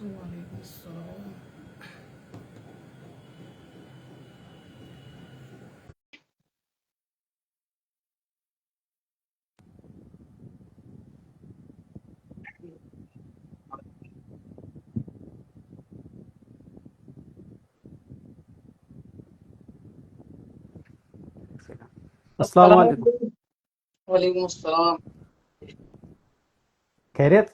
وعلیکم السلام۔ السلام السلام علیکم۔ علیکم۔ وعلیکم السلام۔ خیریت؟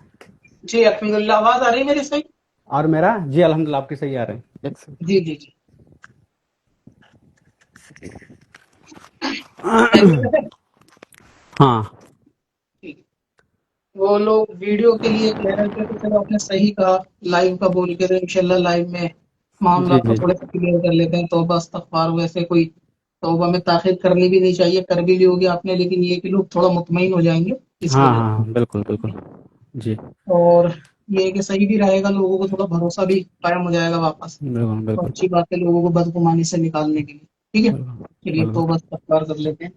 جی الحمدللہ، آواز آ رہی ہے میری صحیح؟ اور میرا جی الحمدللہ آپ کی صحیح آ رہے ہیں۔ ایک سیکنڈ۔ جی جی جی خیریت ہے؟ ہاں ٹھیک۔ وہ لوگ ویڈیو کے لیے کہہ رہے تھے، تو چلو آپ نے صحیح کہا، لائیو کا بول کے انشاءاللہ لائیو میں جی معاملات کو جی تھوڑے سے کلیئر کر لیتے ہیں۔ توبہ استغفار، ویسے کوئی توبہ میں تاخیر کرنی بھی نہیں چاہیے، کر بھی لی ہوگی آپ نے، لیکن یہ کہ لوگ تھوڑا مطمئن ہو جائیں گے اس ہاں وجہ ہاں بالکل بالکل۔ سے، جی اور یہ ہے کہ صحیح بھی رہے گا، لوگوں کو تھوڑا بھروسہ بھی قائم ہو جائے گا واپس، بالکل تو بالکل اچھی بات ہے لوگوں کو بدگمانی سے نکالنے کے لیے۔ ٹھیک ہے، بالکل چلیے بالکل۔ توبہ استغفار کر لیتے ہیں۔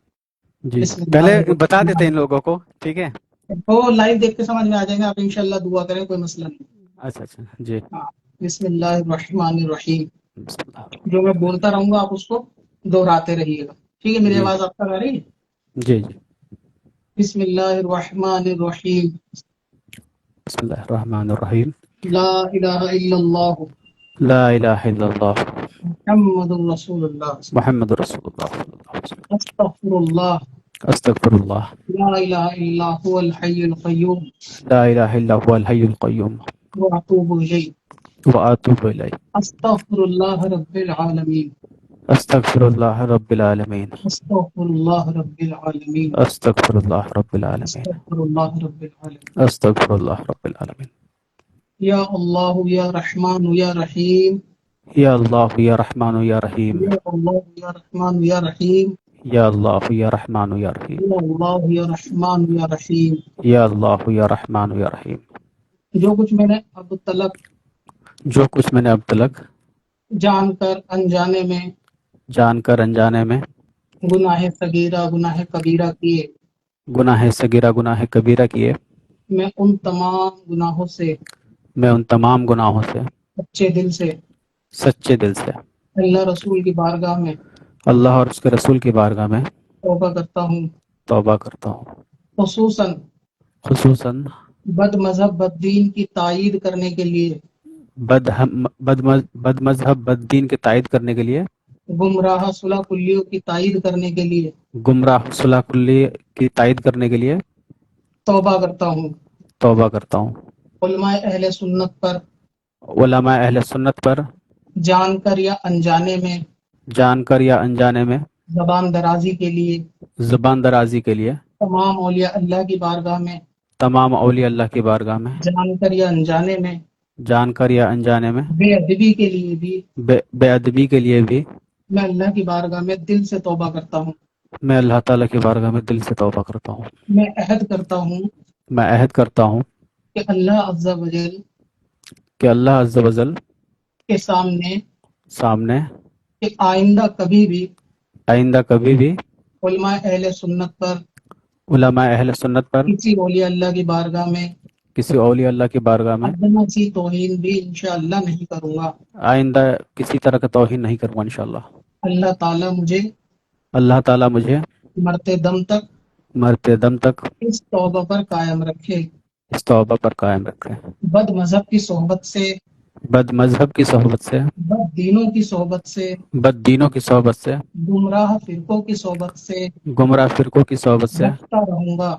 جی بسم پہلے اللہ بتا دیتے ہیں الرحمن ان لوگوں کو، ٹھیک ہے؟ الرحیم۔ وہ لائیو دیکھ کے سمجھ میں آ جائیں گے، آپ انشاءاللہ دعا کریں، کوئی مسئلہ نہیں۔ اچھا اچھا جی۔ ہاں، بسم اللہ الرحمن الرحیم۔ بسم اللہ جو میں الرحمن بولتا رہوں گا آپ اس کو دہراتے رہیے گا، ٹھیک ہے؟ میری الرحیم۔ آواز آپ تک آ رہی ہے؟ جی جی جی۔ بسم اللہ الرحمن الرحیم۔ بسم اللہ الرحمن الرحیم۔ لا الہ الا اللہ لا الہ الا اللہ محمد رسول اللہ، محمد رسول اللہ صلی اللہ علیہ وسلم۔ استغفر اللہ، استغفر اللہ۔ لا الہ الا هو الحی القیوم لا الہ الا هو الحی القیوم واتوب الیہ۔ واتوب الیہ۔ استغفر اللہ رب العالمین، استغفر اللہ رب العالمین۔ استغفر اللہ رب العالمین، استغفر اللہ رب العالمین۔ استغفر اللہ رب العالمین۔ استغفر اللہ رب العالمین۔ یا اللہ یا رحمان یا رحیم، یا اللہ یا رحمان یا رحیم۔ یا اللہ یا رحمان یا رحیم، یا اللہ یا رحمان یا رحیم۔ یا اللہ یا رحمان یا رحیم۔ یا اللہ یا رحمان یا رحیم۔ جو کچھ میں نے اب تلک جو کچھ میں نے اب تلک جان کر انجانے میں جان کر انجانے میں گناہ صغیرہ گناہ کبیرہ کیے، گناہ صغیرہ گناہ کبیرہ کیے، میں ان تمام گناہوں سے میں ان تمام گناہوں سے سچے دل سے سچے دل سے اللہ رسول کی بارگاہ میں اللہ اور اس کے رسول کی بارگاہ میں توبہ کرتا ہوں، توبہ کرتا ہوں، خصوصاً خصوصاً بد مذہب بد دین کی تائید کرنے کے لیے، بد مذہب بد دین کے تائید کرنے کے لیے، گمراہ صلح کلیوں کی تائید کرنے کے لیے گمراہ صلح کلی کی تائید کرنے کے لیے توبہ کرتا ہوں۔ توبہ کرتا ہوں۔ علماء اہل سنت پر علماء اہل سنت پر جان کر یا انجانے میں جان کر یا انجانے میں زبان درازی کے لیے، زبان درازی کے لیے، تمام اولیاء اللہ کی بارگاہ میں تمام اولیاء اللہ کی بارگاہ میں جان کر یا انجانے میں جان کر یا انجانے میں بے ادبی کے لیے بھی بے ادبی کے لیے بھی میں اللہ کی بارگاہ میں دل سے توبہ کرتا ہوں۔ میں اللہ تعالیٰ کی بارگاہ میں دل سے توبہ کرتا ہوں۔ میں عہد کرتا ہوں میں عہد کرتا ہوں کہ اللہ عز و جل کہ اللہ عز و جل کے سامنے کہ آئندہ کبھی بھی علماء اہل سنت پر علماء اہل سنت پر کسی اولیاء اللہ کی بارگاہ میں کسی اولیاء اللہ کی بارگاہ میں ادنا سی توہین بھی انشاءاللہ نہیں کروں گا۔ آئندہ کسی طرح کا توہین نہیں کروں گا انشاءاللہ۔ اللہ تعالیٰ مجھے اللہ تعالیٰ مجھے مرتے دم تک مرتے دم تک اس توبہ پر قائم رکھے، اس توبہ پر قائم رکھے، بد مذہب کی صحبت سے، بد مذہب کی صحبت سے، بد دینوں کی صحبت سے، بد دینوں کی صحبت سے، گمراہ فرقوں کی صحبت سے گمراہ فرقوں کی صحبت سے بچتا رہوں گا،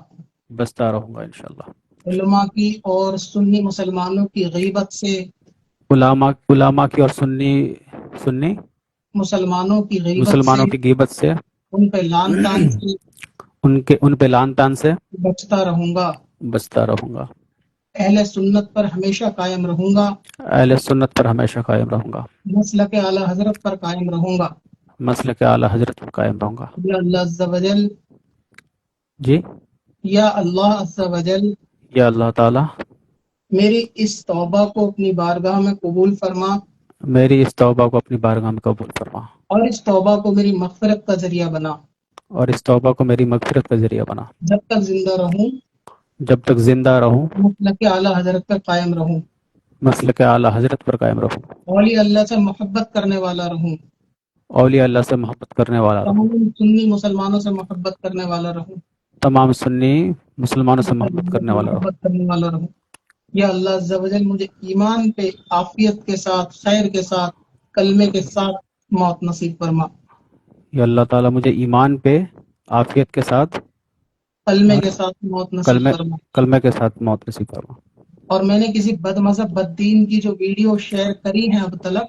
بچتا رہوں گا انشاءاللہ۔ علماء کی اور سنی مسلمانوں کی غیبت سے، علماء کی اور سنی مسلمانوں کی غیبت سے، مسلمانوں کی غیبت سے، ان پہ لعن طعن سے ان پہ لعن طعن سے بچتا رہوں گا، بچتا رہوں گا، اہل سنت پر ہمیشہ قائم رہوں گا، اہل سنت پر ہمیشہ قائم رہوں گا، مسلک اعلی حضرت پر قائم رہوں گا۔ مسلک اعلیٰ حضرت پر قائم رہوں گا۔ یا اللہ عز و جل جی یا اللہ عز و جل یا اللہ تعالیٰ میری اس توبہ کو اپنی بارگاہ میں قبول فرما، میری اس توبہ کو اپنی بارگاہ میں قبول فرما، اور اس توبہ کو میری مغفرت کا ذریعہ بنا۔ اور اس توبہ کو میری مغفرت کا ذریعہ بنا۔ جب تک زندہ رہوں جب تک زندہ رہوں مسلک اعلی حضرت پر قائم رہوں۔ مسلक आला हजरत पर कायम रहूं, औलिया अल्लाह से मोहब्बत करने वाला रहूं, औलिया अल्लाह से मोहब्बत करने वाला रहूं, तमाम सुन्नी मुसलमानों से मोहब्बत करने वाला रहूं, तमाम सुन्नी मुसलमानों से मोहब्बत मुसलमानों करने से वाला रहूं। मोहब्बत करने वाला रहूं। या अल्लाह अज़्ज़ा वजल मुझे ईमान पे आफियत के साथ, खैर के साथ, कलमे के साथ मौत नसीब फरमा, या अल्लाह ताला मुझे ईमान पे आफियत के साथ कलमे और के साथ मौत नसीब कलमे फरमा। कलमे के साथ मौत नसीब फरमा। और मैंने किसी बदमज़हब बददीन की जो वीडियो शेयर करी है अब तलक,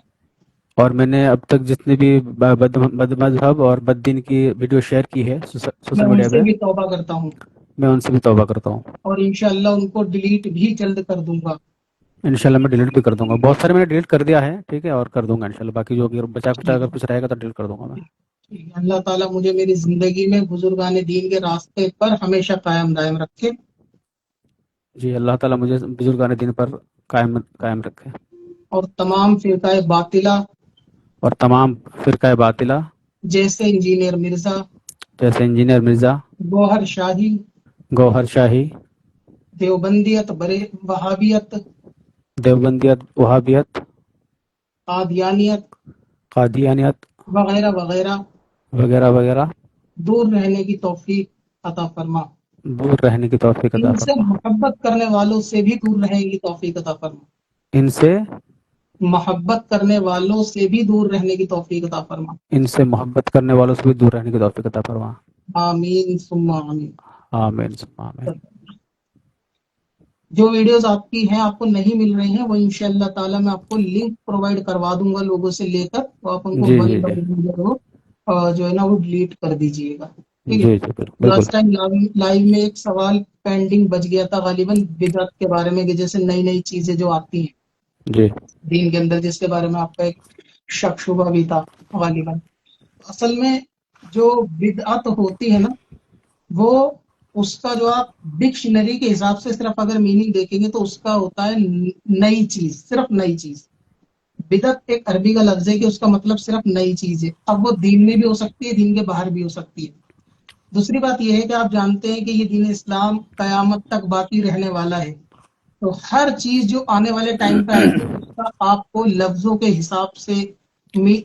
और मैंने अब तक जितने भी बदमजहब और बददीन की वीडियो शेयर की है मैं सोशल मीडिया उनसे पे, भी तौबा करता हूँ मैं उनसे भी तौबा करता हूँ। और इंशाअल्लाह उनको डिलीट भी जल्द कर दूंगा। इंशाल्लाह मैं डिलीट भी कर दूंगा। बहुत सारे मैंने डिलीट कर दिया है, ठीक है, और कर दूंगा इंशाल्लाह। बाकी जो अगर बचा कुचा अगर कुछ रहेगा तो डिलीट कर दूंगा मैं। ठीक है। अल्लाह ताला मुझे मेरी जिंदगी में बुजुर्गान दीन के रास्ते पर हमेशा कायम दायम रखे जी, अल्लाह ताला मुझे बुजुर्गान दीन पर कायम कायम रखे और तमाम फिरकाए बातिला और तमाम फिरका बातिला जैसे इंजीनियर मिर्जा, जैसे इंजीनियर मिर्ज़ा, गौहर शाही, गौहर शाही, देवबंदियत, बरे वहाबियत, देवबंदियत, वहाबियत, कादियानियत कादियानियत वगैरह वगैरह वगैरह वगैरह दूर रहने की तौफीक अता फरमा। दूर रहने की तौफीक अता इनसे फरमा। मोहब्बत करने वालों से भी दूर रहने की तौफीक अता फरमा। इनसे मोहब्बत करने वालों से भी दूर रहने की तौफीक अता फरमा। इनसे मोहब्बत करने वालों से भी दूर रहने की तौफीक अता फरमा। आमीन सुम्मा आमीन। आमीन सुम्मा आमीन। जो वीडियोस आपकी हैं आपको नहीं मिल रही हैं वो इंशाअल्लाह ताला मैं आपको लिंक प्रोवाइड करवा दूंगा लोगों से लेकर, तो आप उनको G one G G by one जो है ना वो डिलीट कर दीजिएगा। ठीक जी है। जी बिल्कुल लास्ट बिल्कुल। टाइम लाइव में एक सवाल पेंडिंग बच गया था गालिबन बिदअत के बारे में, कि जैसे नई नई चीजें जो आती हैं जी दीन के अंदर, जिसके बारे में आपका एक शक शुबा भी था गालिबन। असल में जो बिदअत होती है ना, वो उसका जो आप डिक्शनरी के हिसाब से सिर्फ अगर मीनिंग देखेंगे तो उसका होता है नई चीज, सिर्फ नई चीज। बिदअत एक अरबी का लफ्ज है कि उसका मतलब सिर्फ नई चीज है। अब वो दीन में भी हो सकती है, दीन के बाहर भी हो सकती है। दूसरी बात यह है कि आप जानते हैं कि ये दीन इस्लाम कयामत तक बाकी रहने वाला है, तो हर चीज जो आने वाले टाइम पे आएगी उसका आपको लफ्जों के हिसाब से,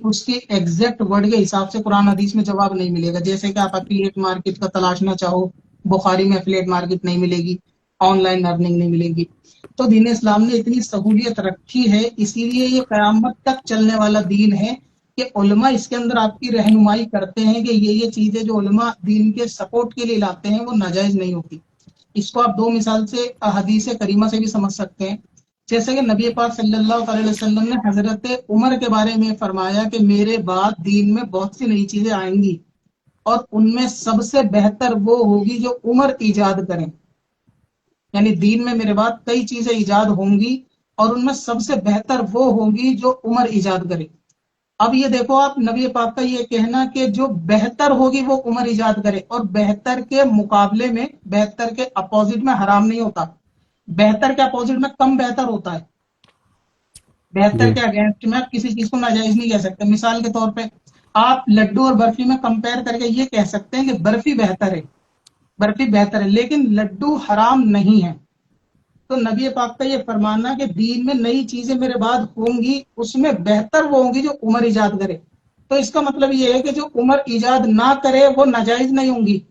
उसके एग्जैक्ट वर्ड के हिसाब से कुरान हदीस में जवाब नहीं मिलेगा। जैसे कि आप एफिलिएट मार्केट का तलाशना चाहो, बुखारी में एफिलिएट मार्केट नहीं मिलेगी, ऑनलाइन अर्निंग नहीं मिलेगी। तो दीन इस्लाम ने इतनी सहूलियत रखी है, इसीलिए ये कयामत तक चलने वाला दीन है कि उलमा इसके अंदर आपकी रहनुमाई करते हैं कि ये चीजें जो उलमा दीन के सपोर्ट के लिए लाते हैं वो नाजायज नहीं होती। इसको आप दो मिसाल से हदीस करीमा से भी समझ सकते हैं। जैसे कि नबी पाक सल्लल्लाहु अलैहि वसल्लम ने हजरत उमर के बारे में फरमाया कि मेरे बाद दीन में बहुत सी नई चीजें आएंगी और उनमें सबसे बेहतर वो होगी जो उमर ईजाद करें। यानी दीन में मेरे बाद कई चीजें ईजाद होंगी और उनमें सबसे बेहतर वो होगी जो उमर ईजाद करे। अब ये देखो आप, नबी पाक का ये कहना कि जो बेहतर होगी वो उमर ईजाद करे, और बेहतर के मुकाबले में, बेहतर के अपोजिट में हराम नहीं होता, बेहतर के अपोजिट में कम बेहतर होता है। बेहतर जी के अगेंस्ट में आप किसी चीज को नाजायज नहीं कह सकते। मिसाल के तौर पे आप लड्डू और बर्फी में कंपेयर करके ये कह सकते हैं कि बर्फी बेहतर है, बर्फी बेहतर है, लेकिन लड्डू हराम नहीं है। तो नबी पाक का ये फरमाना कि दीन में नई चीजें मेरे बाद होंगी, उसमें बेहतर वो होंगी जो उमर ईजाद करे। तो इसका मतलब ये है कि जो उमर ईजाद ना करे वो नाजायज नहीं होंगी,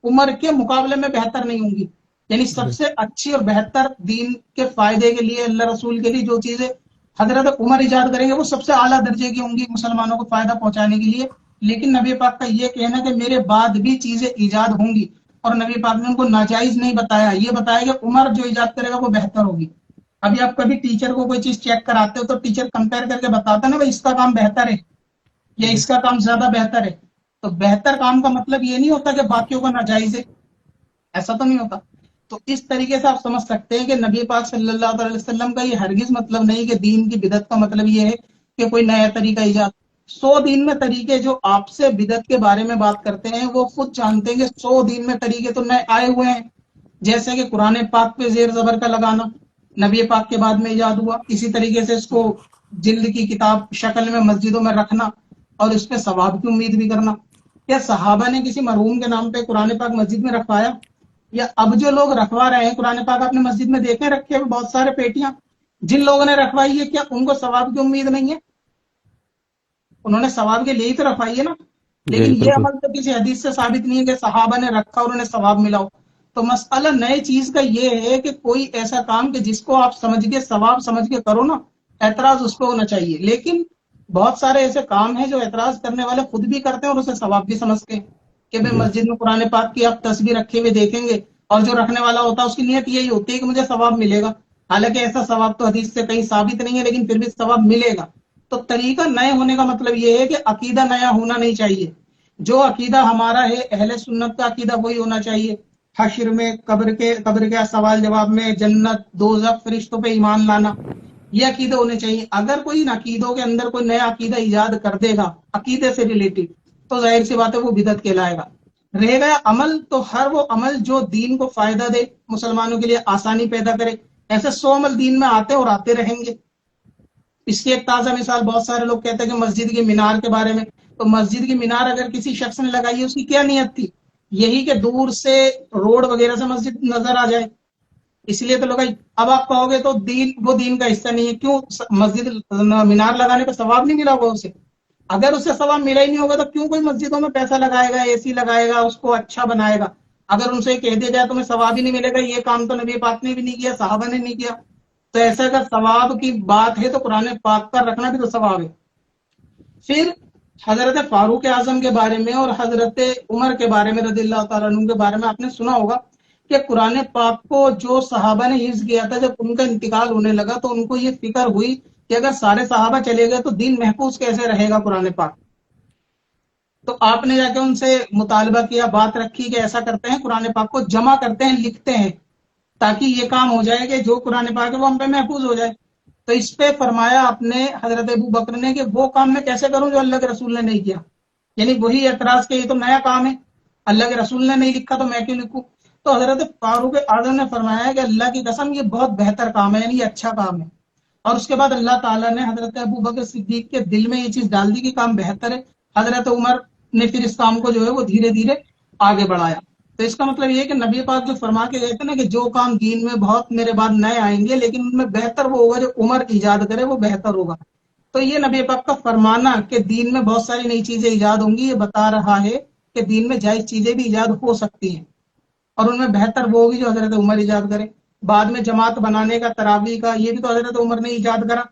उमर के मुकाबले में बेहतर नहीं होंगी। यानी जी सबसे अच्छी और बेहतर दीन के फायदे के लिए, अल्लाह रसूल के लिए जो चीजें हजरत उमर ईजाद करेंगे वो सबसे आला दर्जे की होंगी मुसलमानों को फायदा पहुंचाने के लिए। लेकिन नबी पाक का ये कहना कि मेरे बाद भी चीजें ईजाद होंगी, और नबी पाक ने उनको नाजायज नहीं बताया, ये बताया कि उमर जो ईजाद करेगा वो बेहतर होगी। अभी आप कभी टीचर को कोई चीज चेक कराते हो तो टीचर कंपेयर करके बताता है ना, भाई इसका काम बेहतर है या जी इसका काम ज्यादा बेहतर है। तो बेहतर काम का मतलब ये नहीं होता कि बाकियों का नाजायज है, ऐसा तो नहीं होता। तो इस तरीके से आप समझ सकते हैं कि नबी पाक सल्लल्लाहु अलैहि वसल्लम का ये हरगिज मतलब नहीं कि दीन की बिदत का मतलब ये है कि कोई नया तरीका ईजाद। 100 दिन में तरीके जो आपसे बिदत के बारे में बात करते हैं वो खुद जानते हैं कि 100 दिन में तरीके तो नए आए हुए हैं। जैसे कि कुरान पाक पे जेर जबर का लगाना नबी पाक के बाद में ईजाद हुआ, इसी तरीके से इसको जिल्द की किताब शक्ल में मस्जिदों में रखना और इस पे सवाब की उम्मीद भी करना। क्या सहाबा ने किसी मरहूम के नाम पे कुरान पाक मस्जिद में रखवाया? या अब जो लोग रखवा रहे हैं कुरान पाक आपने मस्जिद में देखे रखे हुए बहुत सारे पेटियां, जिन लोगों ने रखवाई है क्या उनको सवाब की उम्मीद नहीं है? उन्होंने सवाब के लिए ही तो रखवाई है ना। लेकिन जी ये बिल्कुल। अमल तो किसी हदीस से साबित नहीं है कि सहाबा ने रखा और उन्हें सवाब मिला हो। तो मसला नए चीज का ये है कि कोई ऐसा काम कि जिसको आप समझ के सवाब समझ के करो ना, ऐतराज उस पर होना चाहिए। लेकिन बहुत सारे ऐसे काम हैं जो ऐतराज करने वाले खुद भी करते हैं और उसे सवाब भी समझते हैं कि भाई जी मस्जिद में कुरान पाक की आप तस्वीर रखे हुए देखेंगे और जो रखने वाला होता है उसकी नीयत यही होती है कि मुझे सवाब मिलेगा। हालांकि ऐसा सवाब तो हदीस से कहीं साबित नहीं है, लेकिन फिर भी सवाब मिलेगा। तो तरीका नए होने का मतलब ये है कि अकीदा नया होना नहीं चाहिए। जो अकीदा हमारा है अहले सुन्नत का अकीदा वही होना चाहिए। हश्र में कब्र के सवाल जवाब में जन्नत दोजख फरिश्तों पे ईमान लाना, ये अकीदे होने चाहिए। अगर कोई इन अकीदों के अंदर कोई नया अकीदा ईजाद कर देगा अकीदे से रिलेटेड, तो जाहिर सी बात है वो बिदअत कहलाएगा। रह गया अमल, तो हर वो अमल जो दीन को फायदा दे, मुसलमानों के लिए आसानी पैदा करे, ऐसे 100 अमल दीन में आते और आते रहेंगे। इसकी एक ताजा मिसाल, बहुत सारे लोग कहते हैं कि मस्जिद की मीनार के बारे में, तो मस्जिद की मीनार अगर किसी शख्स ने लगाई है उसकी क्या नीयत थी? यही कि दूर से रोड वगैरह से मस्जिद नजर आ जाए, इसलिए तो लगाई। अब आप कहोगे तो दीन, वो दीन का हिस्सा नहीं है, क्यों? मस्जिद मीनार लगाने का सवाब नहीं मिला होगा उसे? अगर उसे सवाब मिला ही नहीं होगा तो क्यों कोई मस्जिदों में पैसा लगाएगा, एसी लगाएगा, उसको अच्छा बनाएगा? अगर उनसे कह दिया जाए तुम्हें सवाब ही नहीं मिलेगा, ये काम तो नबी पाक ने भी नहीं किया, साहबा ने नहीं किया, तो ऐसा अगर सवाब की बात है तो कुरान पाक का रखना भी तो सवाब है। फिर हजरत फारूक आजम के बारे में और हजरत उमर के बारे में रदिल्लाहु ताला अन्हु के बारे में आपने सुना होगा कि कुरान पाक को जो सहाबा ने हिफ्ज किया था, जब उनका इंतकाल होने लगा तो उनको ये फिक्र हुई कि अगर सारे सहाबा चले गए तो दीन महफूज कैसे रहेगा कुरान पाक। तो आपने जाके उनसे मुतालबा किया, बात रखी कि ऐसा करते हैं कुरान पाक को जमा करते हैं, लिखते हैं, ताकि ये काम हो जाए कि जो कुरान पाक है वो हम पे महफूज हो जाए। तो इस पे फरमाया अपने हजरत अबू बकर ने कि वो काम मैं कैसे करूं जो अल्लाह के रसूल ने नहीं किया। यानी वही एतराज के ये तो नया काम है, अल्लाह के रसूल ने नहीं लिखा तो मैं क्यों लिखूं? तो हजरत फारूक आजम ने फरमाया कि अल्लाह की कसम ये बहुत बेहतर काम है, यानी ये अच्छा काम है। और उसके बाद अल्लाह ताला ने हजरत अबू बकर सिद्दीक के दिल में ये चीज डाल दी कि काम बेहतर है। हजरत उमर ने फिर इस काम को जो है वो धीरे धीरे आगे बढ़ाया। तो इसका मतलब ये है कि नबी पाक जो फरमा के गए थे ना कि जो काम दीन में बहुत मेरे बाद नए आएंगे लेकिन उनमें बेहतर वो होगा जो उमर ईजाद करे, वो बेहतर होगा। तो ये नबी पाक का फरमाना कि दीन में बहुत सारी नई चीजें ईजाद होंगी, ये बता रहा है कि दीन में जायज चीजें भी ईजाद हो सकती हैं और उनमें बेहतर वो होगी जो हजरत उमर ईजाद करे। बाद में जमात बनाने का, तरावी का, ये भी तो हजरत उमर ने ईजाद करा,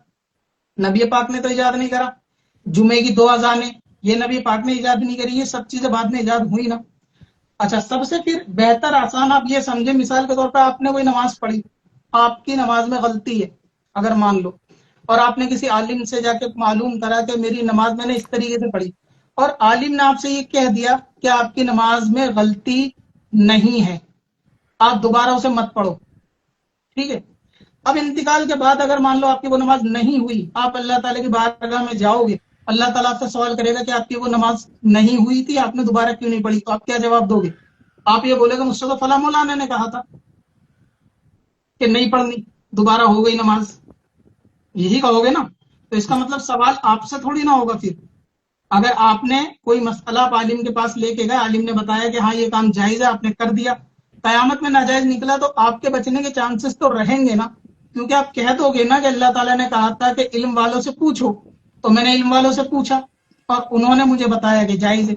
नबी पाक ने तो ईजाद नहीं करा। जुमे की 2 अजानें, ये नबी पाक ने ईजाद नहीं करी, ये सब चीजें बाद में ईजाद हुई ना। अच्छा, सबसे फिर बेहतर आसान आप ये समझे, मिसाल के तौर पर आपने कोई नमाज पढ़ी, आपकी नमाज में गलती है अगर मान लो, और आपने किसी आलिम से जाके मालूम करा कि मेरी नमाज मैंने इस तरीके से पढ़ी, और आलिम ने आपसे ये कह दिया कि आपकी नमाज में गलती नहीं है, आप दोबारा उसे मत पढ़ो, ठीक है। अब इंतकाल के बाद अगर मान लो आपकी वो नमाज नहीं हुई, आप अल्लाह ताला की बारगाह में जाओगे, अल्लाह ताला आपसे सवाल करेगा कि आपकी वो नमाज नहीं हुई थी, आपने दोबारा क्यों नहीं पढ़ी, तो आप क्या जवाब दोगे? आप ये बोलेगा मुझसे तो फला मौलाना ने कहा था कि नहीं पढ़नी, दोबारा हो गई नमाज, यही कहोगे ना। तो इसका मतलब सवाल आपसे थोड़ी ना होगा। फिर अगर आपने कोई मसला आप आलिम के पास लेके गए, आलिम ने बताया कि हाँ ये काम जायज है, आपने कर दिया, कयामत में नाजायज निकला तो आपके बचने के चांसेस तो रहेंगे ना, क्योंकि आप कह दोगे ना कि अल्लाह ताला ने कहा था कि इल्म वालों से पूछो, तो मैंने इल्म वालों से पूछा और उन्होंने मुझे बताया कि जायज है।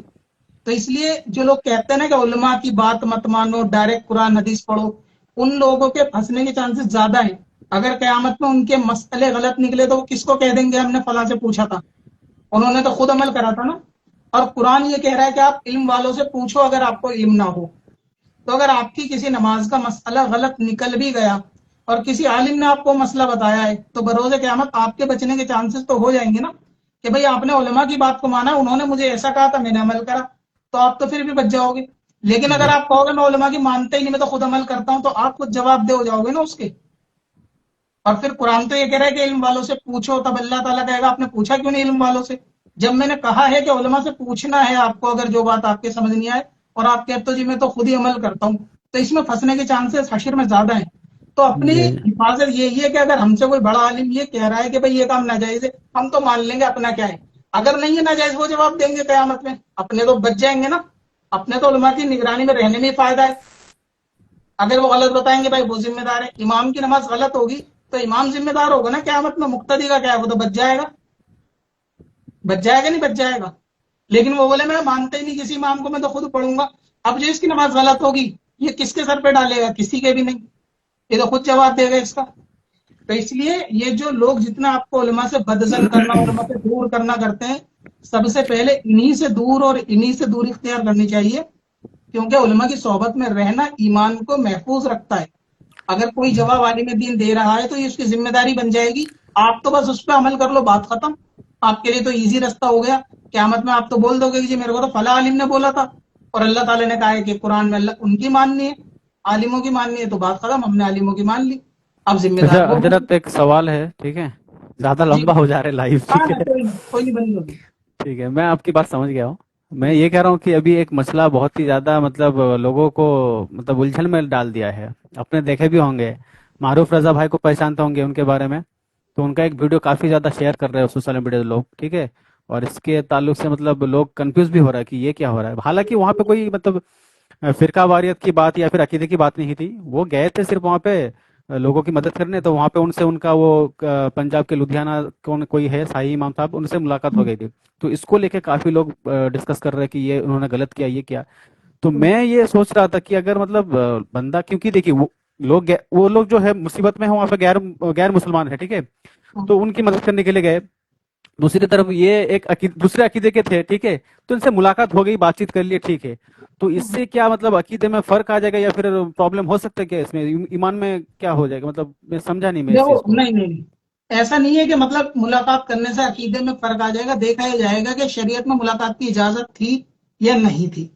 तो इसलिए जो लोग कहते हैं ना कि उलमा की बात मत मानो, डायरेक्ट कुरान हदीस पढ़ो, उन लोगों के फंसने के चांसेस ज्यादा है। अगर कयामत में उनके मसले गलत निकले तो वो किसको कह देंगे हमने फला से पूछा था, उन्होंने तो खुद अमल करा था ना। और कुरान ये कह रहा है कि आप इल्म वालों से पूछो अगर आपको इल्म ना हो। तो अगर आपकी किसी नमाज का मसला गलत निकल भी गया और किसी आलिम ने आपको मसला बताया है, तो बरोज़ क़यामत आपके बचने के चांसेस तो हो जाएंगे ना कि भाई आपने उलमा की बात को माना, उन्होंने मुझे ऐसा कहा था, मैंने अमल करा, तो आप तो फिर भी बच जाओगे। लेकिन अगर जी आप कहोगे मैं उलमा की मानते ही नहीं, मैं तो खुद अमल करता हूं, तो आप खुद जवाब दे हो जाओगे ना उसके। और फिर कुरान तो ये कह रहा है कि इल्म वालों से पूछो, तब अल्लाह ताला कहेगा आपने पूछा क्यों नहीं इल्म वालों से? जब मैंने कहा है कि उलमा से पूछना है आपको अगर जो बात आपके समझ नहीं आए, और आप कहते हो जी मैं तो खुद ही अमल करता हूँ, तो इसमें फंसने के चांसेस हशर में ज्यादा है। तो अपनी जी हिफाजत यही है कि अगर हमसे कोई बड़ा आलिम ये कह रहा है कि भाई ये काम नाजायज है, हम तो मान लेंगे, अपना क्या है। अगर नहीं है नाजायज, वो जवाब देंगे कयामत में, अपने तो बच जाएंगे ना, अपने तो उलमा की निगरानी में रहने में फायदा है। अगर वो गलत बताएंगे भाई वो जिम्मेदार है, इमाम की नमाज गलत होगी, تو امام ذمہ دار ہوگا نا قیامت میں، مقتدی کا کیا ہے، وہ تو بچ جائے گا، بچ جائے گا نہیں بچ جائے گا. لیکن وہ بولے میں مانتا ہی نہیں کسی امام کو، میں تو خود پڑھوں گا. اب جو اس کی نماز غلط ہوگی یہ کس کے سر پہ ڈالے گا؟ کسی کے بھی نہیں، یہ تو خود جواب دے گا اس کا. تو اس لیے یہ جو لوگ جتنا آپ کو علماء سے بدزن کرنا، علماء سے دور کرنا کرتے ہیں، سب سے پہلے انہی سے دور اور انہی سے دوری اختیار کرنی چاہیے، کیونکہ علماء کی صحبت میں رہنا ایمان کو محفوظ رکھتا ہے. اگر کوئی جواب عالم دین دے رہا ہے تو یہ اس کی ذمہ داری بن جائے گی. آپ تو بس اس پہ عمل کر لو، بات ختم. آپ کے لیے تو ایزی رستہ ہو گیا. قیامت میں آپ تو بول دو گے کہ جی میرے کو تو فلاں عالم نے بولا تھا، اور اللہ تعالیٰ نے کہا ہے کہ قرآن میں اللہ ان کی ماننی ہے، عالموں کی ماننی ہے، تو بات ختم، ہم نے عالموں کی مان لی. اب ذمہ دار اچھا وہ بنے. حضرت ایک سوال ہے، ٹھیک ہے، زیادہ جی لمبا ہو جا رہا ہے لائف، ہاں ٹھیک ہے. کوئی نہیں بند ہوگی. ٹھیک ہے، میں آپ کی بات سمجھ گیا ہوں. میں یہ کہہ رہا ہوں کہ ابھی ایک مسئلہ بہت ہی زیادہ مطلب لوگوں کو مطلب الجھن میں ڈال دیا ہے. اپنے دیکھے بھی ہوں گے، معروف رضا بھائی کو پہچانتے ہوں گے ان کے بارے میں. تو ان کا ایک ویڈیو کافی زیادہ شیئر کر رہے ہیں سوشل میڈیا لوگ، ٹھیک ہے. اور اس کے تعلق سے مطلب لوگ کنفیوز بھی ہو رہا ہے کہ یہ کیا ہو رہا ہے. حالانکہ وہاں پہ کوئی مطلب فرقہ واریت کی بات یا پھر عقیدے کی بات نہیں تھی. وہ گئے تھے صرف وہاں پہ لوگوں کی مدد کرنے. تو وہاں پہ ان سے ان کا وہ پنجاب کے لدھیانہ کون کوئی ہے صحیح امام صاحب، ان سے ملاقات ہو گئی تھی. تو اس کو لے کے کافی لوگ ڈسکس کر رہے ہیں کہ یہ انہوں نے غلط کیا، یہ کیا. تو میں یہ سوچ رہا تھا کہ اگر مطلب بندہ، کیونکہ دیکھیے وہ لوگ جو ہے مصیبت میں ہیں وہاں پہ غیر مسلمان ہے، ٹھیک ہے. تو ان کی مدد کرنے کے لیے گئے. دوسری طرف یہ ایک دوسرے عقیدے کے تھے، ٹھیک ہے. تو ان سے ملاقات ہو گئی، بات چیت کر لیے، ٹھیک ہے. تو اس سے کیا مطلب عقیدے میں فرق آ جائے گا یا پھر پرابلم ہو سکتا ہے کیا اس میں ایمان میں کیا ہو جائے گا؟ مطلب میں سمجھا نہیں میں اس دیکھو چیز کو. نہیں، ایسا نہیں ہے کہ مطلب ملاقات کرنے سے عقیدے میں فرق آ جائے گا. دیکھا یہ جائے گا کہ شریعت میں ملاقات کی اجازت تھی یا نہیں تھی.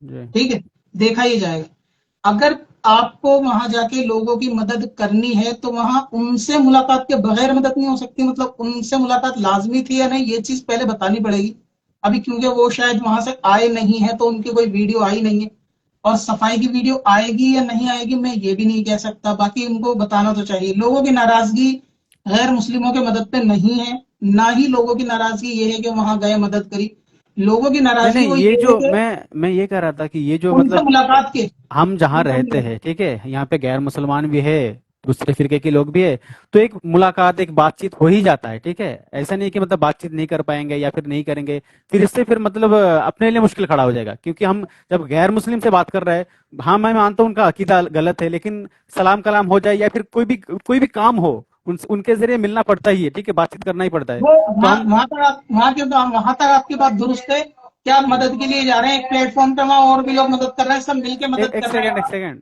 جی ٹھیک ہے، دیکھا یہ جائے گا. اگر آپ کو وہاں جا کے لوگوں کی مدد کرنی ہے تو وہاں ان سے ملاقات کے بغیر مدد نہیں ہو سکتی. مطلب ان سے ملاقات لازمی تھی یا نہیں، یہ چیز پہلے بتانی پڑے گی. ابھی کیونکہ وہ شاید وہاں سے آئے نہیں ہیں تو ان کی کوئی ویڈیو آئی نہیں ہے، اور صفائی کی ویڈیو آئے گی یا نہیں آئے گی میں یہ بھی نہیں کہہ سکتا. باقی ان کو بتانا تو چاہیے. لوگوں کی ناراضگی غیر مسلموں کے مدد پہ نہیں ہے، نہ ہی لوگوں کی ناراضگی یہ ہے کہ وہاں گئے مدد کری. لوگوں کی نہیں ناراضگی نہیں، وہ یہ یہ ہے جو کہ میں یہ کہہ رہا تھا کہ یہ جو ان سے مطلب ملاقات کے ہم جہاں رہتے ہیں، ٹھیک ہے، یہاں پہ غیر مسلمان بھی ہے، دوسرے فرقے کے لوگ بھی ہے. تو ایک ملاقات، ایک بات چیت ہو ہی جاتا ہے، ٹھیک ہے. ایسا نہیں کہ مطلب بات چیت نہیں کر پائیں گے یا پھر نہیں کریں گے. پھر اس سے پھر مطلب اپنے لیے مشکل کھڑا ہو جائے گا. کیونکہ ہم جب غیر مسلم سے بات کر رہے ہیں، ہاں میں مانتا ہوں ان کا عقیدہ غلط ہے، لیکن سلام کلام ہو جائے یا پھر کوئی بھی کام ہو، ان کے ذریعے ملنا پڑتا ہی ہے، ٹھیک ہے، بات چیت کرنا ہی پڑتا ہے. وہ تو ہم وہاں تک آپ کی بات درست ہے. کیا مدد کے لیے جا رہے ہیں ایک پلیٹ فارم پہ، وہاں اور بھی لوگ مدد کر رہے ہیں، سب مل کے مدد ایک کر رہے سیکنڈ، ایک ہیں. سیکنڈ.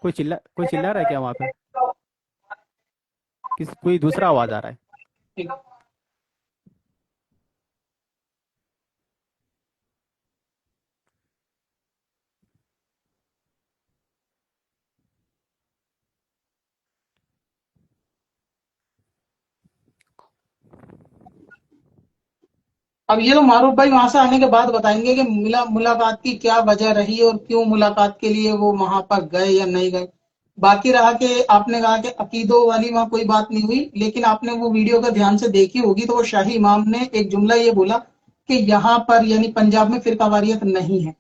کوئی چلا رہا ہے کیا وہاں پہ؟ کوئی دوسرا آواز آ رہا ہے. ٹھیک ہے. اب یہ تو معروف بھائی وہاں سے آنے کے بعد بتائیں گے کہ ملاقات کی کیا وجہ رہی اور کیوں ملاقات کے لیے وہ وہاں پر گئے یا نہیں گئے. باقی رہا کہ آپ نے کہا کہ عقیدوں والی وہاں کوئی بات نہیں ہوئی، لیکن آپ نے وہ ویڈیو کا دھیان سے دیکھی ہوگی تو وہ شاہی امام نے ایک جملہ یہ بولا کہ یہاں پر یعنی پنجاب میں فرقہ واریت نہیں ہے،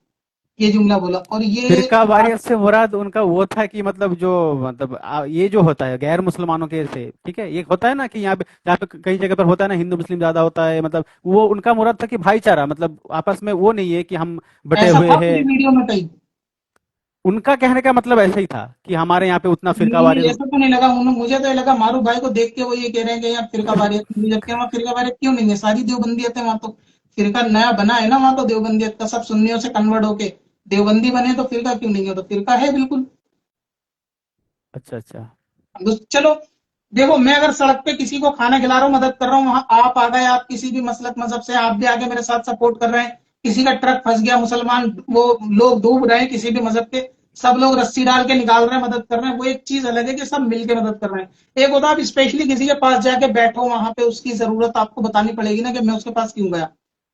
یہ جملہ بولا. اور یہ فرقہ بات واریت سے مراد ان کا وہ تھا کہ مطلب جو مطلب یہ جو ہوتا ہے غیر مسلمانوں کے سے، ٹھیک ہے، یہ ہوتا ہے نا کہ یہاں پہ کئی جگہ پر ہوتا ہے نا، ہندو مسلم زیادہ ہوتا ہے. مطلب وہ ان کا مراد تھا کہ بھائی چارہ، مطلب آپس میں وہ نہیں ہے کہ ہم بٹے ایسا ہوئے تھا ہیں. پوری ویڈیو میں کہیں؟ ان کا کہنے کا مطلب ایسا ہی تھا کہ ہمارے یہاں پہ اتنا فرقہ نہیں، واریت. ایسا تو نہیں لگا. مجھے تو یہ لگا معروف بھائی کو دیکھ کے وہ یہ کہہ رہے ہیں کہ یہاں فرقہ واریت نہیں، جبکہ وہاں فرقہ واریت کیوں نہیں ہے؟ ساری دیوبندیت ہے وہاں تو. فرقہ نیا بنا ہے نا وہاں تو دیوبندیت کا، سب سنیوں سے کنورٹ ہو کے دیوبندی بنے تو فرقہ کیوں نہیں ہے؟ تو فرقہ ہے بالکل. اچھا اچھا. چلو دیکھو، میں اگر سڑک پہ کسی کو کھانا کھلا رہا ہوں، مدد کر رہا ہوں، وہاں آپ آ گئے، آپ کسی بھی مسلک مذہب سے، آپ بھی آگے میرے ساتھ سپورٹ کر رہے ہیں. کسی کا ٹرک پھنس گیا، مسلمان وہ لوگ ڈوب رہے ہیں کسی بھی مذہب کے، سب لوگ رسی ڈال کے نکال رہے ہیں، مدد کر رہے ہیں. وہ ایک چیز الگ ہے کہ سب مل کے مدد کر رہے ہیں. ایک ہوتا آپ اسپیشلی کسی کے پاس جا کے بیٹھو، وہاں پہ اس کی ضرورت آپ کو بتانی پڑے گی نا کہ میں اس کے پاس کیوں گیا.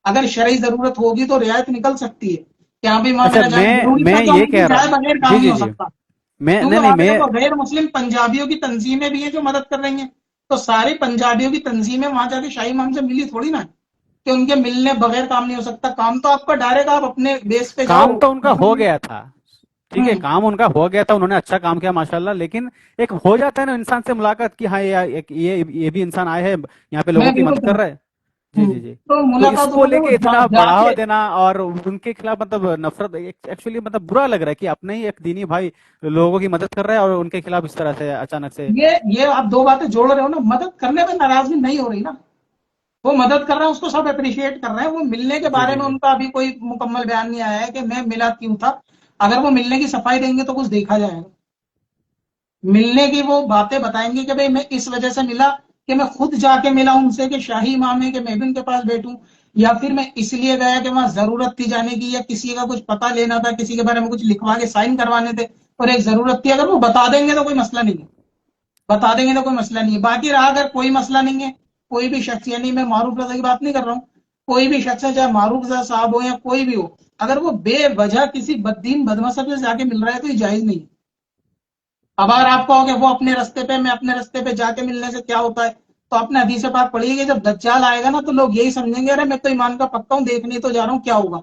اگر شرعی ضرورت ہوگی تو رعایت نکل سکتی ہے کہ ہاں بھی وہاں اچھا میرا جانا ضروری میں تھا، یہ کیوں کہہ رہا جائے ہوں. بغیر جی کام نہیں جی ہو جی. سکتا. نہیں کیونکہ نہیں وہاں پہ میں دیکھو غیر مسلم پنجابیوں کی تنظیمیں بھی ہیں جو مدد کر رہی ہیں. تو ساری پنجابیوں کی تنظیمیں وہاں جا کے شاہی امام سے ملی تھوڑی نا، کہ ان کے ملنے بغیر کام نہیں ہو سکتا. کام تو آپ کا ڈائریکٹ آپ اپنے بیس پہ جاؤ. کام تو ان کا ہو گیا تھا. ठीक है, काम उनका हो गया था, उन्होंने अच्छा काम किया माशाल्लाह, लेकिन एक हो जाता है ना इंसान से मुलाकात की, हाँ ये भी इंसान आए हैं यहाँ पे लोगों मैं की बिल्कुल मदद कर समझ। रहा है। जी जी जी। तो तो मुलाकात इसको उन्होंने वो लेके इतना बढ़ावा जाके, देना और उनके खिलाफ मतलब नफरत, एक्चुअली मतलब बुरा लग रहा है कि अपने ही एक दीनी भाई लोगों की मदद कर रहा है और उनके खिलाफ इस तरह से अचानक से। ये आप दो बातें जोड़ रहे हो ना, मदद करने में नाराजगी नहीं हो रही ना, वो मदद कर रहे हैं, उसको सब अप्रिशिएट कर रहे हैं। वो मिलने के जी बारे जी में जी। उनका अभी कोई मुकम्मल बयान नहीं आया है कि मैं मिला क्यों था। अगर वो मिलने की सफाई देंगे तो कुछ देखा जाएगा। मिलने की वो बातें बताएंगे कि भाई मैं इस वजह से मिला, कि मैं खुद जाके मिला उनसे कि शाही इमाम है कि मैं भी उनके पास बैठूं, या फिर मैं इसलिए गया कि वहां जरूरत थी जाने की, या किसी का कुछ पता लेना था, किसी के बारे में कुछ लिखवा के साइन करवाने थे और एक जरूरत थी। अगर वो बता देंगे तो कोई मसला नहीं है, बता देंगे तो कोई मसला नहीं है। बाकी रहा अगर कोई मसला नहीं है, कोई भी शख्स, यानी मैं मारूफ रजा की बात नहीं कर रहा हूँ, कोई भी शख्स है, चाहे मारूफ रजा साहब हो या कोई भी हो, अगर वो बेवजह किसी बददीन बदमजहब से जाके मिल रहा है तो ये जायज नहीं है। अब अगर आप कहोगे वो अपने रास्ते पे, मैं अपने रास्ते पे, जाके मिलने से क्या होता है, तो आपने हदीस पाक पढ़ी है कि जब दज्जाल आएगा ना तो लोग यही समझेंगे अरे मैं तो ईमान का पक्का हूं, देखने तो जा रहा हूं क्या होगा।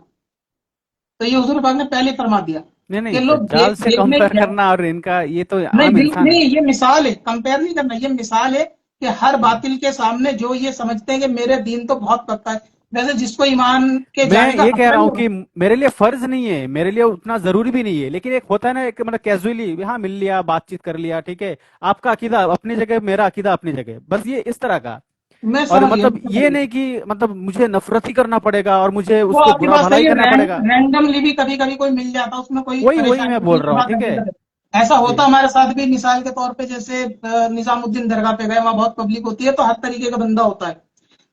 तो ये हुजूर पाक ने पहले फरमा दिया नहीं नहीं, कि लोग दज्जाल से देखने कंपेयर क्या। करना और इनका, ये तो नहीं आम इंसान है। नहीं, ये मिसाल है, कंपेयर नहीं करना, ये मिसाल है कि हर बातिल के सामने जो ये समझते हैं कि मेरे दीन तो बहुत पक्का है, वैसे जिसको ईमान के मैं जाने का ये कह खतरा रहा नहीं हूँ होगा। कि मेरे लिए फर्ज नहीं है, मेरे लिए उतना जरूरी भी नहीं है, लेकिन एक होता है ना, एक मतलब कैजुअली हाँ मिल लिया, बातचीत कर लिया, ठीक है, आपका अकीदा अपनी जगह, मेरा अकीदा अपनी जगह, बस ये इस तरह का। मैं और समझ गया, मैं मतलब समझ ये गया। नहीं कि मतलब मुझे नफरत ही करना पड़ेगा और मुझे वो उसको आपकी बुरा बात भला सही ही है, करना पड़ेगा। रैंडमली भी कभी कभी कोई मिल जाता, उसमें कोई वही मैं परेशानी बोल की रहा हूँ, बात ठीक है। हकीकत है। ऐसा जी होता हमारे साथ भी, मिसाल के तौर पे जैसे निजामुद्दीन दरगाह पे गए, वहां बहुत पब्लिक होती है तो हर तरीके का बंदा होता है।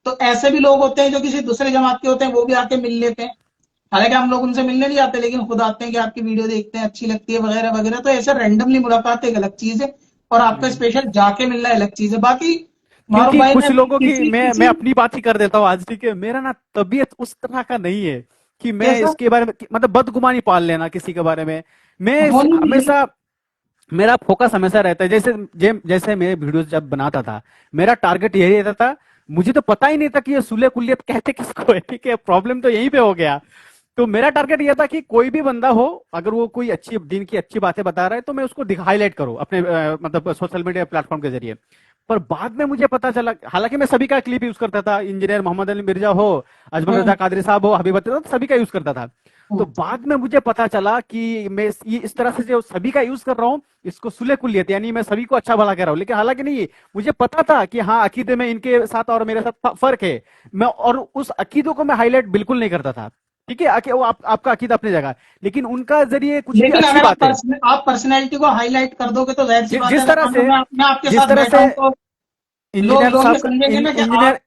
तो ऐसे भी लोग होते हैं जो किसी दूसरे जमात के होते हैं, वो भी आके मिल लेते हैं। हालांकि हम लोग उनसे मिलने नहीं जाते, लेकिन खुद आते हैं कि आपकी वीडियो देखते हैं, अच्छी लगती है वगैरह वगैरह। तो ऐसे रैंडमली मुलाकात एक अलग चीज है, और आपका जी। स्पेशल जाके मिलना अलग चीज है। बाकी मारूफ क्योंकि भाई कुछ ने लोगों की, किसी मैं किसी अपनी बात ही कर देता हूँ आज, ठीक है, मेरा ना तबीयत उस तरह का नहीं है कि मैं कैसा इसके बारे में मतलब बदगुमानी पाल लेना किसी के बारे में। मैं होनी भी है। हमेशा, मेरा फोकस हमेशा रहता है, जैसे मैं वीडियोस जब बनाता था, मेरा टारगेट यही रहता था। मुझे तो पता ही नहीं था कि ये सुले कुलियत कहते किसको है, ठीक है, प्रॉब्लम तो यहीं पे हो गया। तो मेरा टारगेट ये था कि कोई भी बंदा हो, अगर वो कोई अच्छी दिन की अच्छी बातें बता रहा है तो मैं उसको हाईलाइट करूं अपने मतलब सोशल मीडिया प्लेटफॉर्म के जरिए। पर बाद में मुझे पता चला, हालांकि मैं सभी का क्लिप यूज करता था, इंजीनियर मोहम्मद अली मिर्जा हो, अजमल रजा हम्म, कादरी साहब हो, हबीब अख्तर, सभी का यूज करता था। तो हम्म। बाद में मुझे पता चला कि मैं ये इस तरह से जो सभी का यूज कर रहा हूँ, इसको सुले कुलियत यानी मैं सभी को अच्छा भला कह रहा हूँ, लेकिन हालांकि नहीं, मुझे पता था कि हाँ अकीदे में इनके साथ और मेरे साथ फर्क है। मैं और उस अकीदों को मैं हाईलाइट बिल्कुल नहीं करता था, ठीक है, वो आपका अकीदा अपनी जगह, लेकिन उनका जरिए कुछ भी लेकिन अच्छी अगर बात है। आप पर्सनैलिटी को हाईलाइट कर दोगे तो जाहिर सी बात है, जिस अगर तरह मान लो से, मैं आपके जिस साथ तरह बैठा से हूं तो इंजीनियर लोग साहब ये समझेंगे ना कि इंजीनियर, आप।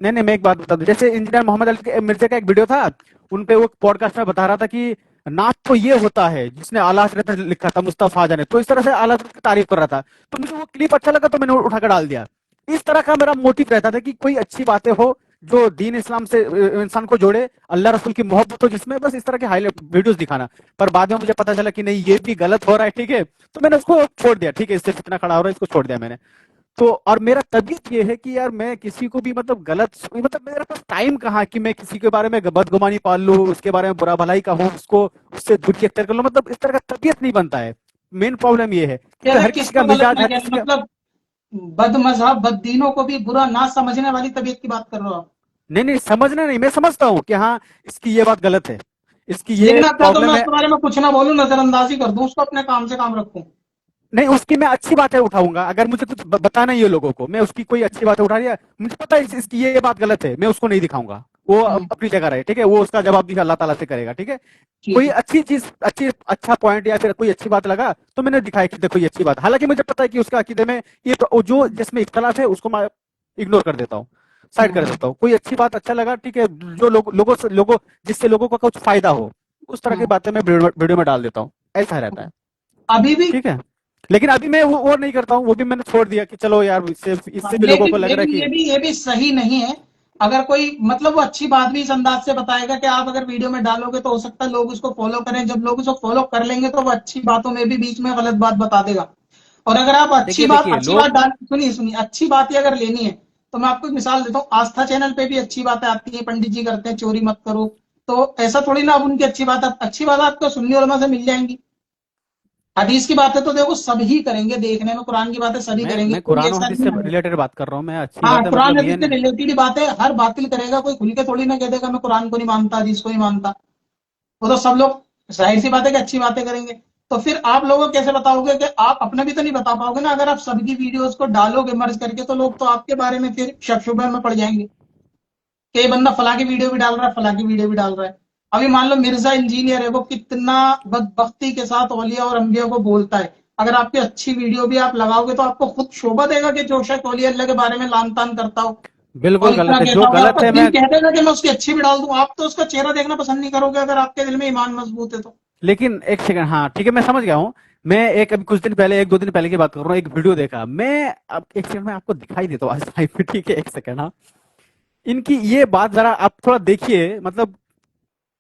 नहीं नहीं, मैं एक बात बता दूं, जैसे इंजीनियर मोहम्मद अली मिर्जा का एक वीडियो था, उन पे वो पॉडकास्ट में बता रहा था कि नाच तो ये होता है जिसने आला हजरत ने लिखा था, मुस्तफा आजा ने, तो इस तरह से आला हजरत की तारीफ कर रहा था, तो मुझे वो क्लिप अच्छा लगा तो मैंने उठाकर डाल दिया। इस तरह का मेरा मोटिव रहता था कि कोई अच्छी बातें हो जो दीन इस्लाम से इंसान को जोड़े, अल्लाह रसूल की मोहब्बत हो जिसमें, बस इस तरह के हाईलाइट वीडियोस दिखाना। पर बाद में मुझे पता चला कि नहीं, ये भी गलत हो रहा है, ठीक है, तो मैंने उसको छोड़ दिया, ठीक है, इससे कितना खड़ा हो रहा है, इसको छोड़ दिया मैंने। तो और मेरा तबीयत ये है कि यार मैं किसी को भी मतलब मतलब मेरे पास टाइम कहाँ कि मैं किसी के बारे में बदगुमानी पाल लूं, उसके बारे में बुरा भलाई कहूँ, उसको उससे दूरी अख्तियार कर लूं, मतलब इस तरह का तबीयत नहीं बनता है। मेन प्रॉब्लम ये है क्योंकि कैसे हर किसी का किसको गलत मिजाज, ना हर कहना, किसी का। मतलब बद मजहब बददीनों को भी बुरा ना समझने वाली तबीयत की बात कर रहे हो आप। नहीं नहीं, समझना नहीं, मैं समझता हूँ कि हाँ इसकी ये बात गलत है, इसकी ये लेकिन आप क्या, तो मैं प्रॉब्लम है। उसके बारे में कुछ ना बोलूं, नजरअंदाजी कर दूं उसको, अपने काम से काम रखूं। नहीं, उसकी मैं अच्छी बातें उठाऊंगा, अगर मुझे कुछ बताना ही है लोगों को, मैं उसकी कोई अच्छी बात उठा रही है, मुझे पता है इसकी ये बात गलत है, मैं उसको नहीं दिखाऊंगा। वो हम्म, अपनी जगह रहे, ठीक है, वो उसका जवाब भी अल्लाह ताला से करेगा, ठीक है। ठीक कोई है। अच्छी चीज, अच्छा पॉइंट या फिर कोई अच्छी बात लगा तो मैंने दिखाया कि देखो ये अच्छी बात, हालांकि मुझे पता है कि उसका अकीदे में ये जो जिसमें इख्तलाफ है उसको मैं इग्नोर कर देता हूँ, साइड कर हम्म, देता हूँ। कोई अच्छी बात अच्छा लगा, ठीक है, जो लोगों जिससे लोगों को कुछ फायदा हो, उस तरह की हम्म, बातें मैं वीडियो में डाल देता हूँ, ऐसा रहता है, अभी भी। ठीक है। लेकिन अभी मैं वो नहीं करता हूँ, वो भी मैंने छोड़ दिया कि चलो यार, इससे भी लोगों को लेकिन लग रहा है लेकिन कि। ये भी सही नहीं है। अगर कोई मतलब वो अच्छी बात भी इस अंदाज से बताएगा कि आप अगर वीडियो में डालोगे तो हो सकता है लोग उसको फॉलो करें, जब लोग उसको फॉलो कर लेंगे तो वो अच्छी बातों में भी बीच में गलत बात बता देगा। और अगर आप देखिए देखिए अच्छी बात लोग। डाल, सुनिए सुनिए, अच्छी बात ही अगर लेनी है तो मैं आपको एक मिसाल देता हूँ, आस्था चैनल पे भी अच्छी बातें आती है, पंडित जी करते हैं चोरी मत करो। तो ऐसा थोड़ी ना, अब उनकी अच्छी बात आपको सुन्नी उलमा से मिल जाएंगी। हदीस की बातें तो देखो सभी करेंगे, देखने में कुरान की बातें सभी करेंगे, मैं कोई कुरान और ऐसा हदीस नहीं से है। रिलेटेड बात कर रहा हूँ मैं, अच्छी हाँ, बात है, कुरान मतलब ये हदीस से नहीं। रिलेटेड बातें हर बातिल करेगा, कोई खुल के थोड़ी ना कह देगा मैं कुरान को नहीं मानता, हदीस को नहीं मानता। वो तो सब लोग जाहिर सी बात है कि अच्छी बातें करेंगे। तो फिर आप लोगों को कैसे बताओगे कि आप अपने भी तो नहीं बता पाओगे ना, अगर आप सबकी वीडियोस को डालोगे मर्ज करके, तो लोग तो आपके बारे में फिर शक शुबह में पड़ जाएंगे कि ये बंदा फला की वीडियो भी डाल रहा है, फला की वीडियो भी डाल रहा है। अभी मान लो मिर्जा इंजीनियर है, वो कितना बदबख्ती के साथ औलिया और अंबिया को बोलता है, अगर आपकी अच्छी वीडियो भी आप लगाओगे तो आपको खुद शोभा देगा कि जो शख्स औलिया अल्लाह के बारे में लान तान करता हो बिल्कुल और इतना गलत है, जो कहता होगा, गलत आपका है दिल मैं। कह देगा कि मैं उसकी अच्छी भी डाल दूं, आप तो उसका चेहरा देखना पसंद नहीं करोगे अगर आपके दिल में ईमान मजबूत है तो। लेकिन एक सेकंड, हाँ ठीक है, मैं समझ गया हूँ। मैं एक अभी कुछ दिन पहले, एक दो दिन पहले की बात कर रहा हूँ, एक वीडियो देखा मैं। अब एक सेकंड में आपको दिखाई देता हूँ आज लाइव में, ठीक है, एक सेकंड। हाँ, इनकी ये बात जरा आप थोड़ा देखिए, मतलब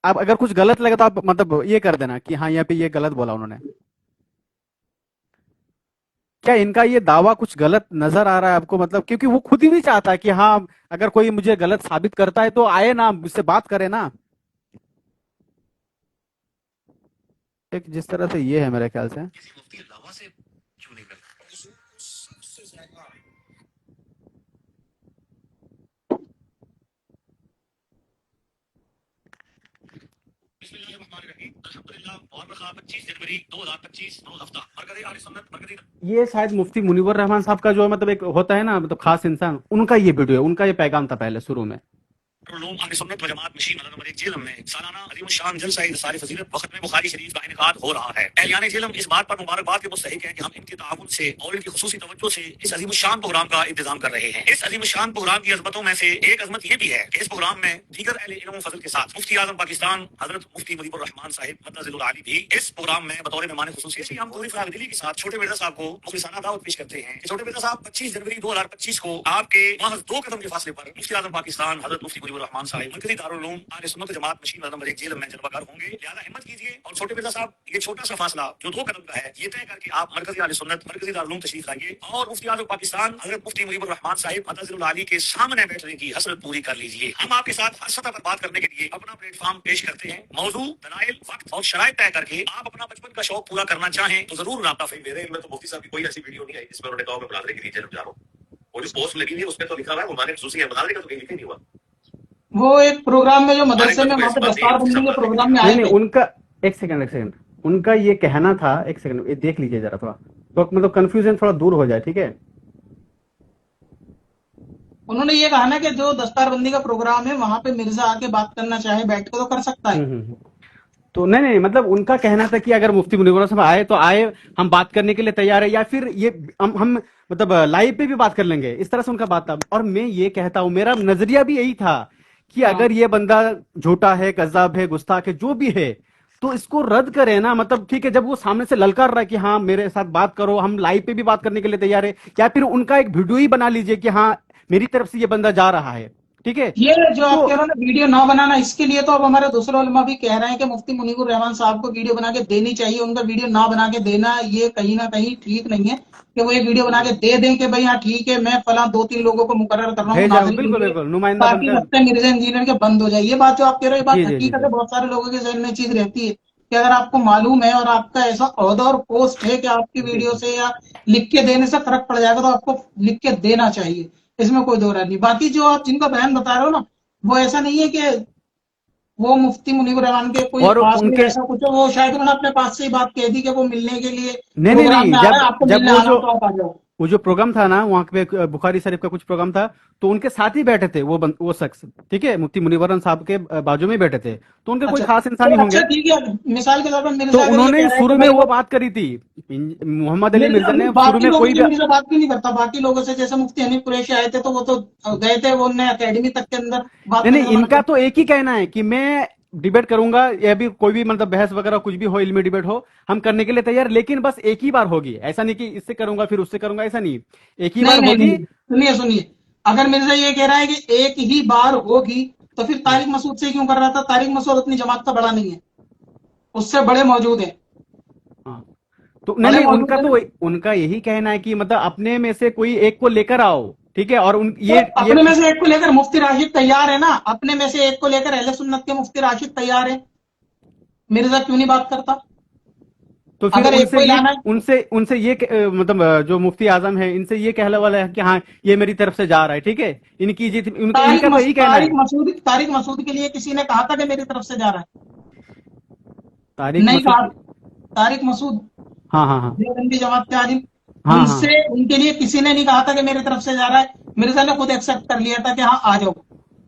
आप अगर कुछ गलत लगे तो आप मतलब ये कर देना कि हाँ यहाँ पे ये गलत बोला उन्होंने। क्या इनका ये दावा कुछ गलत नजर आ रहा है आपको? मतलब क्योंकि वो खुद ही नहीं चाहता है कि हाँ, अगर कोई मुझे गलत साबित करता है तो आए ना, मुझसे बात करे ना। एक जिस तरह से ये है मेरे ख्याल से। ये शायद मुफ्ती मुनीवर रहमान साहब का जो मतलब एक होता है ना, मतलब खास इंसान, उनका ये वीडियो है, उनका ये पैगाम था पहले शुरू में। सुन्नत व जमात मशीन नंबर 1 जेलम में सालाना अजीम शान जलसा इरसाल फजीलत वक्त में बुखारी शरीफ का इनेकाद हो रहा है। एहलियान जेलम इस बात पर मुबारकबाद के मुस्तहिक हैं कि हम इनके ताउन से और इनकी खुसूसी तवज्जो से इस अजीम शान प्रोग्राम का इंतजाम कर रहे हैं। इस अजीम शान प्रोग्राम की अजमतों में से एक अजमत ये भी है कि इस प्रोग्राम में दीगर अहले इल्म व फजल के साथ मुफ्ती आजम पाकिस्तान हजरत मुफ्ती मुजीबुर रहमान साहिब मदनिल्लाह आली भी इस प्रोग्राम में बतौर मेहमान खुसूसी। इसलिए हम पूरी फराग दिली के साथ छोटे मिर्जा साहब को मुखलिसाना दावत पेश करते हैं कि छोटे मिर्जा साहब 25 जनवरी 2025 को आपके महज 2 कदम के फासले पर मुफ्ती आजम पाकिस्तान हजरत मुफ्ती मुजीबुर रहमान साहिब मरकजी दारुल उलूम आले सुन्नत जमात मशीन नंबर 1 जेल में जलवागर होंगे। लिहाजा हिम्मत कीजिए और छोटे मिर्जा साहब ये छोटा सा फासला जो 2 कदम का है, ये तय करके आप मरकजी आले सुन्नत मरकजी दारुल उलूम तशरीफ लाइए और मुफ्ती आजम पाकिस्तान हजरत मुफ्ती मुजीबुर रहमान साहिब मदनिल्लाह आली के सामने बैठने की हसरत पूरी कर लीजिए। हम आपके साथ हर सतह पर बात करने के लिए अपना प्लेटफॉर्म पेश करते हैं। मौजू, दलाइल, वक्त और शराइत तय करके आप अपना बचपन का शौक पूरा करना चाहें तो जरूर राब्ता फील। मेरे इनमें तो मुफ्ती साहब की कोई ऐसी वीडियो नहीं आई जिसमें उन्होंने कहा मैं मुनाजरे के लिए जेल जा रहा हूँ। वो जो पोस्ट लगी हुई है उसमें तो लिखा हुआ है मुनाजरे खुसूसी है, मुनाजरे का तो कहीं लिखा नहीं हुआ। वो एक प्रोग्राम में जो मदरसे में वहां पे दस्तार बंदी के प्रोग्राम में नहीं आए नहीं, थे। उनका एक सेकंड, एक सेकंड, उनका ये कहना था, एक सेकंड ये देख लीजिए जरा थोड़ा, तो मतलब कंफ्यूजन थोड़ा दूर हो जाए, ठीक है। उन्होंने ये कहा ना कि जो दस्तारबंदी का प्रोग्राम है वहां पे मिर्जा आके बात करना चाहे बैठ के तो कर सकता है। हम्म। तो नहीं नहीं, मतलब उनका कहना था कि अगर मुफ्ती मुनीवर साहब आए तो आए, हम बात करने के लिए तैयार है, या फिर ये हम मतलब लाइव पे भी बात कर लेंगे, इस तरह से उनका बात था। और मैं ये कहता हूं, मेरा नजरिया भी यही था कि हाँ, अगर ये बंदा झूठा है, कज्जाब है, गुस्ताख है, जो भी है, तो इसको रद्द करें ना। मतलब ठीक है, जब वो सामने से ललकार रहा है कि हाँ मेरे साथ बात करो, हम लाइव पे भी बात करने के लिए तैयार है, या फिर उनका एक वीडियो ही बना लीजिए कि हाँ मेरी तरफ से ये बंदा जा रहा है, ठीक है। ये जो आप तो कह रहे हो ना वीडियो ना बनाना, इसके लिए तो अब हमारे दूसरे उलमा भी कह रहे हैं कि मुफ्ती मुनीबुर रहमान साहब को वीडियो बना के देनी चाहिए। उनका वीडियो ना बना के देना ये कहीं ना कहीं ठीक नहीं है कि वो एक वीडियो बना के दे दें कि भाई हाँ ठीक है मैं फला 2-3 लोगों को मुकर्रर कर रहा हूँ भेजा, मुनाजरे के बिल्कुल लिए, बिल्कुल, नुमाइंदा ताकि बनकर। रस्ते मिर्जा इंजीनियर के बंद हो जाए। ये बात जो आप कह रहे हो ये बात जी जी जी हकीकत जी। है, बहुत सारे लोगों के जहन में चीज रहती है कि अगर आपको मालूम है और आपका ऐसा ओहदा और पोस्ट है कि आपकी जी वीडियो जी। से या लिख के देने से फर्क पड़ जाएगा तो आपको लिख के देना चाहिए, इसमें कोई दो राय नहीं। बाकी जो आप जिनका बयान बता रहे हो ना, वो ऐसा नहीं है कि वो मुफ्ती मुनीब रहमान के कोई और खास में उनके, ऐसा कुछ है, वो शायद उन्होंने अपने पास से ही बात कह दी कि वो मिलने के लिए नहीं नहीं प्रोग्राम नहीं, में आ रहा है, जब आपको जब मिलने आना हो तो आप आ जाओ। वो जो प्रोग्राम था ना वहां पे, बुखारी शरीफ का कुछ प्रोग्राम था, तो उनके साथ ही बैठे थे वो शख्स, ठीक है, मुफ्ती मुनीवरन साहब के बाजू में ही बैठे थे, तो उनके कोई अच्छा खास इंसान ही तो होंगे। अच्छा ठीक है, मिसाल के तौर पर तो मिर्जा अगर ये उन्होंने कह ही रहा है शुरू कि में भाई वो वो बात करी थी, मोहम्मद अली मिर्जा मिर्जा ने शुरू बाकी में लोगों कोई की भी। मिर्जा बात क्यों नहीं करता, बाकी लोगों से जैसे मुफ्ती हनीफ कुरैशी आए थे तो वो तो गए थे, वो उन्हें अकेडमी तक के अंदर बात नहीं करने नहीं, से मना इनका कर। तो एक ही कहना है कि मैं डिबेट करूंगा, या भी कोई भी मतलब बहस वगैरह कुछ भी हो, इल्मी डिबेट हो, हम करने के लिए तैयार, लेकिन बस एक ही बार होगी, ऐसा नहीं कि इससे करूंगा फिर उससे करूंगा, ऐसा नहीं, एक ही नहीं बार नहीं होगी। नहीं, सुनिए सुनिए, अगर मिर्जा ये कह रहा है कि एक ही बार होगी तो फिर हम्म, तारिक मसूद से क्यों कर रहा था? तारिक मसूद अपनी जमात का बड़ा नहीं है, उससे बड़े मौजूद हैं, हाँ। तो नहीं बड़े नहीं, मौजूद उनका है तो ना। उनका यही कहना है कि मतलब अपने में से कोई एक को लेकर आओ, ठीक है, और उन तो ये अपने में से एक को लेकर मुफ्ती राशिद तैयार है ना, अपने में से एक को लेकर अहले सुन्नत के मुफ्ती राशिद तैयार है, मिर्जा क्यों नहीं बात करता? تو پھر अगर एक को ही लाना है, उनसे ये मतलब जो मुफ्ती आजम है इनसे ये कहने वाला है कि हाँ ये मेरी तरफ से जा रहा है, ठीक है, इनकी जीत, इनका तो यही कहना है। तारिक मसूद के लिए किसी ने कहा था कि मेरी तरफ से जा रहा है? तारिक नहीं कहा। मसूद, तारिक मसूद हाँ हाँ हाँ देवबंदी जमात के आलिम, हाँ हाँ उनसे उनके लिए किसी ने नहीं कहा था कि मेरी तरफ से जा रहा है। मिर्जा ने खुद एक्सेप्ट कर लिया था कि हाँ आ जाओ।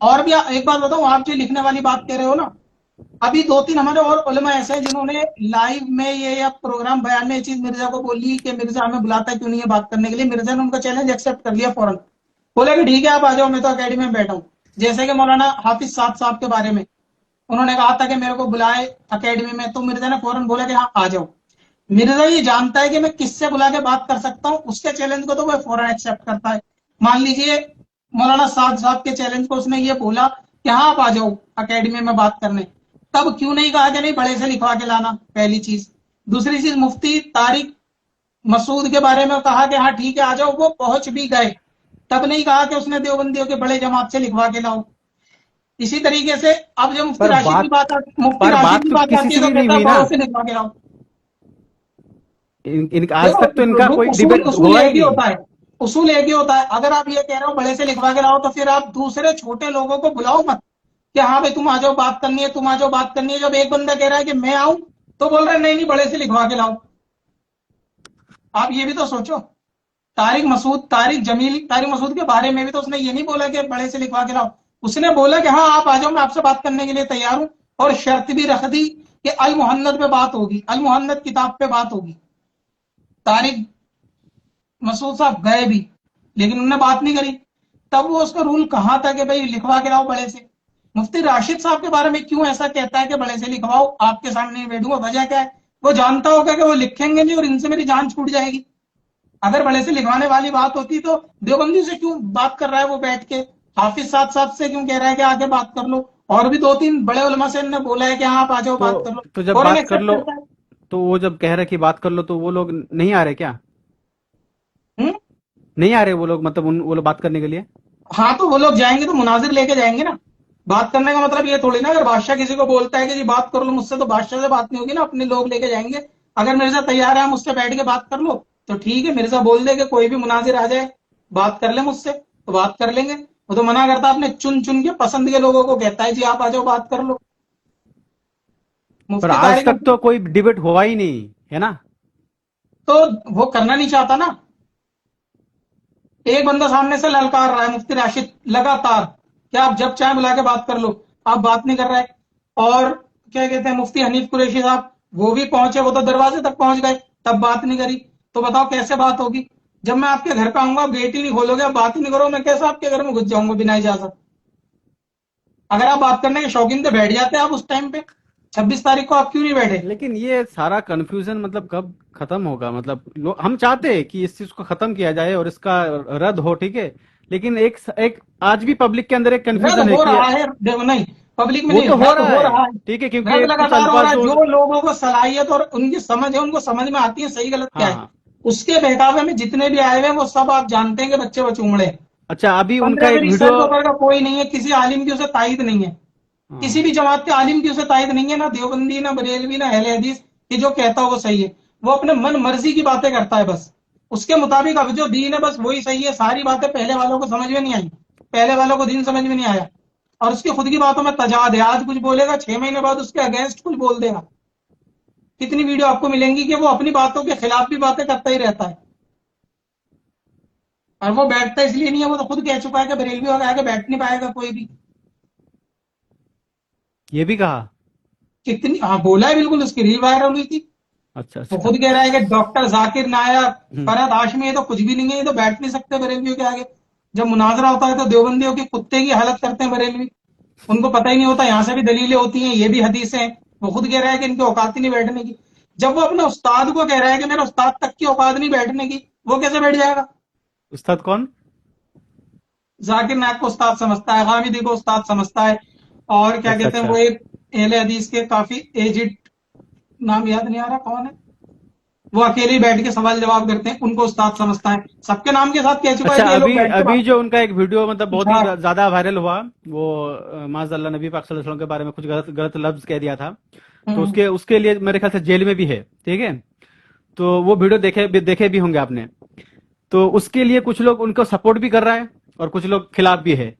और भी एक बात बताऊं, आप जो लिखने वाली बात कह रहे हो ना, अभी 2-3 हमारे और उलमा ऐसे हैं जिन्होंने लाइव में ये या प्रोग्राम बयान में ये चीज मिर्जा को बोली कि मिर्जा हमें बुलाता है क्यों नहीं है बात करने के लिए। मिर्जा ने उनका चैलेंज एक्सेप्ट कर लिया फौरन, बोला कि ठीक है आप आ जाओ, मैं तो अकेडमी में बैठा हूं। जैसे कि मौलाना हाफिज साद साहब के बारे में उन्होंने कहा था कि मेरे को बुलाए अकेडमी में, तो मिर्जा ने फौरन बोला कि हाँ आ जाओ। मिर्जा ये जानता है कि मैं किससे बुला के बात कर सकता हूँ, उसके चैलेंज को तो वो फौरन एक्सेप्ट करता है। मान लीजिए मौलाना साद साहब के चैलेंज को उसने ये बोला कि हाँ आप आ जाओ अकेडमी में बात करने, तब क्यों नहीं कहा कि नहीं बड़े से लिखवा के लाना, पहली चीज। दूसरी चीज, मुफ्ती तारिक मसूद के बारे में कहा कि हाँ ठीक है आ जाओ, वो पहुंच भी गए, तब नहीं कहा कि उसने देवबंदियों के बड़े जमात से लिखवा के लाओ। इसी तरीके से अब जब मुफ्ती पर राशिद की बात मुफ्ती पर राशिद बात की तो बात किसी आती है से तो भी नहीं कहता है हुई ना। बड़ों से लिखवा के लाओ। आज तक तो इनका कोई उसूल डिबेट उसूल हुआ ही एक ही नहीं। होता है, उसूल एक ही होता है। अगर आप ये कह रहे हो बड़े से लिखवा के लाओ, तो फिर आप दूसरे छोटे लोगों को बुलाओ मत कि हाँ भाई तुम आ जाओ बात करनी है, तुम आ जाओ बात करनी है। जब एक बंदा कह रहा है कि मैं आऊं, तो बोल रहा है नहीं नहीं बड़े से लिखवा के लाओ। आप ये भी तो सोचो, तारिक मसूद के बारे में भी तो उसने ये नहीं बोला कि बड़े से लिखवा के लाओ, उसने बोला कि हाँ आप आ जाओ, मैं आपसे बात करने के लिए तैयार हूं। और शर्त भी रख दी कि अल मुहन्नद पे बात होगी, अल मुहन्नद किताब पे बात होगी। तारिक मसूद साहब गए भी, लेकिन उन्होंने बात नहीं करी। तब वो उसका रूल कहाँ था कि भाई लिखवा के लाओ बड़े से। मुफ्ती राशिद साहब के बारे में क्यों ऐसा कहता है कि बड़े से लिखवाओ, आपके सामने नहीं बैठूंगा, वजह क्या है? वो जानता होगा कि वो लिखेंगे नहीं और इनसे मेरी जान छूट जाएगी। अगर बड़े से लिखवाने वाली बात होती तो देवबंदी से क्यों बात कर रहा है वो बैठ के? हाफिज साथ साथ से क्यों कह रहा है कि आगे बात कर लो? और भी 2-3 बड़े उलमा से इन्होंने बोला है कि हाँ आप आ जाओ बात कर लो, तो जब फौरन बात कर एक्सेप्ट लो, करता है। तो वो जब कह रहे कि बात कर लो, तो वो लोग नहीं आ रहे क्या? हुँ? नहीं आ रहे वो लोग, मतलब वो लोग बात करने के लिए? हाँ तो वो लोग जाएंगे तो मुनाजिर लेके जाएंगे ना। बात करने का मतलब ये थोड़ी ना अगर बादशाह किसी को बोलता है कि जी बात कर लो मुझसे, तो बादशाह से बात नहीं होगी ना, अपने लोग लेके जाएंगे। अगर मिर्जा तैयार है हम उससे बैठ के बात कर लो, तो ठीक है, मिर्जा बोल दे कि कोई भी मुनाजिर आ जाए बात कर ले मुझसे, तो बात कर लेंगे। वो तो मना करता, अपने चुन चुन के पसंद के लोगों को कहता है जी आप आ जाओ बात कर लो। पर मुफ्ती आज तारिक तक तो कोई डिबेट हुआ ही नहीं है ना। तो वो करना नहीं चाहता ना। एक बंदा सामने से ललकार रहा है मुफ्ती राशिद लगातार कि आप जब चाहे बुला के बात कर लो, आप बात नहीं कर रहे। और क्या कहते हैं मुफ्ती हनीफ कुरैशी साहब, वो भी पहुंचे, वो तो दरवाजे तक पहुंच गए, तब बात नहीं करी। तो बताओ कैसे बात होगी? जब मैं आपके घर पे आऊंगा आप गेट ही नहीं खोलोगे, आप बात ही नहीं करो, मैं कैसे आपके घर में घुस जाऊंगा बिना इजाजत? अगर आप बात करने के शौकीन थे बैठ जाते आप उस टाइम पे। 26 तारीख को आप क्यों नहीं बैठे? लेकिन ये सारा कंफ्यूजन मतलब कब खत्म होगा? मतलब हम चाहते हैं कि इस चीज को खत्म किया जाए और इसका रद्द हो, ठीक है, लेकिन एक आज भी पब्लिक के अंदर एक रद्द कंफ्यूजन है हो कि रहा है, नहीं पब्लिक में वो नहीं, तो हो रद्द रहा हो है, रहा है। ठीक है, क्योंकि रद्द कुछ लगातार हो रहा है। अल्फाज जो लोगों को सलाहियत और उनकी समझ है, उनको समझ में आती है सही गलत क्या हाँ है, हाँ। उसके बहकावे में जितने भी आए हुए हैं वो सब आप जानते हैं कि बच्चे बचूमड़े हैं। अच्छा, अभी उनका 15 से एक 20 वीडियो, साल के ऊपर का कोई नहीं है, किसी आलिम की उसे तायद नहीं है, किसी हाँ, भी जमात के आलिम की उसे तायद नहीं है, ना देवबंदी ना बरेलवी ना अहले हदीस, कि जो कहता हो वो सही है। वो अपने मन मर्जी की बातें करता है बस, उसके मुताबिक अब जो दीन है बस वही सही है। सारी बातें पहले वालों को समझ में नहीं आई, पहले वालों को दीन समझ में नहीं आया, और उसकी खुद की बातों में तजाद है। आज कुछ बोलेगा 6 महीने बाद उसके अगेंस्ट कुछ बोल देगा। कितनी वीडियो आपको मिलेंगी कि वो अपनी बातों के खिलाफ भी बातें करता ही रहता है, और वो बैठता इसलिए नहीं है, वो तो खुद कह चुका है कि बरेलवी होगा आगे बैठ नहीं पाएगा कोई भी। ये भी कहा? कितनी, हाँ बोला है, बिल्कुल उसकी रील वायरल हुई थी। अच्छा वो अच्छा। खुद कह रहा है कि डॉक्टर जाकिर नायक, हम्म। फरहद हाशमी, ये तो कुछ भी नहीं है, ये तो बैठ नहीं सकते बरेलवियों के आगे। जब मुनाजरा होता है तो देवबंदियों के कुत्ते की हालत करते हैं बरेलवी, उनको पता ही नहीं होता यहाँ से भी दलीलें होती हैं, ये भी हदीसें हैं। वो खुद कह रहा है कि इनकी औकात ही नहीं बैठने की। जब वो अपने उस्ताद को कह रहा है कि मेरे उस्ताद तक की औकात नहीं बैठने की, वो कैसे बैठ जाएगा? उस्ताद कौन? जाकिर नायक को उस्ताद समझता है, हामिदी को उस्ताद समझता है, और क्या अच्छा कहते हैं अच्छा। वो एक अहले हदीस के काफी एजिड, नाम याद नहीं आ रहा कौन है, वो अकेले ही बैठ के सवाल जवाब करते हैं, उनको उस्ताद समझता है। सबके नाम के साथ कह चुका है अच्छा, कि ये लोग अभी बैठ के अभी बात। जो उनका एक वीडियो मतलब बहुत ही हाँ ज्यादा वायरल हुआ, वो माज़अल्लाह नबी पाक सल्लल्लाहु अलैहि वसल्लम के बारे में कुछ गलत गलत लफ्ज कह दिया था, तो हम्म, उसके उसके लिए मेरे ख्याल से जेल में भी है, ठीक है। तो वो वीडियो देखे भी होंगे आपने। तो उसके लिए कुछ लोग उनको सपोर्ट भी कर रहा है और कुछ लोग खिलाफ भी है ना?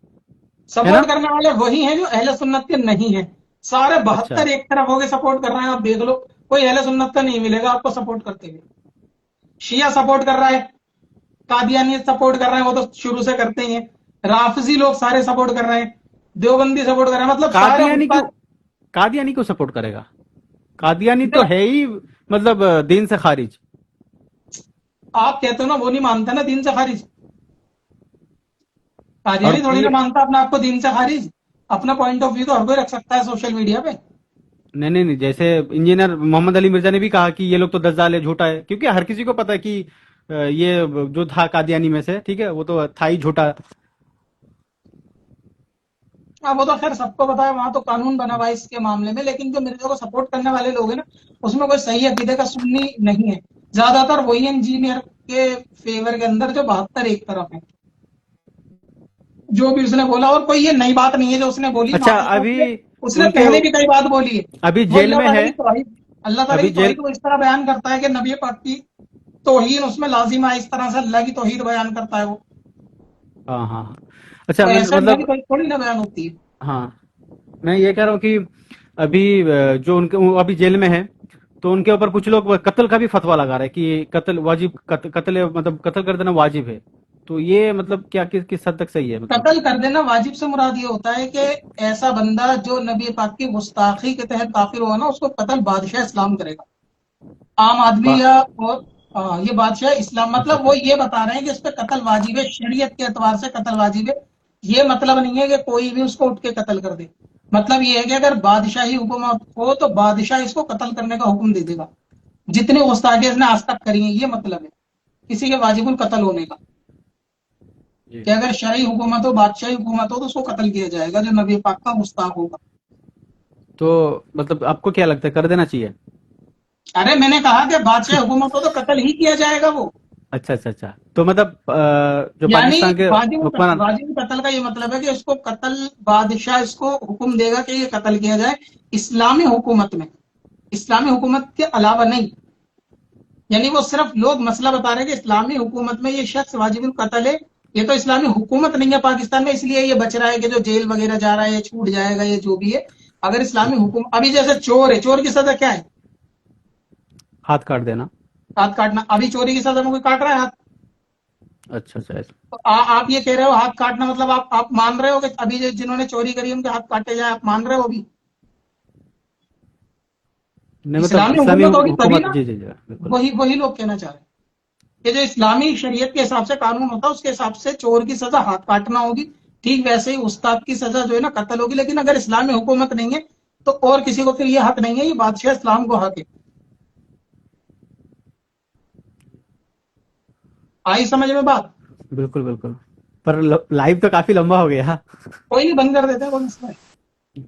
सपोर्ट करने वाले वही हैं जो अहले सुन्नत के नहीं है। सारे अच्छा 72 एक तरफ हो गए सपोर्ट कर रहे हैं, आप देख लो, कोई अहले सुन्नत का नहीं मिलेगा आपको सपोर्ट करते हुए। शिया सपोर्ट कर रहा है, कादियानी सपोर्ट कर रहे हैं, वो तो शुरू से करते ही हैं। राफजी लोग सारे सपोर्ट कर रहे हैं, देवबंदी सपोर्ट कर रहे हैं, मतलब सारे कादियानी क्यों उस्ताद। कादियानी क्यों सपोर्ट करेगा? कादियानी तो देखो, है ही मतलब दीन से खारिज। आप कहते हो ना वो नहीं मानता ना दीन से खारिज, कादियानी और थोड़ी ना ये मानता अपने आप को दीन से खारिज। अपना पॉइंट ऑफ व्यू तो हर कोई रख सकता है सोशल मीडिया पे। नहीं नहीं नहीं, जैसे इंजीनियर मोहम्मद अली मिर्जा ने भी कहा कि ये लोग तो दज्जाल है, झूठा है, क्योंकि हर किसी को पता है कि ये जो था कादियानी में से, ठीक है, वो तो था ही झूठा। हाँ, वो तो खैर सबको पता है, वहां तो कानून बना हुआ है इसके मामले में। लेकिन जो मिर्जा को सपोर्ट करने वाले लोग हैं ना, उसमें कोई सही अकीदे का सुन्नी नहीं है। ज्यादातर वही इंजीनियर के फेवर के अंदर जो 72 एक तरफ है, जो भी उसने बोला। और कोई ये नई बात नहीं है जो उसने बोली, अच्छा, माशाल्लाह अभी उसने उनके पहले भी कई बात बोली है। अभी वो जेल में है। अल्लाह ताला अभी की जेल तौहीद को इस तरह बयान करता है कि नबी पाक की तौहीद उसमें लाजिम है, इस तरह से अल्लाह की तौहीद बयान करता है वो। हाँ हाँ हाँ। अच्छा, तो ऐसे अल्लाह की मतलब तौहीद थोड़ी ना बयान होती है। हाँ, मैं ये कह रहा हूँ कि अभी जो उनके वो अभी जेल में है, तो उनके ऊपर कुछ लोग कत्ल का भी फतवा लगा रहे हैं कि कत्ल वाजिब, कत्ल मतलब कत्ल कर देना वाजिब है। तो ये मतलब क्या किस हद तक सही है मतलब? कत्ल कर देना वाजिब से मुराद ये होता है कि ऐसा बंदा जो नबी पाक की गुस्ताखी के तहत काफिर हुआ ना, उसको कत्ल बादशाह इस्लाम करेगा। आम आदमी वाह। या और ये बादशाह इस्लाम, अच्छा मतलब वो अच्छा। ये बता रहे हैं कि इस पे कत्ल वाजिब है, शरीयत के एतबार से कत्ल वाजिब है। ये मतलब नहीं है कि कोई भी उसको उठ के कत्ल कर दे। मतलब ये है कि अगर बादशाही हुकूमत हो तो बादशाह इसको कत्ल करने का हुक्म दे देगा, जितनी गुस्ताखी इसने आज तक करी है, ये मतलब है किसी के वाजिबुल कत्ल होने का। जी। कि अगर शरई हुकूमत हो, बादशाही हुकूमत हो, तो उसको कत्ल किया जाएगा जो नबी पाक का गुस्ताख होगा। तो मतलब आपको क्या लगता है, कर देना चाहिए? अरे मैंने कहा कि बादशाह हुकूमत हो तो कत्ल ही किया जाएगा वो। अच्छा अच्छा अच्छा, तो मतलब जो यानी पाकिस्तान के हुक्मरान। वाजिब कत्ल का ये मतलब है कि इसको कत्ल, बादशाह इसको हुक्म देगा कि ये कत्ल किया जाए इस्लामी हुकूमत में, इस्लामी हुकूमत के अलावा नहीं। यानी वो सिर्फ लोग मसला बता रहे हैं कि इस्लामी हुकूमत में ये शख्स वाजिबुल कत्ल है। ये तो इस्लामी हुकूमत नहीं है पाकिस्तान में, इसलिए ये बच रहा है कि जो जेल वगैरह जा रहा है ये छूट जाएगा, ये जो भी है। अगर इस्लामी अच्छा, हुकूमत, अभी जैसे चोर है, चोर की सजा क्या है? हाथ काट देना। हाथ काटना। अभी चोरी की सजा में कोई काट रहा है हाथ? अच्छा अच्छा ऐसा। तो आप ये कह रहे हो हाथ काटना, मतलब आप मान रहे हो कि अभी जिन्होंने चोरी करी उनके हाथ काटे जाए, आप मान रहे हो अभी? नहीं मतलब इस्लामी इस्लामी हुकूमत होगी तभी हुकूमत, ना। जी जी जी बिल्कुल। वही वही लोग कहना चाह रहे हैं कि जो इस्लामी शरीयत के हिसाब से कानून होता है उसके हिसाब से चोर की सजा हाथ काटना होगी। ठीक वैसे ही उस्ताद की सजा जो है ना कत्ल होगी। लेकिन अगर इस्लामी हुकूमत नहीं है तो और किसी को फिर ये हक नहीं है, ये बादशाह इस्लाम को हक है। आई समझ में बात? बिल्कुल बिल्कुल। पर लाइव तो काफी लंबा हो गया। कोई नहीं, बंद कर देते हैं, कोई मसला नहीं।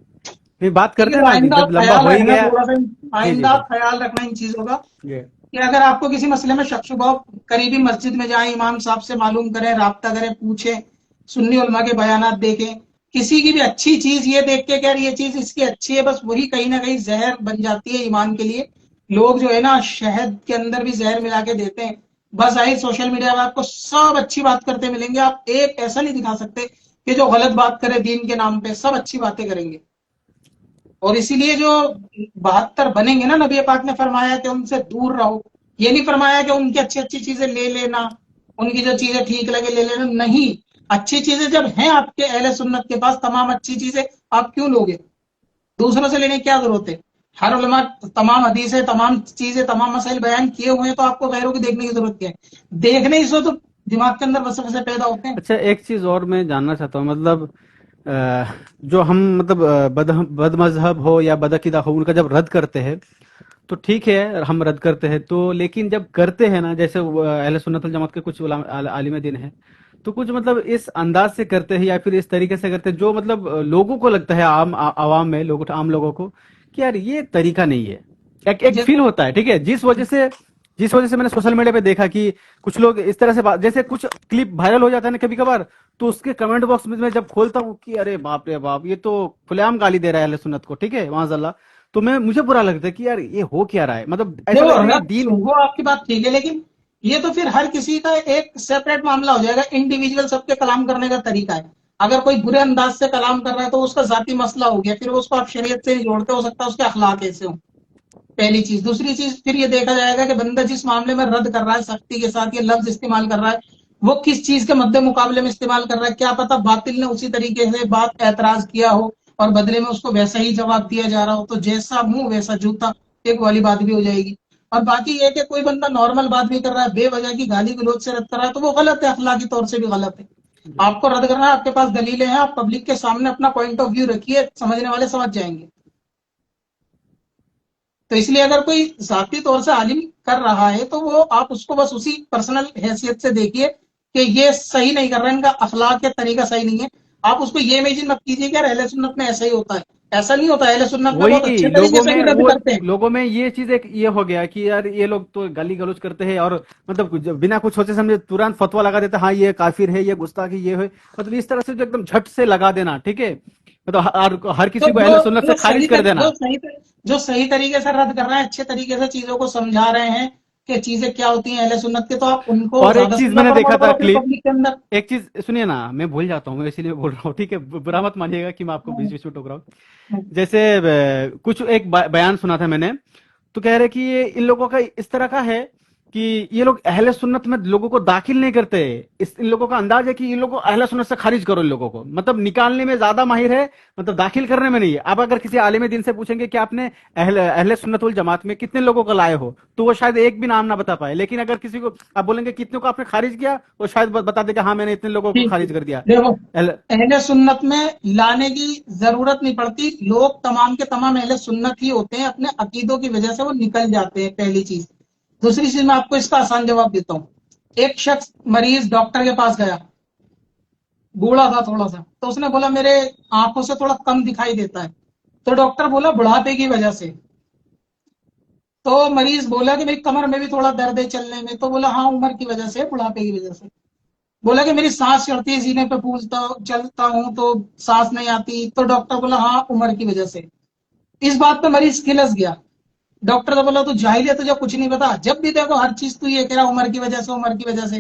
नहीं, बात ठीक करते है, हैं तो ना, अभी आइंदा जब आप लंबा ख्याल हो ही रखना गया। थोड़ा सा, जी जी आइंदा जी। आप ख्याल रखना इन चीजों का ये कि अगर आपको किसी मसले में शक शुबा हो, करीबी मस्जिद में जाएं, इमाम साहब से मालूम करें, राब्ता करें, पूछें, सुन्नी उलमा के बयानात देखें। किसी की भी अच्छी चीज ये देख के कि यार ये चीज इसकी अच्छी है, बस वही कहीं ना कहीं जहर बन जाती है ईमान के लिए। लोग जो है ना शहद के अंदर भी जहर मिला के देते हैं। बस आई सोशल मीडिया में आपको सब अच्छी बात करते मिलेंगे, आप एक ऐसा नहीं दिखा सकते कि जो गलत बात करे दीन के नाम पे। सब अच्छी बातें करेंगे। और इसीलिए जो 72 बनेंगे ना, नबी पाक ने फरमाया कि उनसे दूर रहो। ये नहीं फरमाया कि उनकी अच्छी अच्छी चीजें ले लेना, उनकी जो चीजें ठीक लगे ले लेना, नहीं। अच्छी चीजें जब हैं आपके अहले सुन्नत के पास, तमाम अच्छी चीजें, आप क्यों लोगे? दूसरों से लेने की क्या जरूरत है? हर उलमा तमाम हदीसें, तमाम चीजें, तमाम मसाइल बयान किए हुए हैं, तो आपको गैरों की देखने की जरूरत क्या है? देखने ही से तो दिमाग के अंदर वसवसे पैदा होते हैं। अच्छा, एक चीज और मैं जानना चाहता हूँ, मतलब जो हम मतलब बद मजहब हो या बदअकीदा हो, उनका जब रद्द करते हैं तो ठीक है, हम रद्द करते हैं तो, लेकिन जब करते हैं ना, जैसे अहले सुन्नत वल जमात के कुछ आलिम दिन है, तो कुछ मतलब इस अंदाज से करते हैं या फिर इस तरीके से करते हैं जो मतलब लोगों को लगता है, आवाम में लोगों, आम लोगों को, कि यार ये तरीका नहीं है। एक फील होता है, ठीक है, जिस वजह से मैंने सोशल मीडिया पे देखा कि कुछ लोग इस तरह से जैसे कुछ क्लिप वायरल हो जाता है ना कभी कभार, तो उसके कमेंट बॉक्स में मैं जब खोलता हूँ कि अरे बाप रे बाप, ये तो खुलेआम गाली दे रहा है अहले सुन्नत को, ठीक है, माज़अल्लाह। तो मुझे बुरा लगता है कि यार ये हो क्या रहा है, मतलब ऐसा देखो लगता है कि रद्द दीन। वो आपकी बात ठीक है, लेकिन ये तो फिर हर किसी का एक सेपरेट मामला हो जाएगा, इंडिविजुअल सबके कलाम करने का तरीका है। अगर कोई बुरे अंदाज से कलाम कर रहा है तो उसका जाती मसला हो गया, फिर उसको आप शरीयत से नहीं जोड़ते, हो सकता है उसके अखलाक ऐसे हो। पहली चीज। दूसरी चीज, फिर ये देखा जाएगा कि बंदा जिस मामले में रद्द कर रहा है, सख्ती के साथ ये लफ्ज इस्तेमाल कर रहा है, वो किस चीज के मद्दे मुकाबले में इस्तेमाल कर रहा है। क्या पता बातिल ने उसी तरीके से बात एतराज किया हो और बदले में उसको वैसा ही जवाब दिया जा रहा हो, तो जैसा मुंह वैसा जूता, एक वाली बात भी हो जाएगी। और बाकी ये कि कोई बंदा नॉर्मल बात भी कर रहा है, बेवजह की गाली गलौज से रद्द कर रहा है, तो वो गलत है, अखलाकी तौर से भी गलत है। आपको रद्द करना है, आपके पास दलीलें हैं, आप पब्लिक के सामने अपना पॉइंट ऑफ व्यू रखिए, समझने वाले समझ जाएंगे। तो इसलिए अगर कोई जाती तौर से आलिम कर रहा है तो वो आप उसको बस उसी पर्सनल हैसियत से देखिए कि ये सही नहीं कर रहा है, इनका अखलाक या तरीका सही नहीं है। आप उसको ये इमेजिन मत कीजिए कि यार अहले सुन्नत में ऐसा ही होता है। ऐसा नहीं होता है, अहले सुन्नत में बहुत वही अच्छे तरीके से भी रद्द करते हैं। लोगों में ये चीज एक ये हो गया कि यार ये लोग तो गाली गलौज करते हैं और मतलब बिना कुछ सोचे समझे तुरंत फतवा लगा देते हैं, हाँ ये काफिर है, ये गुस्ताखी, ये है, मतलब इस तरह से जो एकदम झट से लगा देना, ठीक है, मतलब हर तो किसी को अहले सुन्नत से खारिज कर देना। जो सही तरीके से रद्द कर रहे हैं, अच्छे तरीके से चीजों को समझा रहे हैं कि चीजें क्या होती हैं अहले सुन्नत के, तो आप उनको और एक ज्यादा चीज सुनना मैंने देखा प्रमोट था करो अपने क्लिप, पब्लिक के अंदर। एक चीज सुनिए ना, मैं भूल जाता हूँ इसीलिए बोल रहा हूँ, ठीक है, बुरा मत मानिएगा कि मैं आपको बीच बीच में टोक रहा हूँ। जैसे कुछ एक बयान सुना था मैंने, तो कह रहे कि ये इन लोगों का इस तरह का है कि ये लोग अहले सुन्नत में लोगों को दाखिल नहीं करते। इन लोगों का अंदाज है कि इन लोगों को अहले सुन्नत से खारिज करो, इन लोगों को मतलब निकालने में ज्यादा माहिर है, मतलब दाखिल करने में नहीं है। आप अगर किसी आलिम दिन से पूछेंगे कि आपने अहले सुन्नत वल जमात में कितने लोगों को लाए हो, तो वो शायद एक भी नाम ना बता पाए। लेकिन अगर किसी को आप बोलेंगे कितने को आपने खारिज किया, वो शायद बता देगा हाँ मैंने इतने लोगों को ठीक है। खारिज कर दिया। देखो, अहले- अहले सुन्नत में लाने की जरूरत नहीं पड़ती, लोग तमाम के तमाम अहले सुन्नत ही होते हैं, अपने अकीदों की वजह से वो निकल जाते हैं, पहली चीज। दूसरी चीज, मैं आपको इसका आसान जवाब देता हूँ। एक शख्स मरीज डॉक्टर के पास गया, बूढ़ा था थोड़ा सा, तो उसने बोला मेरे आंखों से थोड़ा कम दिखाई देता है। तो डॉक्टर बोला बुढ़ापे की वजह से। तो मरीज बोला कि मेरी कमर में भी थोड़ा दर्द है चलने में, तो बोला हाँ उम्र की वजह से, बुढ़ापे की वजह से। बोला कि मेरी सांस चढ़ती है, सीने पे फूलता चलता हूं तो सांस नहीं आती, तो डॉक्टर बोला हाँ उम्र की वजह से। इस बात पे मरीज खिलस गया। डॉक्टर तो बोला तू जाहिल है, तुझे कुछ नहीं पता, जब भी देखो हर चीज तू ये कह रहा उम्र की वजह से, उम्र की वजह से।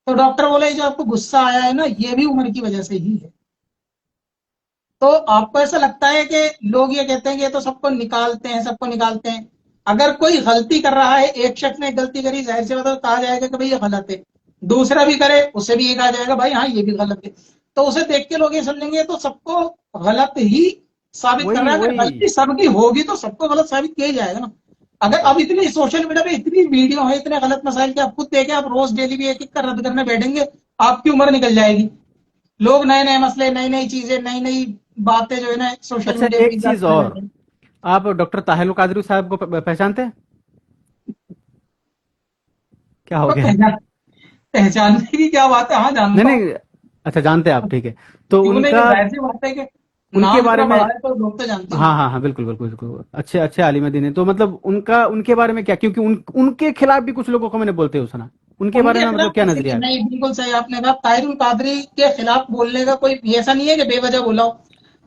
तो डॉक्टर बोला ये जो आपको गुस्सा आया है ना, ये भी उम्र की वजह से ही है। तो आपको ऐसा लगता है कि लोग ये कहते हैं कि ये तो सबको निकालते हैं, सबको निकालते हैं। अगर कोई गलती कर रहा है, एक शख्स ने गलती करी, जाहिर सी बात है कहा जाएगा कि भाई ये गलत है। दूसरा भी करे, उसे भी ये कहा जाएगा भाई हाँ ये भी गलत है। तो उसे देख के लोग ये समझेंगे तो सबको गलत ही साबित कर वही रहा है। अगर वही गलती सबकी होगी तो सबको गलत साबित किया ही जाएगा ना। अगर अब इतनी सोशल मीडिया पे इतनी वीडियो है, इतने गलत मसाइल के, आप खुद देखें, आप रोज डेली भी एक एक का रद्द करने बैठेंगे, आपकी उम्र निकल जाएगी। लोग नए नए मसले, नई नई चीजें, नई नई बातें जो है ना सोशल अच्छा मीडिया पे एक इजाद चीज कर और, बैठे हैं। आप डॉक्टर ताहिल कादरी साहब को पहचानते हैं? क्या हो तो गया? पहचानने की क्या बात है, हाँ नहीं जानता हूँ। नहीं, अच्छा जानते हैं आप, ठीक है। तो क्यों नहीं, उनका, जाहिर सी बात है कि उनके नाम बारे इतना में, बड़ा है तो लोग तो जानते ही हाँ होंगे। हाँ हाँ बिल्कुल बिल्कुल बिल्कुल, अच्छे अच्छे आलिम दीन है। तो मतलब उनका, उनके बारे में क्या, क्योंकि उनके खिलाफ भी कुछ लोगों को मैंने बोलते हुए सुना, उनके बारे उनके में मतलब खिलाफ क्या ऐसे कि नजरिया है? नहीं, बिल्कुल सही आपने कहा, ताहिरुल कादरी के खिलाफ बोलने का कोई ऐसा नहीं है कि बेवजह बोला हो।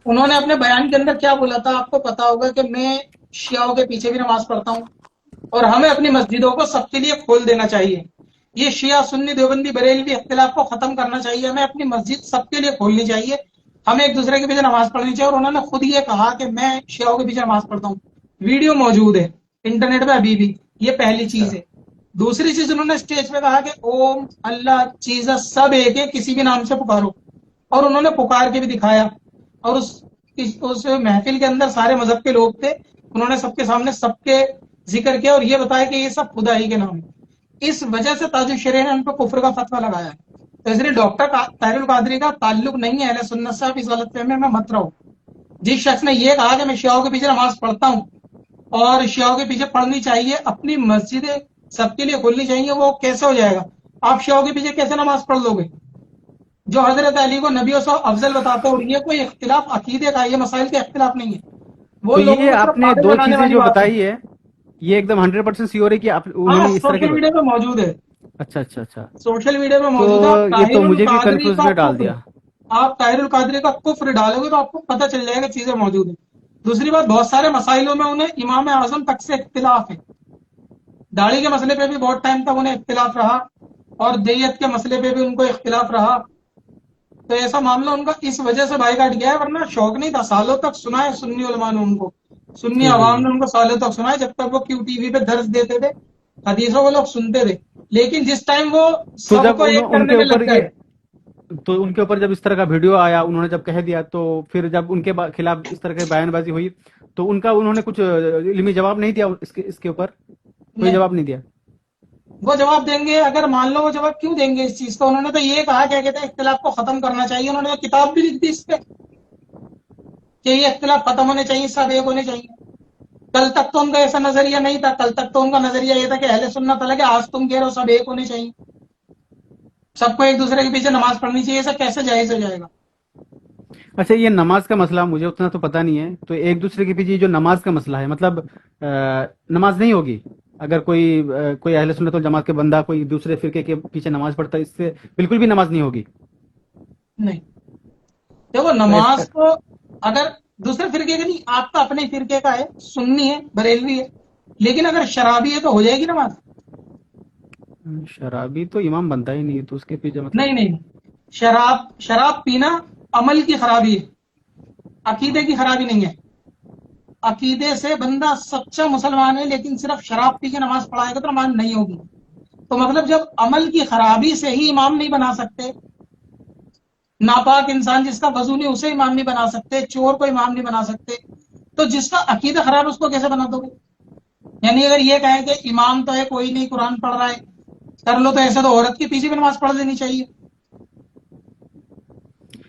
उन्होंने अपने बयान के अंदर क्या बोला था आपको पता होगा कि मैं शियाओं के पीछे भी नमाज पढ़ता हूँ और हमें अपनी मस्जिदों को सबके लिए खोल देना चाहिए। ये शिया सुन्नी देवबंदी बरेलवी इख्तिलाफ को खत्म करना चाहिए, हमें अपनी मस्जिद सबके लिए खोलनी चाहिए, हमें एक दूसरे के पीछे नमाज पढ़नी चाहिए। और उन्होंने खुद ये कहा कि मैं शियाओं के पीछे नमाज पढ़ता हूँ। वीडियो मौजूद है इंटरनेट पे अभी भी। ये पहली अच्छा। चीज है। दूसरी चीज, उन्होंने स्टेज पे कहा कि ओम अल्लाह चीज सब एक है, किसी भी नाम से पुकारो। और उन्होंने पुकार के भी दिखाया। और उस महफिल के अंदर सारे मजहब के लोग थे, उन्होंने सबके सामने सबके जिक्र किया और ये बताया कि ये सब खुदा ही के नाम है। इस वजह से ताजुल शरीय ने उन पर कुफर का फतवा लगाया है। तो इसलिए डॉक्टर ताहिरुल कादरी का ताल्लुक नहीं है अहले सुन्नत से, आप इस गलतफहमी में मत रहो। जिस शख्स ने ये कहा कि मैं शियाओं के पीछे नमाज पढ़ता हूँ और शियाओं के पीछे पढ़नी चाहिए, अपनी मस्जिदें सबके लिए खोलनी चाहिए, वो कैसे हो जाएगा? आप शियाओं के पीछे कैसे नमाज पढ़ लोगे जो हजरत अली को नबियों से अफजल बताते हैं? और ये कोई इख्तिलाफ अकीदे का, ये मसाइल के इख्तिलाफ नहीं है, वो तो लोगों ये को सिर्फ आपने पागल दो बनाने चीजें वाली जो बात है। बताई है, ये एकदम 100% श्योर है कि आप हाँ, उन्होंने इस तरह की सोशल मीडिया पे मौजूद है। अच्छा अच्छा अच्छा। सोशल मीडिया पे तो मौजूद है। आप ये तो ताहिरुल मुझे भी कादरी कंफ्यूज का में डाल कुफ्र, दिया। आप ताहिरुल कादरी का कुफ्र डालोगे तो आपको पता चल जाएगा, चीजें मौजूद है। दूसरी बात, बहुत सारे मसाइलों में उन्हें इमाम आजम तक से इख्तिलाफ है। दाढ़ी के मसले पे भी बहुत टाइम तक उन्हें इख्तिलाफ रहा, और देयत के मसले पे भी उनको इख्तिलाफ रहा। तो ऐसा मामला उनका इस वजह से बाइकाट गया है, वरना शौक नहीं था। सालों तक सुना है सुन्नी उलमा ने उनको, सुन्नी जी जी अवाम जी। ने उनको सालों तक सुना है, जब तक वो क्यू टीवी पे दर्ज देते थे, हदीसों को लोग सुनते थे। लेकिन जिस टाइम वो तो जब सबको एक करने उनके में ऊपर लग ये, गए, तो उनके ऊपर जब इस तरह का वीडियो आया, उन्होंने जब कह दिया, तो फिर जब उनके खिलाफ इस तरह की बयानबाजी हुई, तो उन्होंने कुछ इल्मी जवाब नहीं दिया, इसके ऊपर कोई नहीं, जवाब नहीं दिया। वो जवाब देंगे। अगर मान लो, वो जवाब क्यों देंगे इस चीज का? उन्होंने तो ये कहा, क्या कहते हैं, इख्तिलाफ को खत्म करना चाहिए। उन्होंने तो किताब भी लिख दी इस पे कि ये इख्तिलाफ खत्म होने चाहिए, सब एक होने चाहिए। कल तक तो उनका ऐसा नजरिया नहीं था। कल तक तो उनका नजरिया ये था कि अहले सुन्नत अलग है, आज तुम कह रहे हो सब एक होने चाहिए, सबको एक दूसरे के पीछे नमाज पढ़नी चाहिए। ऐसा कैसे जायज हो जाएगा? अच्छा, ये नमाज का मसला मुझे उतना तो पता नहीं है, तो एक दूसरे के पीछे जो नमाज का मसला है, मतलब नमाज नहीं होगी अगर कोई अहले सुन्नत वल जमात के बंदा कोई दूसरे फिरके के पीछे नमाज पढ़ता है, इससे बिल्कुल भी नमाज नहीं होगी। नहीं, देखो, तो नमाज तो अगर दूसरे फिरके का नहीं, आपका अपने फिरके का है, सुन्नी है, बरेलवी है, लेकिन अगर शराबी है तो हो जाएगी नमाज? शराबी तो इमाम बनता ही नहीं है, तो उसके पीछे मतलब। नहीं नहीं, शराब पीना अमल की खराबी है, अकीदे की खराबी नहीं है। अकीदे से बंदा सच्चा मुसलमान है, लेकिन सिर्फ शराब पी के नमाज पढ़ाएगा तो नमाज नहीं होगी। तो मतलब जब अमल की खराबी से ही इमाम नहीं बना सकते, नापाक इंसान जिसका वजू नहीं उसे इमाम नहीं बना सकते, चोर को इमाम नहीं बना सकते, तो जिसका अकीदा खराब है उसको कैसे बना दोगे? यानी अगर ये कहें कि इमाम तो है, कोई नहीं, कुरान पढ़ रहा है, कर लो, तो ऐसा तो औरत के पीछे भी नमाज पढ़ लेनी चाहिए।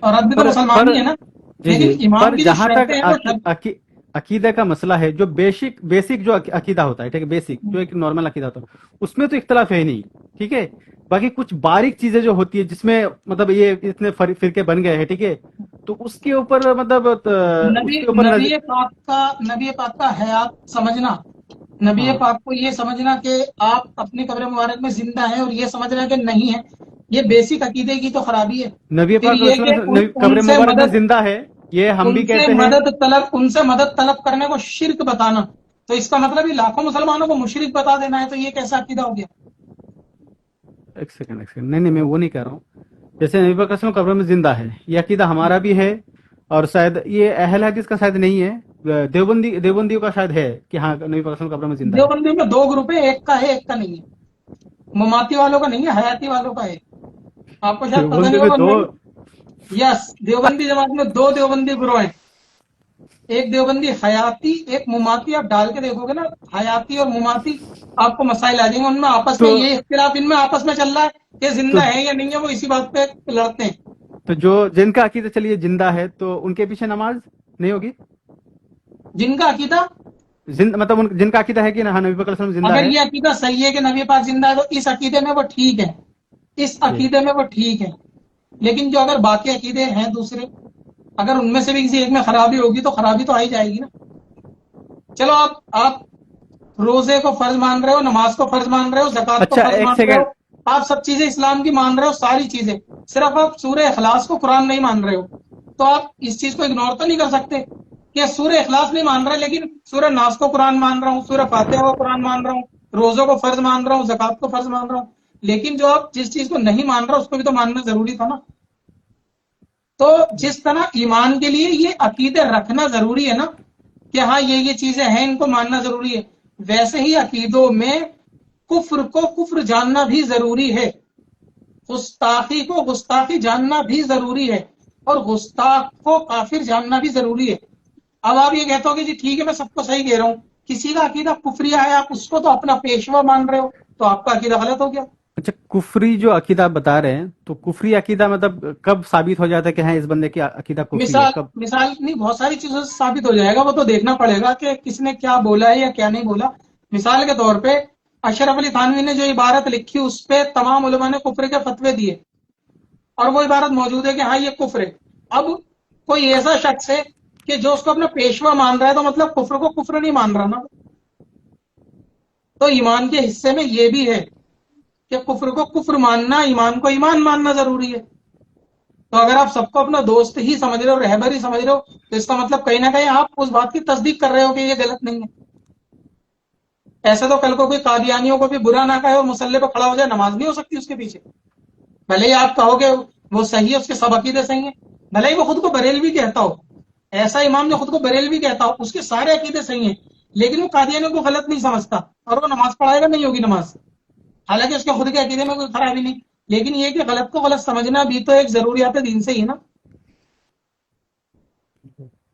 औरत भी तो मुसलमान पर ही है ना। जी लेकिन जी, इमाम पर की जो जहां तक शर्तें हैं वो अकीदा का मसला है, जो बेसिक बेसिक जो अकीदा होता है, ठीक है, बेसिक जो एक नॉर्मल अकीदा होता है, उसमें तो इख्तलाफ है ही नहीं, ठीक है। बाकी कुछ बारीक चीजें जो होती है, जिसमें मतलब ये इतने फिरके बन गए हैं, ठीक है, तो उसके ऊपर मतलब नबी उसके ऊपर नबी पाक का हयात समझना, नबी हाँ, पाक को ये समझना कि आप अपनी कब्र मुबारक में जिंदा हैं, और ये समझना कि नहीं है, ये बेसिक अकीदे की तो खराबी है। नबी फिर पाक ये कि कब्र मुबारक में जिंदा है, ये हम भी कहते हैं। उनसे मदद तलब करने को शिर्क बताना, तो इसका मतलब ही लाखों मुसलमानों को मुशरिक बता देना है। तो ये कैसा अकीदा हो गया? एक सेकंड, एक सेकंड, नहीं नहीं, मैं वो नहीं कह रहा हूँ। जैसे नबी पाक सल्लल्लाहु अलैहि वसल्लम कब्र में जिंदा है, ये अकीदा हमारा भी है, और शायद ये अहल हदीस का शायद नहीं है, देवबंदियों का शायद है कि हाँ, नबी पाक सल्लल्लाहु अलैहि वसल्लम कब्र में जिंदा है। देवबंदी में दो ग्रुप है, एक का है, एक का नहीं है। मुमाती वालों का नहीं है, हयाती वालों का है। आपको शायद पता देवबंदी नहीं में होगा। दो। यस, देवबंदी जमात में दो देवबंदी ग्रोह हैं, एक देवबंदी हयाती, एक मुमाती। आप डाल के देखोगे ना, हयाती और मुमाती, आपको मसाइल आ जाएंगे। उनमें आपस में तो ये इख्तिलाफ इनमें आपस में चल रहा है कि तो जिंदा है या नहीं है, वो इसी बात पे लड़ते हैं। तो जो जिनका अकीदा चलिए जिंदा है, तो उनके पीछे नमाज नहीं होगी। जिनका अकीदा, मतलब जिनका अकीदा है कि हाँ, नबी पाक सल्लल्लाहु अलैहि वसल्लम जिंदा अगर है। ये अकीदा सही है कि नबी पाक जिंदा है, तो इस अकीदे में वो ठीक है, इस जी। अकीदे में वो ठीक है। लेकिन जो अगर बाकी अकीदे हैं दूसरे, अगर उनमें से भी किसी एक में खराबी होगी, तो खराबी तो आ ही जाएगी ना। चलो, आप रोजे को फर्ज मान रहे हो, नमाज को फर्ज मान रहे हो, ज़कात को अच्छा, फर्ज एक मान रहे सेकंड। हो, आप सब चीजें इस्लाम की मान रहे हो, सारी चीजें, सिर्फ आप सूरह इखलास को कुरान नहीं मान रहे हो। तो आप इस चीज को इग्नोर तो नहीं कर सकते कि सूरह इखलास नहीं मान रहे, लेकिन सूरह नास को कुरान मान रहा हूँ, सूरह फातिहा को कुरान मान रहा हूँ, रोजों को फर्ज मान रहा हूँ, ज़कात को फर्ज मान रहा हूँ। लेकिन जो आप जिस चीज को नहीं मान रहे उसको भी तो मानना जरूरी था ना। तो जिस तरह ईमान के लिए ये अकीदे रखना जरूरी है ना, कि हाँ ये चीजें हैं, इनको मानना जरूरी है, वैसे ही अकीदों में कुफ्र को कुफ्र जानना भी जरूरी है, गुस्ताखी को गुस्ताखी जानना भी जरूरी है, और गुस्ताख को काफिर जानना भी जरूरी है। अब आप ये कहते हो कि जी ठीक है, मैं सबको सही कह रहा हूँ, किसी का अकीदा कुफरिया है, आप उसको तो अपना पेशवा मान रहे हो, तो आपका अकीदा गलत हो गया। अच्छा, कुफरी जो अकीदा आप बता रहे हैं, तो कुफरी अकीदा मतलब कब साबित हो जाता है कि हाँ, इस बंदे की अकीदा कुफरी है, मिसाल कब? मिसाल नहीं, बहुत सारी चीजों से साबित हो जाएगा, वो तो देखना पड़ेगा कि किसने क्या बोला है या क्या नहीं बोला। मिसाल के तौर पे अशरफ अली थानवी ने जो इबारत लिखी, उस पे तमाम उलमा ने कुफर के फतवे दिए, और वो इबारत मौजूद है कि हाँ ये कुफर है। अब कोई ऐसा शख्स है कि जो उसको अपना पेशवा मान रहा है, तो मतलब कुफर को कुफर नहीं मान रहा ना। तो ईमान के हिस्से में ये भी है कि कुफर को कुफर मानना, ईमान को ईमान मानना जरूरी है। تو اگر آپ سب کو اپنا دوست ہی سمجھ رہے ہو، رہبر ہی سمجھ رہے ہو، تو اس کا مطلب کہیں نہ کہیں آپ اس بات کی تصدیق کر رہے ہو کہ یہ غلط نہیں ہے. ایسے تو کل کو کوئی قادیانیوں کو بھی برا نہ کہے اور مسلح پہ کھڑا ہو جائے، نماز نہیں ہو سکتی اس کے پیچھے. بھلے ہی آپ کہو کہ وہ صحیح ہے، اس کے سب عقیدے صحیح ہیں، بھلے ہی وہ خود کو بریلوی کہتا ہو، ایسا امام جو خود کو بریلوی کہتا ہو اس کے سارے عقیدے صحیح ہیں، لیکن وہ قادیانیوں کو غلط نہیں سمجھتا اور وہ نماز پڑھائے گا، نہیں ہوگی نماز. حالانکہ اس کے خود کے عقیدے میں کوئی خرابی نہیں، لیکن یہ کہ غلط کو غلط سمجھنا بھی تو ایک ضروریات دین سے ہی ہے نا.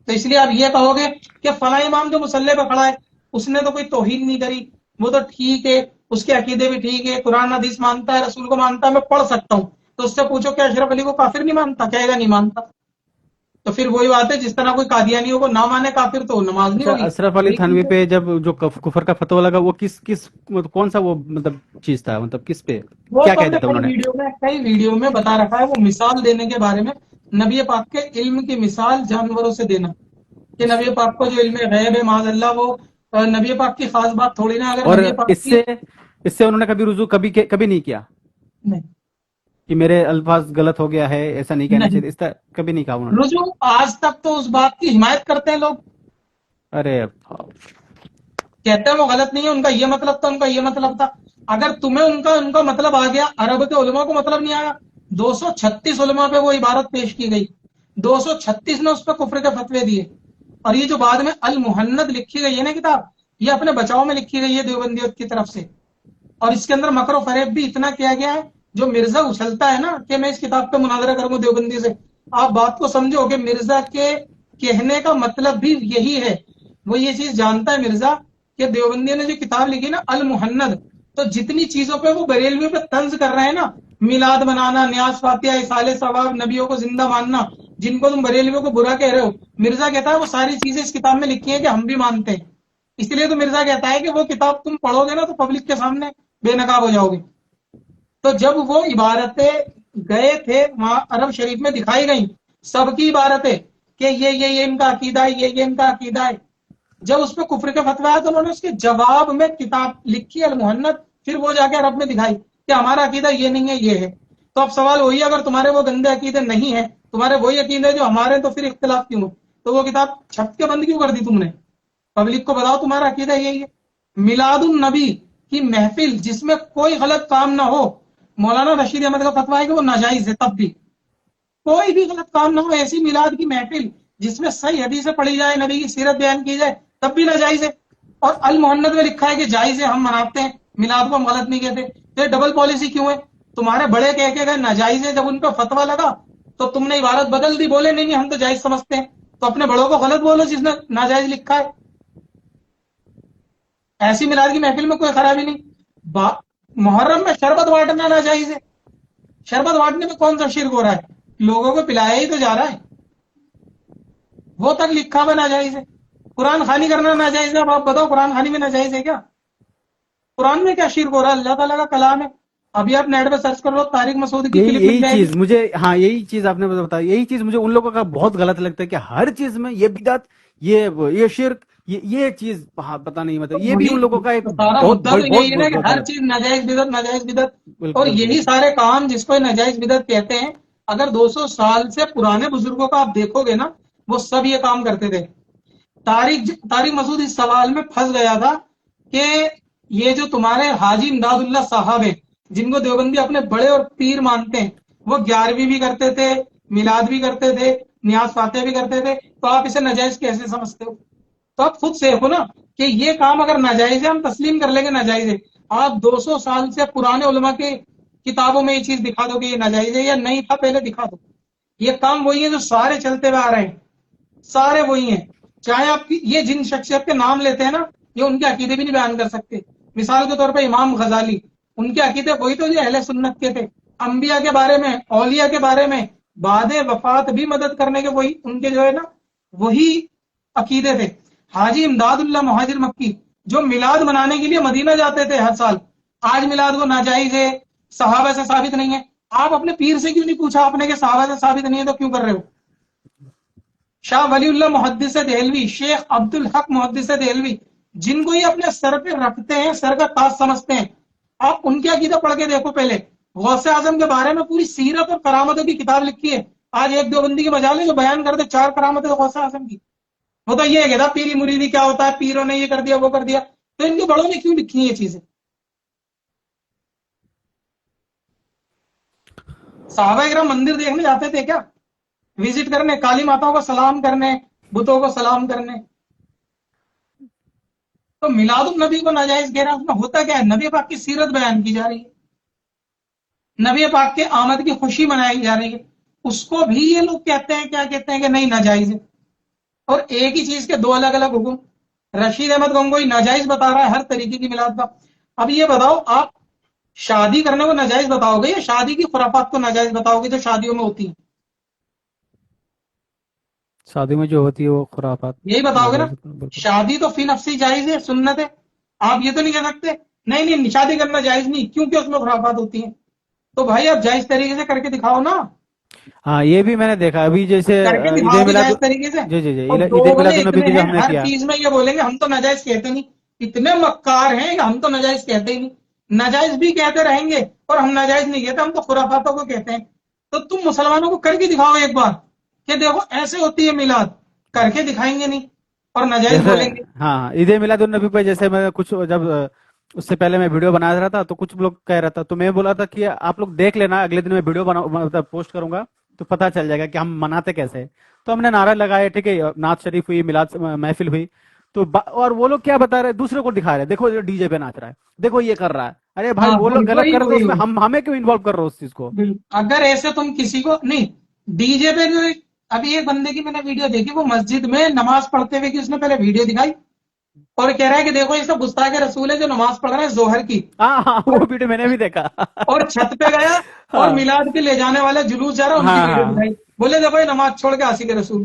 تو اس لیے آپ یہ کہو گے کہ فلاں امام جو مسلح پہ کھڑا ہے اس نے تو کوئی توہین نہیں کری، وہ تو ٹھیک ہے، اس کے عقیدے بھی ٹھیک ہے، قرآن حدیث مانتا ہے، رسول کو مانتا ہے، میں پڑھ سکتا ہوں. تو اس سے پوچھو کہ اشرف علی کو کافر نہیں مانتا؟ کہے گا نہیں مانتا. تو پھر وہی بات ہے، جس طرح کوئی قادیانیوں کو نہ مانے کافر تو نماز نہیں اچھا، ہوگی. اشرف علی وہی تھانوی چیز ہے. پہ جب جو کفر کا فتویٰ لگا، وہ کس مطلب کون سا وہ مطلب چیز تھا، مطلب کس پہ وہ کیا تو ہم کہتے نے تھے انہوں نے؟ کئی ویڈیو میں بتا رکھا ہے. وہ مثال دینے کے بارے میں، نبی پاک کے علم کی مثال جانوروں سے دینا، کہ نبی پاک کو جو علم غیب ہے معاذ اللہ، وہ نبی پاک کی خاص بات تھوڑی نا. اگر اور نبی پاک اس کی سے انہوں نے کبھی رجوع کبھی نہیں کیا نہیں کہ میرے الفاظ غلط ہو گیا ہے، ایسا نہیں کہنا نہیں چاہیے، اس طرح کبھی نہیں کہا انہوں نے؟ رجوع آج تک تو اس بات کی حمایت کرتے ہیں لوگ، ارے کہتے ہیں وہ غلط نہیں ہے، ان کا یہ مطلب تھا، ان کا یہ مطلب تھا. اگر تمہیں ان کا مطلب آ گیا، عرب کے علماء کو مطلب نہیں آیا. 236 علماء پہ وہ عبارت پیش کی گئی، 236 نے اس پہ کفر کے فتوے دیے. اور یہ جو بعد میں المحند لکھی گئی ہے نا کتاب، یہ اپنے بچاؤ میں لکھی گئی ہے دیوبندیت کی طرف سے. اور اس کے اندر مکر و فریب بھی اتنا کیا گیا ہے. جو مرزا اچھلتا ہے نا کہ میں اس کتاب پہ مناظرہ کروں دیوبندی سے، آپ بات کو سمجھو کہ مرزا کے کہنے کا مطلب بھی یہی ہے. وہ یہ چیز جانتا ہے مرزا کہ دیوبندی نے جو کتاب لکھی نا المحند، تو جتنی چیزوں پہ وہ بریلویوں پہ طنز کر رہے ہیں نا، میلاد منانا، نیاز فاتحہ، اصال ثواب، نبیوں کو زندہ ماننا، جن کو تم بریلویوں کو برا کہہ رہے ہو، مرزا کہتا ہے وہ ساری چیزیں اس کتاب میں لکھی ہیں کہ ہم بھی مانتے ہیں. اس لیے تو مرزا کہتا ہے کہ وہ کتاب تم پڑھو گے نا تو پبلک کے سامنے بے نقاب ہو جاؤ گے. تو جب وہ عبارتیں گئے تھے وہاں عرب شریف میں دکھائی گئیں، سب کی عبارتیں کہ یہ ان کا عقیدہ ہے، یہ ان کا عقیدہ ہے. جب اس پہ کفر کا فتویٰ آیا تو انہوں نے اس کے جواب میں کتاب لکھی المحنت، پھر وہ جا کے عرب میں دکھائی کہ ہمارا عقیدہ یہ نہیں ہے، یہ ہے. تو اب سوال وہی ہے، اگر تمہارے وہ گندے عقیدے نہیں ہیں، تمہارے وہی عقیدے جو ہمارے، تو پھر اختلاف کیوں ہے؟ تو وہ کتاب چھپ کے بند کیوں کر دی تم نے؟ پبلک کو بتاؤ تمہارا عقیدہ یہی ہے. میلاد النبی کی محفل جس میں کوئی غلط کام نہ ہو، مولانا رشید احمد کا فتویٰ ہے کہ وہ ناجائز ہے. تب بھی کوئی بھی غلط کام نہ ہو، ایسی میلاد کی محفل جس میں صحیح حدیثیں پڑھی جائے، نبی کی سیرت بیان کی جائے، تب بھی ناجائز ہے. اور المحنت میں لکھا ہے کہ جائز ہے، ہم مناتے ہیں، میلاد کو ہم غلط نہیں کہتے. تو ڈبل پالیسی کیوں ہے؟ تمہارے بڑے کہہ کے گئے ناجائز ہے، جب ان پہ فتویٰ لگا تو تم نے عبارت بدل دی، بولے نہیں ہم تو جائز سمجھتے ہیں. تو اپنے بڑوں کو غلط بولو جس نے ناجائز لکھا ہے. ایسی میلاد کی محفل میں کوئی خرابی نہیں. محرم میں شربت بانٹنا ناجائز ہے. شربت بانٹنے میں کون سا شرک ہو رہا ہے؟ لوگوں کو پلایا ہی تو جا رہا ہے، وہ تک لکھا ہوا ناجائز ہے. قرآن خوانی کرنا ناجائز ہے. اب آپ بتاؤ قرآن خوانی میں ناجائز ہے کیا؟ قرآن میں کیا شرک ہو رہا ہے؟ اللہ تعالیٰ کا کلام ہے. ابھی آپ نیٹ پہ سرچ کر لو، طارق مسعود کی کلپ مل یہی جائے گی. چیز مجھے، ہاں یہی چیز آپ نے بتایا، یہی چیز مجھے ان لوگوں کا بہت غلط لگتا ہے کہ ہر چیز میں یہ بدعت، یہ شرک، یہ چیز پتہ نہیں، مطلب یہ بھی وہی ان لوگوں کا ایک تو سارا بہت مدعا بہت تو بہت یہی ہے نا بہت کہ بہت ہر غلط. چیز ناجائز بدعت، ناجائز بدعت. بالکل اور بالکل یہی بالکل. سارے کام جس کو ناجائز بدعت کہتے ہیں، اگر 200 سال سے پرانے بزرگوں کا آپ دیکھو گے نا، وہ سب یہ کام کرتے تھے. طارق مسعود اس سوال میں پھنس گیا تھا کہ یہ جو تمہارے حاجی امداد اللہ صاحب ہیں، جن کو دیوبندی اپنے بڑے اور پیر مانتے ہیں، وہ 11ویں بھی کرتے تھے، میلاد بھی کرتے تھے، نیاز فاتح بھی کرتے تھے، تو آپ اسے ناجائز کیسے سمجھتے ہو؟ تو آپ خود سے دیکھو نا کہ یہ کام اگر ناجائز ہے ہم تسلیم کر لیں گے ناجائز ہے. آپ 200 سال سے پرانے علماء کے کتابوں میں یہ چیز دکھا دو کہ یہ ناجائز ہے، یا نہیں تھا پہلے دکھا دو. یہ کام وہی ہے جو سارے چلتے ہوئے آ رہے ہیں، سارے وہی ہیں. چاہے آپ کی یہ جن شخصیت کے نام لیتے ہیں نا، یہ ان کے عقیدے بھی نہیں بیان کر سکتے. مثال کے طور پہ امام غزالی، ان کے عقیدے وہی تو جو اہل سنت کے تھے. انبیاء کے بارے میں، اولیاء کے بارے میں بعد وفات بھی مدد کرنے کے وہی ان کے جو ہے نا وہی عقیدے تھے. حاجی امداد اللہ مہاجر مکی جو میلاد منانے کے لیے مدینہ جاتے تھے ہر سال، آج میلاد کو ناجائز ہے، صحابہ سے ثابت نہیں ہے. آپ اپنے پیر سے کیوں نہیں پوچھا آپ نے کہ صحابہ سے ثابت نہیں ہے تو کیوں کر رہے ہو؟ شاہ ولی اللہ محدث دہلوی، شیخ عبد الحق محدث دہلوی، جن کو یہ اپنے سر پہ رکھتے ہیں، سر کا تاج سمجھتے ہیں، آپ ان کے عقیدہ پڑھ کے دیکھو. پہلے غوث اعظم کے بارے میں پوری سیرت اور کرامتوں کی کتاب لکھی ہے، آج ایک دیوبندی کی مجال ہے جو بیان کر دے 4 کرامتیں غوث اعظم کی. وہ تو یہ کہتا پیری مریدی کیا ہوتا ہے, پیروں نے یہ کر دیا وہ کر دیا. تو ان کے بڑوں نے کیوں لکھی یہ چیزیں؟ صحابہ کرام مندر دیکھنے جاتے تھے کیا؟ وزٹ کرنے, کالی ماتاؤں کو سلام کرنے, بتوں کو سلام کرنے. تو میلاد النبی کو ناجائز کہہ رہا ہے, اس میں ہوتا کیا ہے؟ نبی پاک کی سیرت بیان کی جا رہی ہے, نبی پاک کے آمد کی خوشی منائی جا رہی ہے, اس کو بھی یہ لوگ کہتے ہیں, کیا کہتے ہیں کہ نہیں ناجائز ہے. اور ایک ہی چیز کے دو الگ الگ حکم. رشید احمد گنگوئی ناجائز بتا رہا ہے ہر طریقے کی میلاد کا. اب یہ بتاؤ, آپ شادی کرنے کو ناجائز بتاؤ گے یا شادی کی خرافات کو ناجائز بتاؤ گے جو شادیوں میں ہوتی ہیں؟ شادی میں جو ہوتی ہے وہ خرافات یہی بتاؤ گے نا. ناجائز ہوتا ہے، بالکل. شادی تو فی نفسی جائز ہے, سنت ہے. آپ یہ تو نہیں کہہ سکتے نہیں نہیں شادی کرنا جائز نہیں کیونکہ اس میں خرافات ہوتی ہیں. تو بھائی آپ جائز طریقے سے کر کے دکھاؤ نا, ہاں یہ بھی میں نے دیکھا ابھی جیسے کر کے عید دکھاؤ بھی میلاد. جائز طریقے سے. جی جی جی, اور عید دو میلاد بولے النبی اتنے کی جو ہیں ہم نے ہر کیا. چیز میں, یہ بولیں گے ہم تو ناجائز کہتے نہیں. اتنے مکار ہیں کہ ہم تو ناجائز کہتے ہی نہیں, ناجائز بھی کہتے رہیں گے اور ہم ناجائز نہیں کہتے, ہم تو خرافاتوں کو کہتے ہیں. تو تم مسلمانوں کو کر کے دکھاؤ ایک بار کہ دیکھو ایسے ہوتی ہے میلاد, کر کے دکھائیں گے نہیں اور ناجائز جیسے بولیں گے. ہاں عید میلاد النبی پہ جیسے میں کچھ جب اس سے پہلے میں ویڈیو بنا رہا تھا تو کچھ لوگ کہہ رہا تھا, تو میں بولا تھا کہ آپ لوگ دیکھ لینا, اگلے دن میں ویڈیو مطلب پوسٹ کروں گا تو پتہ چل جائے گا کہ ہم مناتے کیسے ہیں. تو ہم نے نعرہ لگایا, ٹھیک ہے, نعت شریف ہوئی, میلاد محفل ہوئی, تو اور وہ لوگ کیا بتا رہے, دوسرے کو دکھا رہے, دیکھو یہ ڈی جے پہ ناچ رہا ہے, دیکھو یہ کر رہا ہے. ارے بھائی ہاں وہ لوگ غلط وہی کر رہے تو وہی اس میں وہی ہمیں کیوں انوالو کر رہے ہو اس چیز کو. بالکل. اگر ایسے تم کسی کو نہیں, ڈی جے پہ جو ابھی ایک بندے کی میں نے ویڈیو دیکھی, وہ مسجد میں نماز پڑھتے ہوئے کی اس نے پہلے ویڈیو دکھائی اور کہہ رہا ہے کہ دیکھو یہ سب گستاخ رسول ہے جو نماز پڑھ رہے ہیں ظہر کی. ہاں ہاں اور وہ ویڈیو میں نے بھی دیکھا. اور چھت پہ گیا اور ہاں میلاد کے لے جانے والے جلوس جا رہا ہے ان کی ہاں ویڈیو ہاں. دکھائی, بولے دیکھو یہ نماز چھوڑ کے عاشق رسول.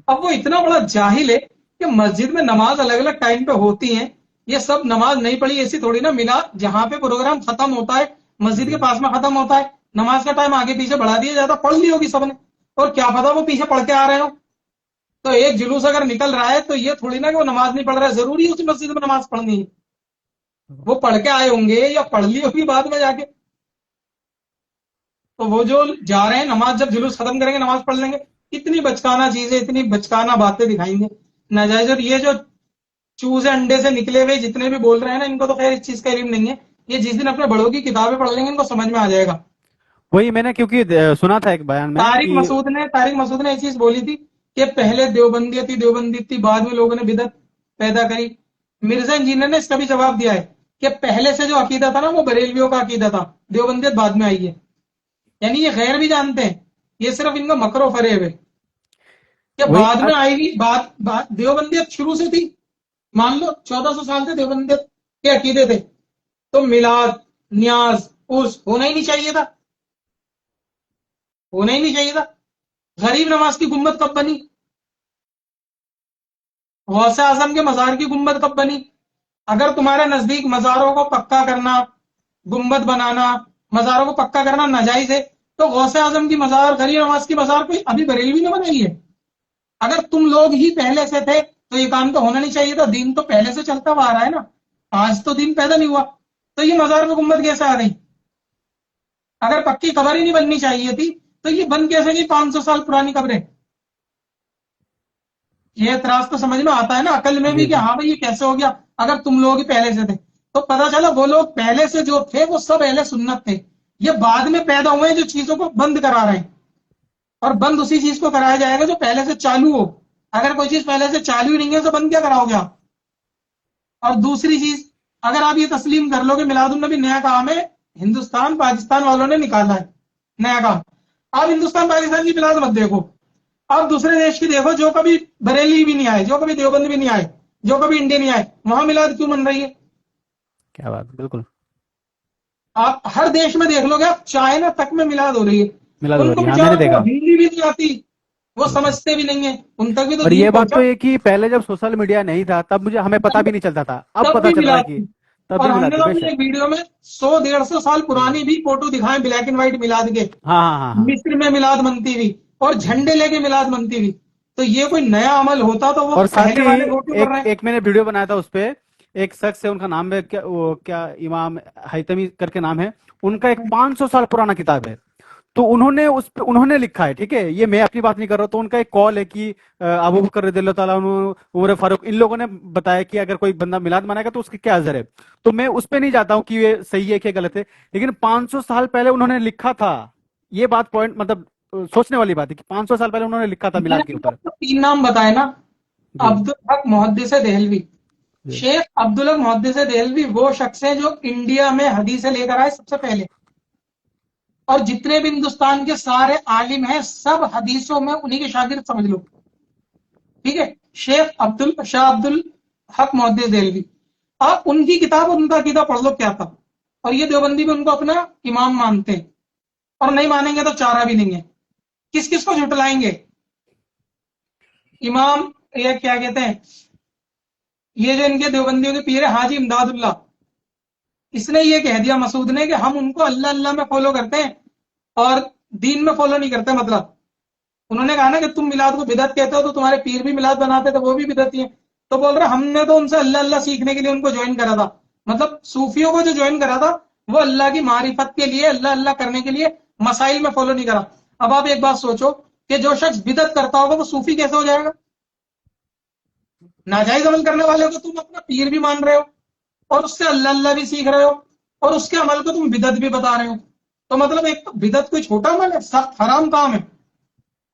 اب وہ اتنا بڑا جاہل ہے کہ مسجد میں نماز الگ الگ ٹائم پہ ہوتی ہیں, یہ سب نماز نہیں پڑھی ایسی تھوڑی نا. میلاد جہاں پہ پروگرام ختم ہوتا ہے مسجد جی کے پاس میں ختم ہوتا ہے, نماز کا ٹائم آگے پیچھے بڑھا دیا جاتا, پڑھ لی ہوگی سب نے, اور کیا پتا وہ پیچھے پڑھ کے آ رہے ہو. تو ایک جلوس اگر نکل رہا ہے تو یہ تھوڑی نا کہ وہ نماز نہیں پڑھ رہا ہے, ضروری ہے اسی مسجد میں نماز پڑھنی ہے. وہ پڑھ کے آئے ہوں گے یا پڑھ لی ہوگی بعد میں جا کے. تو وہ جو جا رہے ہیں نماز جب جلوس ختم کریں گے نماز پڑھ لیں گے. اتنی بچکانا چیزیں, اتنی بچکانا باتیں دکھائیں گے ناجائز. اور یہ جو چوزے انڈے سے نکلے ہوئے جتنے بھی بول رہے ہیں نا, ان کو تو خیر اس چیز کا علم نہیں ہے. یہ جس دن اپنے بڑوں کی کتابیں پڑھ لیں گے ان کو سمجھ میں آ جائے گا. وہی میں نے کیونکہ سنا تھا ایک بیان میں کہ طارق مسعود نے یہ چیز بولی تھی کہ پہلے دیوبندی تھی بعد میں لوگوں نے بدعت پیدا کری. مرزا انجینئر نے اس کا بھی جواب دیا ہے کہ پہلے سے جو عقیدہ تھا نا وہ بریلویوں کا عقیدہ تھا, دیوبندیت بعد میں آئی ہے. یعنی یہ غیر بھی جانتے ہیں, یہ صرف ان کا مکر و فریب ہے کہ وہی بعد میں آئے گی. دیوبندیت شروع سے تھی, مان لو 1400 سال سے دیوبندیت کے عقیدے تھے, تو میلاد نیاز اس ہونا ہی نہیں چاہیے تھا, ہونا ہی نہیں چاہیے تھا. غریب نواز کی گنبد کب بنی؟ غوث اعظم کے مزار کی گنبد کب بنی؟ اگر تمہارے نزدیک مزاروں کو پکا کرنا, گنبد بنانا, مزاروں کو پکا کرنا ناجائز ہے, تو غوث اعظم کی مزار, غریب نواز کی مزار کوئی ابھی بریلوی نے بنائی ہے؟ اگر تم لوگ ہی پہلے سے تھے تو یہ کام تو ہونا نہیں چاہیے تھا. دین تو پہلے سے چلتا ہوا آ رہا ہے نا, آج تو دین پیدا نہیں ہوا. تو یہ مزار میں گنبد کیسے آ گئی؟ اگر پکی قبر ہی نہیں بننی چاہیے تھی تو یہ بن کیسے گئی 500 سال پرانی قبریں؟ یہ اعتراض تو سمجھ میں آتا ہے نا عقل میں بھی جی کہ جی. ہاں بھائی یہ کیسے ہو گیا اگر تم لوگ ہی پہلے سے تھے. تو پتا چلا وہ لوگ پہلے سے جو تھے وہ سب اہل سنت تھے. یہ بعد میں پیدا ہوئے ہیں جو چیزوں کو بند کرا رہے ہیں, اور بند اسی چیز کو کرایا جائے گا جو پہلے سے چالو ہو. اگر کوئی چیز پہلے سے چالو ہی نہیں ہے تو بند کیا کراؤ گے آپ؟ اور دوسری چیز, اگر آپ یہ تسلیم کر لو کہ میلاد النبی نیا کام ہے, ہندوستان پاکستان والوں نے نکالا ہے نیا کام, آپ ہندوستان پاکستان کی میلاد مت دیکھو, آپ دوسرے دیش کی دیکھو جو کبھی بریلی بھی نہیں آئے, جو کبھی دیوبند بھی نہیں آئے, جو کبھی انڈیا نہیں آئے, وہاں میلاد کیوں بن رہی ہے؟ کیا بات, بالکل آپ ہر دیش میں دیکھ لو گے, آپ چائنا تک میں میلاد ہو رہی ہے. میلاد ان ہو کو رہی ہے, ہاں میں نے بیچاروں کو دیکھا. ہندی بھی نہیں آتی, وہ بالکل. سمجھتے بھی نہیں ہے, ان تک بھی تو اور دین یہ بات پہنچا. تو یہ کہ پہلے جب سوشل میڈیا نہیں تھا تب مجھے ہمیں پتا بھی نہیں چلتا تھا, اب تب پتا بھی چل رہا ہے میلاد کہ تھی. تب اور بھی ہم ملا نے تھی, تو بے اپنی شک. ایک ویڈیو میں 100-150 سال پرانی بھی فوٹو دکھائے بلیک اینڈ وائٹ میلاد کے, ہاں ہاں ہاں ہاں. مصر میں میلاد منتی ہوئی اور جھنڈے لے کے میلاد منتی ہوئی. تو یہ کوئی نیا عمل ہوتا تو وہ اور ساتھ پہلے ہی والے وہ کیوں کر ایک رہے ہیں؟ ایک میں نے ویڈیو بنایا تھا, اس پہ ایک شخص ہے, ان کا نام ہے کیا, وہ کیا امام حیتمی کر کے نام ہے, ان کا ایک 500 سال پرانا کتاب ہے. تو انہوں نے لکھا ہے، ٹھیک ہے، یہ میں اپنی بات نہیں کر رہا ہوں، تو ان کا ایک کال ہے کہ ابو بکر رضی اللہ تعالیٰ عنہ، عمر فاروق، ان لوگوں نے بتایا کہ اگر کوئی بندہ میلاد منائے گا تو اس کی کیا اثر ہے. تو میں اس پہ نہیں جاتا ہوں کہ یہ صحیح ہے کہ غلط ہے، لیکن 500 سال پہلے انہوں نے لکھا تھا. یہ بات پوائنٹ مطلب سوچنے والی بات ہے کہ 500 سال پہلے انہوں نے لکھا تھا میں میلاد کے نے اوپر. آپ کو 3 نام بتائے نا، جی عبدالحق محدث دہلوی. جی شیخ عبدالحق محدث دہلوی وہ شخص ہیں جو انڈیا میں حدیثیں لے کر آئے سب سے پہلے، اور جتنے بھی ہندوستان کے سارے عالم ہیں سب حدیثوں میں انہی کے شاگرد سمجھ لو. ٹھیک ہے، شاہ عبد الحق محدث دہلوی. آپ ان کی کتاب اور ان کا عقیدہ پڑھ لو کیا تھا. اور یہ دیوبندی بھی ان کو اپنا امام مانتے ہیں، اور نہیں مانیں گے تو چارہ بھی نہیں ہے. کس کس کو جھٹلائیں گے؟ امام یہ کیا کہتے ہیں، یہ جو ان کے دیوبندیوں کے پیر ہے حاجی امداد اللہ، اس نے یہ کہہ دیا مسعود نے کہ ہم ان کو اللہ اللہ میں فالو کرتے ہیں اور دین میں فالو نہیں کرتے. مطلب انہوں نے کہا نا کہ تم میلاد کو بدعت کہتے ہو تو تمہارے پیر بھی میلاد بناتے تھے، وہ بھی بدعتی ہیں. تو بول رہا ہم نے تو ان سے اللہ اللہ سیکھنے کے لیے ان کو جوائن کرا تھا. مطلب صوفیوں کو جو جوائن کرا تھا وہ اللہ کی معرفت کے لیے، اللہ اللہ کرنے کے لیے، مسائل میں فالو نہیں کرا. اب آپ ایک بات سوچو کہ جو شخص بدعت کرتا ہوگا وہ صوفی کیسے ہو جائے گا؟ ناجائز عمل کرنے والے کو تم اپنا پیر بھی مان رہے ہو اور اس سے اللہ اللہ بھی سیکھ رہے ہو اور اس کے عمل کو تم بدعت بھی بتا رہے ہو. تو مطلب ایک بدعت کوئی چھوٹا عمل ہے، سخت حرام کام ہے.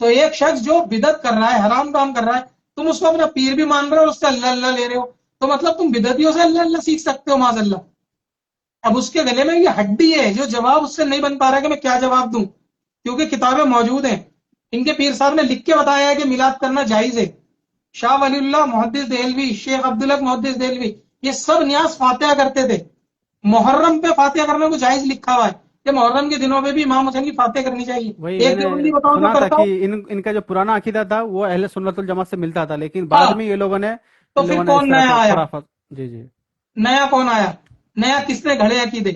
تو ایک شخص جو بدعت کر رہا ہے، حرام کام کر رہا ہے، تم اس کو اپنا پیر بھی مان رہے ہو اور اس سے اللہ اللہ لے رہے ہو. تو مطلب تم بدعتیوں سے اللہ اللہ سیکھ سکتے ہو معاذ اللہ. اب اس کے گلے میں یہ ہڈی ہے جو جواب اس سے نہیں بن پا رہا کہ میں کیا جواب دوں، کیونکہ کتابیں موجود ہیں. ان کے پیر صاحب نے لکھ کے بتایا ہے کہ میلاد کرنا جائز ہے. شاہ ولی اللہ محدث دہلوی، شیخ عبدالحق محدث دہلوی، یہ سب نیاز فاتحہ کرتے تھے. محرم پہ فاتحہ کرنے کو جائز لکھا ہوا ہے کہ محرم کے دنوں میں بھی امام حسین کی فاتحہ کرنی چاہیے. وہی میں ایک نے دیوبندی بتاؤ جو سنا تھا کرتا کہ ہو. ان کا جو پرانا عقیدہ تھا وہ اہل سنت الجماعت سے ملتا تھا، لیکن بعد ہاں، میں تو ان پھر لوگوں نے اس کون طرح نیا آیا؟ خرافات. جی جی. نیا کون آیا؟ نیا کس نے گھڑے عقیدے؟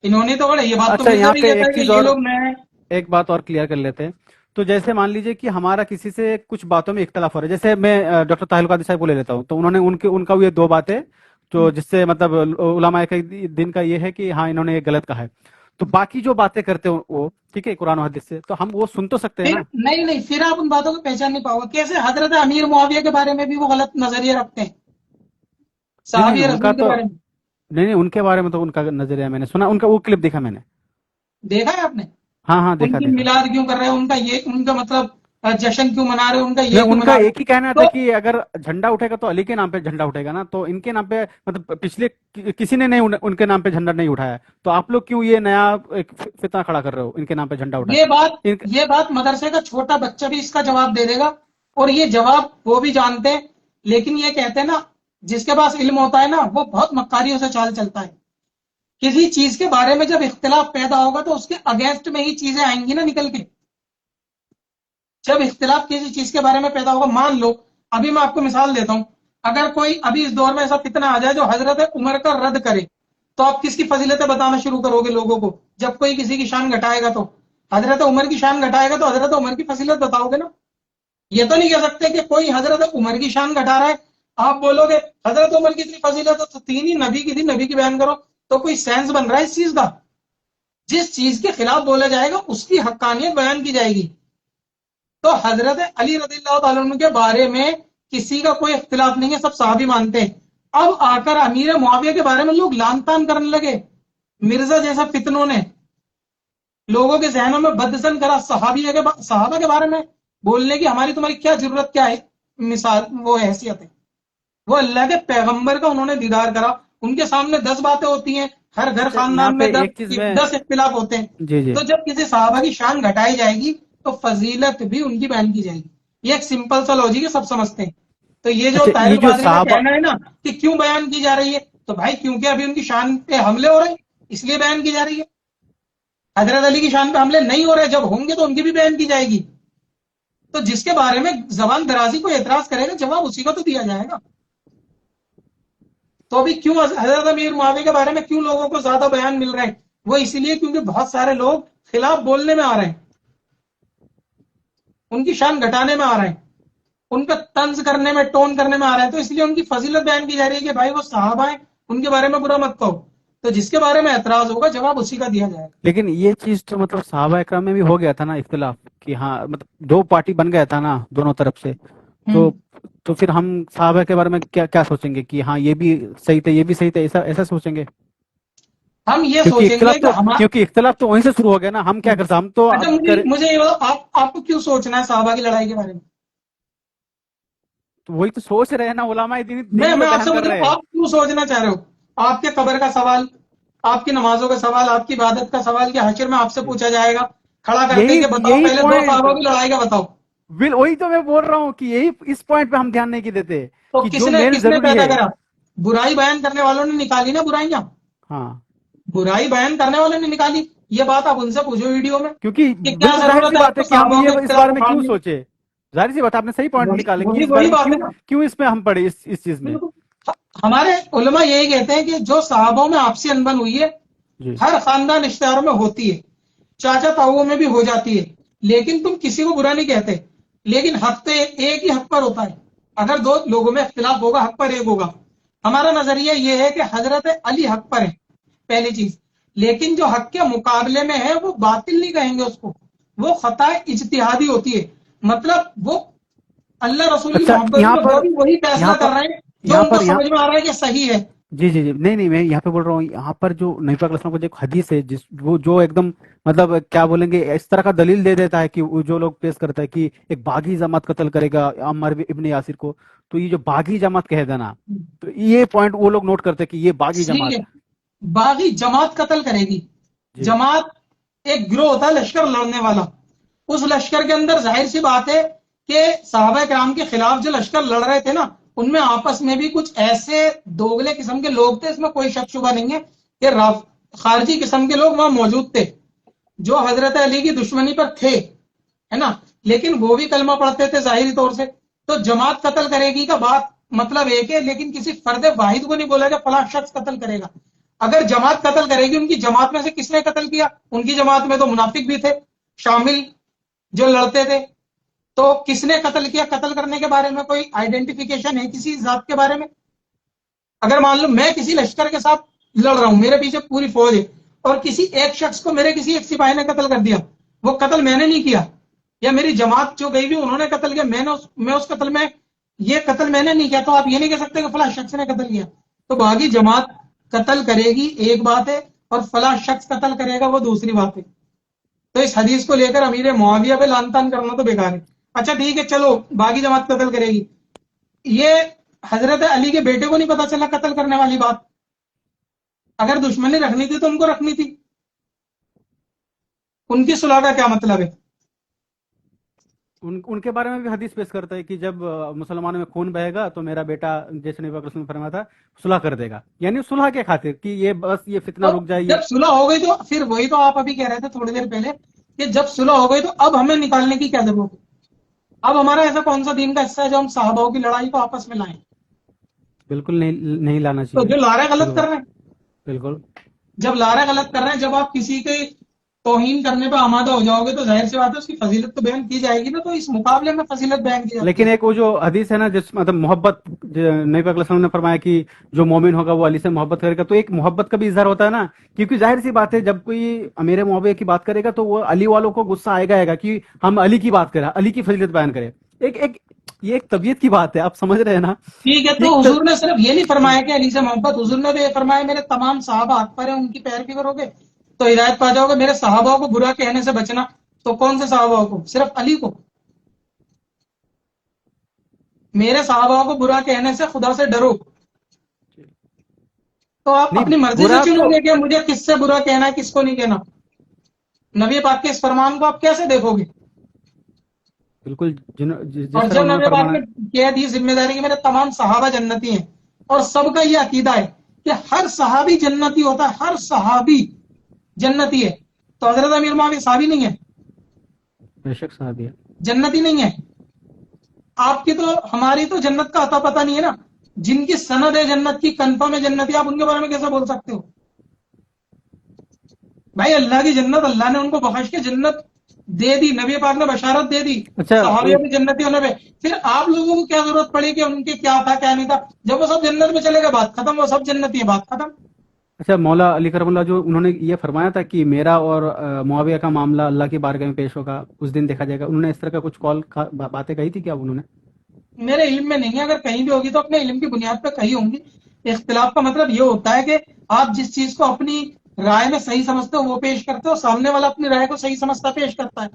انہوں نے تو گھڑے. یہ بات تو اچھا، مرزا یہاں بھی پہ کہتا ایک ہے کہ چیز یہ اور، لوگ نئے ہیں. ایک بات اور کلیئر کر لیتے ہیں. تو جیسے مان لیجئے کہ ہمارا کسی سے کچھ باتوں میں اختلاف ہو رہا ہے، جیسے میں ڈاکٹر طاہر القادری صاحب کو لے لیتا ہوں، تو انہوں نے ان کا یہ 2 باتیں تو جس سے مطلب علماء کے دن کا یہ ہے کہ ہاں انہوں نے یہ غلط کہا ہے. تو باقی جو باتیں کرتے ہیں وہ ٹھیک ہے قرآن و حدیث سے، تو ہم وہ سن تو سکتے ہیں پھر نا. نہیں نہیں، پھر آپ ان باتوں کو پہچان نہیں پاؤ گے. کیسے حضرت امیر معاویہ کے بارے میں بھی وہ غلط نظریے رکھتے ہیں، نہیں نہیں صحابی ان کا رسول کے تو بارے میں؟ نہیں نہیں، ان کے بارے میں تو ان کا نظریہ میں نے سنا، ان کا وہ کلپ دیکھا میں نے. دیکھا ہے آپ نے؟ ہاں ہاں، ان دیکھا کی دیکھا. میلاد کیوں کر رہے ہیں، ان کا یہ، ان کا مطلب جشن کیوں منا رہے ہیں، ان کا یہ نہیں، کیوں ان کا منا رہے ایک ہی کہنا ہیں. تھا تو کہ اگر جھنڈا اٹھے گا تو علی کے نام پہ جھنڈا اٹھے گا نا، تو ان کے نام پہ مطلب پچھلے کسی نے نہیں ان کے نام پہ جھنڈا نہیں اٹھایا، تو آپ لوگ کیوں یہ نیا ایک فتنہ کھڑا کر رہے ہو ان کے نام پہ جھنڈا یہ اٹھائے بات ان یہ بات مدرسے کا چھوٹا بچہ بھی اس کا جواب دے دے گا، اور یہ جواب وہ بھی جانتے ہیں. لیکن یہ کہتے ہیں نا، جس کے پاس علم ہوتا ہے نا وہ بہت مکاریوں سے چال چلتا ہے. کسی چیز کے بارے میں جب اختلاف پیدا ہوگا تو اس کے اگینسٹ میں ہی چیزیں آئیں گی نا نکل کے. جب اختلاف کسی چیز کے بارے میں پیدا ہوگا، مان لو ابھی میں آپ کو مثال دیتا ہوں، اگر کوئی ابھی اس دور میں ایسا فتنہ آ جائے جو حضرت عمر کا رد کرے، تو آپ کس کی فضیلتیں بتانا شروع کرو گے لوگوں کو؟ جب کوئی کسی کی شان گھٹائے گا تو حضرت عمر کی شان گھٹائے گا تو حضرت عمر کی فضیلت بتاؤ گے نا. یہ تو نہیں کہہ سکتے کہ کوئی حضرت عمر کی شان گھٹا رہا ہے، آپ بولو گے حضرت عمر کی اتنی فضیلت ہے تو 3 ہی نبی کی تھی، نبی کی بیان کرو. تو کوئی سینس بن رہا ہے اس چیز کا؟ جس چیز کے خلاف بولا جائے گا اس کی حقانیت بیان کی جائے گی. تو حضرت علی رضی اللہ تعالیٰ عنہ کے بارے میں کسی کا کوئی اختلاف نہیں ہے، سب صحابی مانتے ہیں. اب آ کر امیر معاویہ کے بارے میں لوگ لان تان کرنے لگے، مرزا جیسا فتنوں نے لوگوں کے ذہنوں میں بدزن کرا صحابہ کے بارے میں بولنے کی. ہماری تمہاری کیا ضرورت، کیا ہے مثال، وہ حیثیت ہے. وہ اللہ کے پیغمبر کا انہوں نے دیدار کرا، ان کے سامنے 10 باتیں ہوتی ہیں، ہر گھر اچھا یہاں خاندان پہ میں ایک چیز میں 10 اختلاف ہوتے ہیں. جی جی. تو جب کسی صحابہ کی شان گھٹائی جائے گی تو فضیلت بھی ان کی بیان کی جائے گی. یہ ایک سمپل سا لاجک ہے، سب سمجھتے ہیں. تو یہ جو اچھا طاہر یہ جو القادری کا صحابہ، کہنا ہے نا کہ کیوں بیان کی جا رہی ہے، تو بھائی کیونکہ ابھی ان کی شان پہ حملے ہو رہے ہیں اس لیے بیان کی جا رہی ہے. حضرت علی کی شان پہ حملے نہیں ہو رہے، جب ہوں گے تو ان کی بھی بیان کی جائے گی. تو جس کے بارے میں زبان درازی کو اعتراض کرے گا جواب اسی کو تو دیا جائے گا. تو ابھی کیوں حضرت امیر معاویہ کے بارے میں کیوں لوگوں کو زیادہ بیان مل رہے ہیں؟ وہ اس لیے کیونکہ بہت سارے لوگ خلاف بولنے میں آ رہے ہیں، ان کی شان گھٹانے میں آ رہے ہیں، ان کا طنز کرنے میں، ٹون کرنے میں آ رہے ہیں. تو اس لیے ان کی فضیلت بیان کی جا رہی ہے کہ بھائی وہ صحابہ ہیں، ان کے بارے میں برا مت کہو. تو جس کے بارے میں اعتراض ہوگا جواب اسی کا دیا جائے گا. لیکن یہ چیز تو مطلب صحابہ اکرام میں بھی ہو گیا تھا نا اختلاف، کہ ہاں مطلب دو پارٹی بن گیا تھا نا دونوں طرف سے. تو تو پھر ہم صحابہ کے بارے میں کیا کیا سوچیں گے کہ ہاں یہ بھی صحیح تھے یہ بھی صحیح تھے، ایسا ایسا سوچیں گے؟ ہم یہ سوچیں گے کہ کیونکہ اختلاف تو وہیں سے شروع ہو گیا نا. ہم کیا کرتے ہم تو اچھا مجھے یہ بتاؤ، آپ کو کیوں سوچنا ہے صحابہ کی لڑائی کے بارے میں؟ تو وہی تو سوچ رہے ہیں نا، علماء دین تو میں آپ سے بیان کر پوچھ رہا رہے ہوں ہیں. آپ کیوں سوچنا چاہ رہے ہو؟ آپ کے قبر کا سوال، آپ کی نمازوں کا سوال، آپ کی عبادت کا سوال کیا حشر میں آپ سے پوچھا جائے گا کھڑا کر کے کہ بتاؤ یہی پہلے دو پوائنٹ، صحابوں کی لڑائی کا بتاؤ. وہی تو میں بول رہا ہوں کہ یہی اس پوائنٹ پہ ہم دھیان نہیں دیتے تو کہ کس جو نے مین ضروری پیدا ہے. کرا؟ برائی بیان کرنے والوں نے نکالی نا برائیاں. ہاں برائی بیان کرنے والوں نے نکالی. یہ بات آپ ان سے پوچھو ویڈیو میں کیونکہ کہ کیا بالکل ظاہر ضرورت سی ہے آپ بات کو ہے کہ ہم صحابہ کے یہ اس اختلاف بارے میں کیوں اکھاڑنے کی؟ سوچے. ظاہر سی بات ہے، آپ نے صحیح پوائنٹ نکالے کہ اس بارے وہی میں بات ہے نا. کیوں اس میں ہم پڑے اس چیز میں. ہمارے علماء یہی کہتے ہیں کہ جو صحابوں میں آپسی انبن ہوئی ہے جی ہر خاندان رشتہ داروں میں ہوتی ہے، چاچا تاؤوں میں بھی ہو جاتی ہے، لیکن تم کسی کو برا نہیں کہتے. لیکن حق تو ایک ہی حق پر ہوتا ہے. اگر دو لوگوں میں اختلاف ہوگا حق پر ایک ہوگا. ہمارا نظریہ یہ ہے کہ حضرت علی حق پر ہے پہلی چیز، لیکن جو حق کے مقابلے میں ہے وہ باطل نہیں کہیں گے اس کو، وہ خطا اجتہادی ہوتی ہے. مطلب وہ اللہ رسول کی اچھا، محبت میں وہ بھی وہی فیصلہ یہاں کر پر رہے ہیں جو یہاں ان کو پر سمجھ میں آ رہا ہے کہ صحیح ہے. جی جی جی نہیں میں یہاں پہ بول رہا ہوں، یہاں پر جو نبی پاک علیہ السلام کو جو ایک حدیث ہے وہ جو ایک دم مطلب کیا بولیں گے اس طرح کا دلیل دے دیتا ہے کہ وہ جو لوگ پیش کرتا ہے کہ ایک باغی جماعت قتل کرے گا عمر ابن یاسر کو. تو یہ جو باغی جماعت کہے گا نا، تو یہ پوائنٹ وہ لوگ نوٹ کرتے ہیں کہ یہ باغی ٹھیک جماعت. ہے، باغی جماعت قتل کرے گی. جی جماعت ایک گروہ ہوتا ہے لشکر لڑنے والا. اس لشکر کے اندر ظاہر سی بات ہے کہ صحابہ کرام کے خلاف جو لشکر لڑ رہے تھے نا ان میں آپس میں بھی کچھ ایسے دوگلے قسم کے لوگ تھے، اس میں کوئی شک شبہ نہیں ہے کہ خارجی قسم کے لوگ وہاں موجود تھے جو حضرت علی کی دشمنی پر تھے، ہے نا. لیکن وہ بھی کلمہ پڑھتے تھے ظاہری طور سے. تو جماعت قتل کرے گی کا بات مطلب ایک ہے، لیکن کسی فرد واحد کو نہیں بولا کہ فلاں شخص قتل کرے گا. اگر جماعت قتل کرے گی، ان کی جماعت میں سے کس نے قتل کیا؟ ان کی جماعت میں تو منافق بھی تھے شامل جو لڑتے تھے. تو کس نے قتل کیا؟ قتل کرنے کے بارے میں کوئی آئیڈینٹیفیکیشن ہے کسی ذات کے بارے میں؟ اگر مان لو میں کسی لشکر کے ساتھ لڑ رہا ہوں، میرے پیچھے پوری فوج ہے، اور کسی ایک شخص کو میرے کسی ایک سپاہی نے قتل کر دیا، وہ قتل میں نے نہیں کیا، یا میری جماعت جو گئی بھی انہوں نے قتل کیا، میں اس قتل میں یہ قتل میں نے نہیں کیا، تو آپ یہ نہیں کہہ سکتے کہ فلاں شخص نے قتل کیا. تو باغی جماعت قتل کرے گی ایک بات ہے، اور فلاں شخص قتل کرے گا وہ دوسری بات ہے. تو اس حدیث کو لے کر امیر معاویہ پہ لان تان کرنا تو بیکار ہے. اچھا ٹھیک ہے، چلو باغی جماعت قتل کرے گی، یہ حضرت علی کے بیٹے کو نہیں پتا چلا قتل کرنے والی بات؟ اگر دشمنی رکھنی تھی تو ان کو رکھنی تھی. ان کی صلح کا کیا مطلب ہے؟ ان کے بارے میں بھی حدیث پیش کرتا ہے کہ جب مسلمانوں میں خون بہے گا تو میرا بیٹا جیسے نبی پاک علیہ وسلم نے فرمایا تھا صلح کر دے گا. یعنی صلح کے خاطر کہ یہ بس یہ فتنہ رک جائے. جب صلح ہو گئی تو پھر وہی تو آپ ابھی کہہ رہے تھے تھوڑی دیر پہلے کہ جب صلح ہو گئی تو اب ہمیں نکالنے کی کیا ضرورت ہے؟ اب ہمارا ایسا کون سا دین کا حصہ ہے جو ہم صحابہ کی لڑائی کو آپس میں لائیں؟ بالکل نہیں لانا تو چاہیے. جو لا رہے غلط کر رہے ہیں. بالکل جب لا رہے غلط کر رہے ہیں، جب آپ کسی کے توہین کرنے پہ آمادہ ہو جاؤ گے تو ظاہر سی بات ہے اس کی فضیلت تو بیان کی جائے گی نا. تو اس مقابلے میں فضیلت بیان کی جاتی لیکن ہے. ایک وہ جو حدیث ہے نا جس مطلب محبت نبی پاک علیہ وسلم نے فرمایا کہ جو مومن ہوگا وہ علی سے محبت کرے گا، تو ایک محبت کا بھی اظہار ہوتا ہے نا. کیونکہ ظاہر سی بات ہے جب کوئی امیر معاویہ کی بات کرے گا تو وہ علی والوں کو غصہ آئے گا کہ ہم علی کی بات کریں، علی کی فضیلت بیان کریں. یہ ایک طبیعت کی بات ہے، آپ سمجھ رہے ہیں نا. ٹھیک ہے، تو حضور نے صرف یہ نہیں فرمایا کہ علی سے محبت، حضور نے بھی یہ فرمایا میرے تمام صحابہ حق پر ہیں، ان کی پیروی کرو گے تو ہدایت پا جاؤ گے. میرے صحابہ کو برا کہنے سے بچنا، تو کون سے صحابہ کو؟ صرف علی کو. میرے صحابہ کو برا کہنے سے خدا سے ڈرو. تو آپ نہیں اپنی مرضی سے برا چنو تو گے کہ مجھے کس سے برا کہنا ہے کس کو نہیں کہنا. نبی پاک کے اس فرمان کو آپ کیسے دیکھو گے؟ بالکل جس اور طرح جب انہوں نے نبی پاک فرمانا. نے کہہ دی ذمہ داری کہ میرے تمام صحابہ جنتی ہیں، اور سب کا یہ عقیدہ ہے کہ ہر صحابی جنتی ہوتا ہے، ہر صحابی جنتی ہے، تو حضرت امیر معاویہ صحابی نہیں ہے؟ بے شک صحابی ہے. جنتی نہیں ہے؟ آپ کی تو ہماری تو جنت کا عطا پتہ نہیں ہے نا. جن کی سند ہے جنت کی، کنفرم ہے جنتی، آپ ان کے بارے میں کیسے بول سکتے ہو؟ بھائی اللہ کی جنت اللہ نے ان کو بخش کے جنت دے دی، نبی پاک نے بشارت دے دی اچھا صحابیوں کی جنتی ہونے پہ. پھر آپ لوگوں کو کیا ضرورت پڑی کہ ان کے کیا تھا کیا نہیں تھا؟ جب وہ سب جنت میں چلے گئے بات ختم، وہ سب جنتی ہے بات ختم. अच्छा, मौला अली करमुल्लाह जो उन्होंने ये फरमाया था कि मेरा और मुआविया का मामला अल्लाह की बारगाह में पेश होगा, उस दिन देखा जाएगा, उन्होंने इस तरह का कुछ बातें कही थी क्या उन्होंने? मेरे इल्म में नहीं है, अगर कहीं भी होगी तो अपने इल्म की बुनियाद पर कही होंगी। इख्तिलाफ का मतलब ये होता है कि आप जिस चीज को अपनी राय में सही समझते हो वो पेश करते हो, सामने वाला अपनी राय को सही समझता पेश करता है,